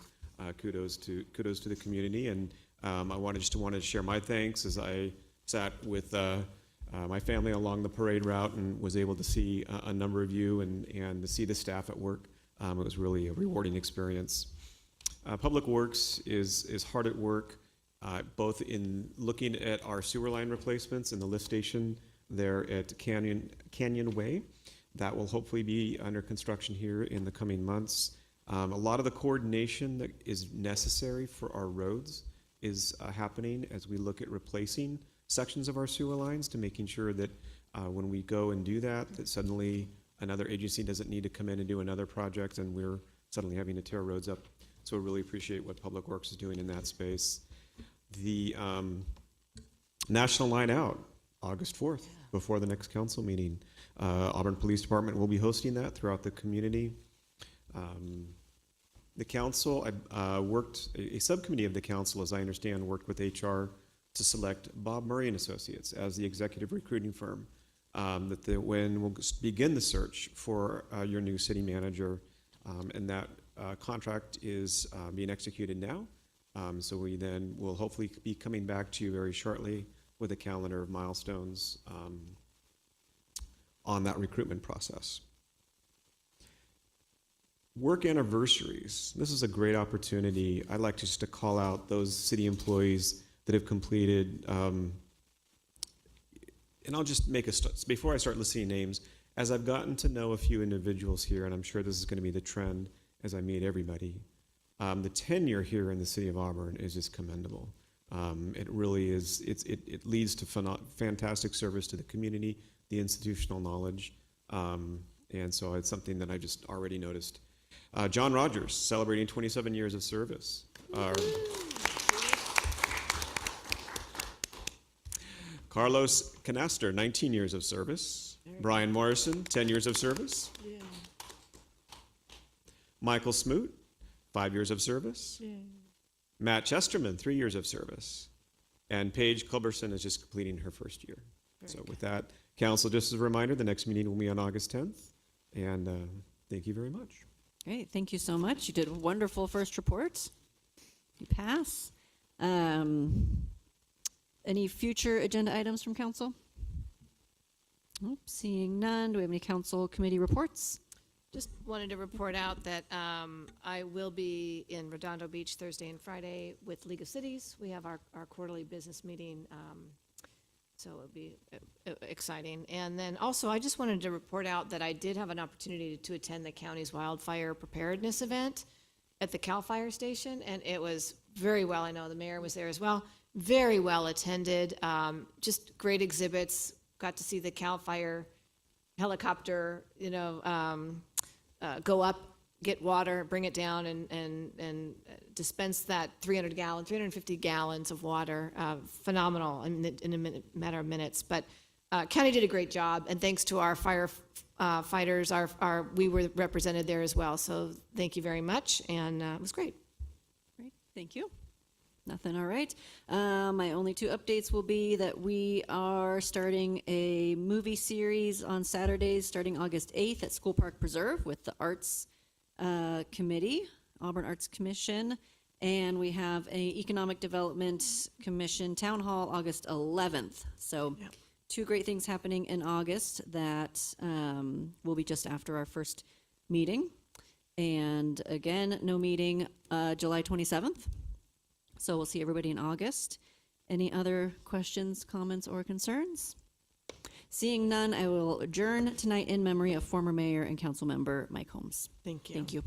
kudos to the community, and I wanted to share my thanks as I sat with my family along the parade route and was able to see a number of you and to see the staff at work. It was really a rewarding experience. Public Works is hard at work, both in looking at our sewer line replacements and the lift station there at Canyon Way. That will hopefully be under construction here in the coming months. A lot of the coordination that is necessary for our roads is happening as we look at replacing sections of our sewer lines, to making sure that when we go and do that, that suddenly another agency doesn't need to come in and do another project and we're suddenly having to tear roads up. So we really appreciate what Public Works is doing in that space. The National Line Out, August 4th, before the next council meeting. Auburn Police Department will be hosting that throughout the community. The council, a subcommittee of the council, as I understand, worked with HR to select Bob Murray and Associates as the executive recruiting firm. When we'll begin the search for your new city manager, and that contract is being executed now. So we then will hopefully be coming back to you very shortly with a calendar of milestones on that recruitment process. Work anniversaries. This is a great opportunity. I'd like just to call out those city employees that have completed, and I'll just make before I start listing names, as I've gotten to know a few individuals here, and I'm sure this is going to be the trend as I meet everybody, the tenure here in the city of Auburn is just commendable. It really is. It leads to fantastic service to the community, the institutional knowledge, and so it's something that I just already noticed. John Rogers, celebrating 27 years of service. Carlos Canaster, 19 years of service. Brian Morrison, 10 years of service. Yeah. Michael Smoot, 5 years of service. Yeah. Matt Chesterman, 3 years of service. And Paige Culberson is just completing her first year. So with that, council, just as a reminder, the next meeting will be on August 10th. And thank you very much. Great, thank you so much. You did a wonderful first report. You pass. Any future agenda items from council? Nope, seeing none. Do we have any council committee reports? Just wanted to report out that I will be in Redondo Beach Thursday and Friday with League of Cities. We have our quarterly business meeting, so it'll be exciting. And then also, I just wanted to report out that I did have an opportunity to attend the county's wildfire preparedness event at the CAL FIRE station, and it was very well. I know the mayor was there as well. Very well attended. Just great exhibits. Got to see the CAL FIRE helicopter, go up, get water, bring it down, and dispense that 350 gallons of water. Phenomenal in a matter of minutes. But county did a great job, and thanks to our fighters, we were represented there as well. So thank you very much, and it was great. Great, thank you. Nothing, all right. My only two updates will be that we are starting a movie series on Saturdays starting August 8th at School Park Preserve with the Arts Committee, Auburn Arts Commission, and we have an Economic Development Commission Town Hall August 11th. So two great things happening in August that will be just after our first meeting. And again, no meeting July 27th. So we'll see everybody in August. Any other questions, comments, or concerns? Seeing none, I will adjourn tonight in memory of former mayor and council member Mike Holmes. Thank you. Thank you.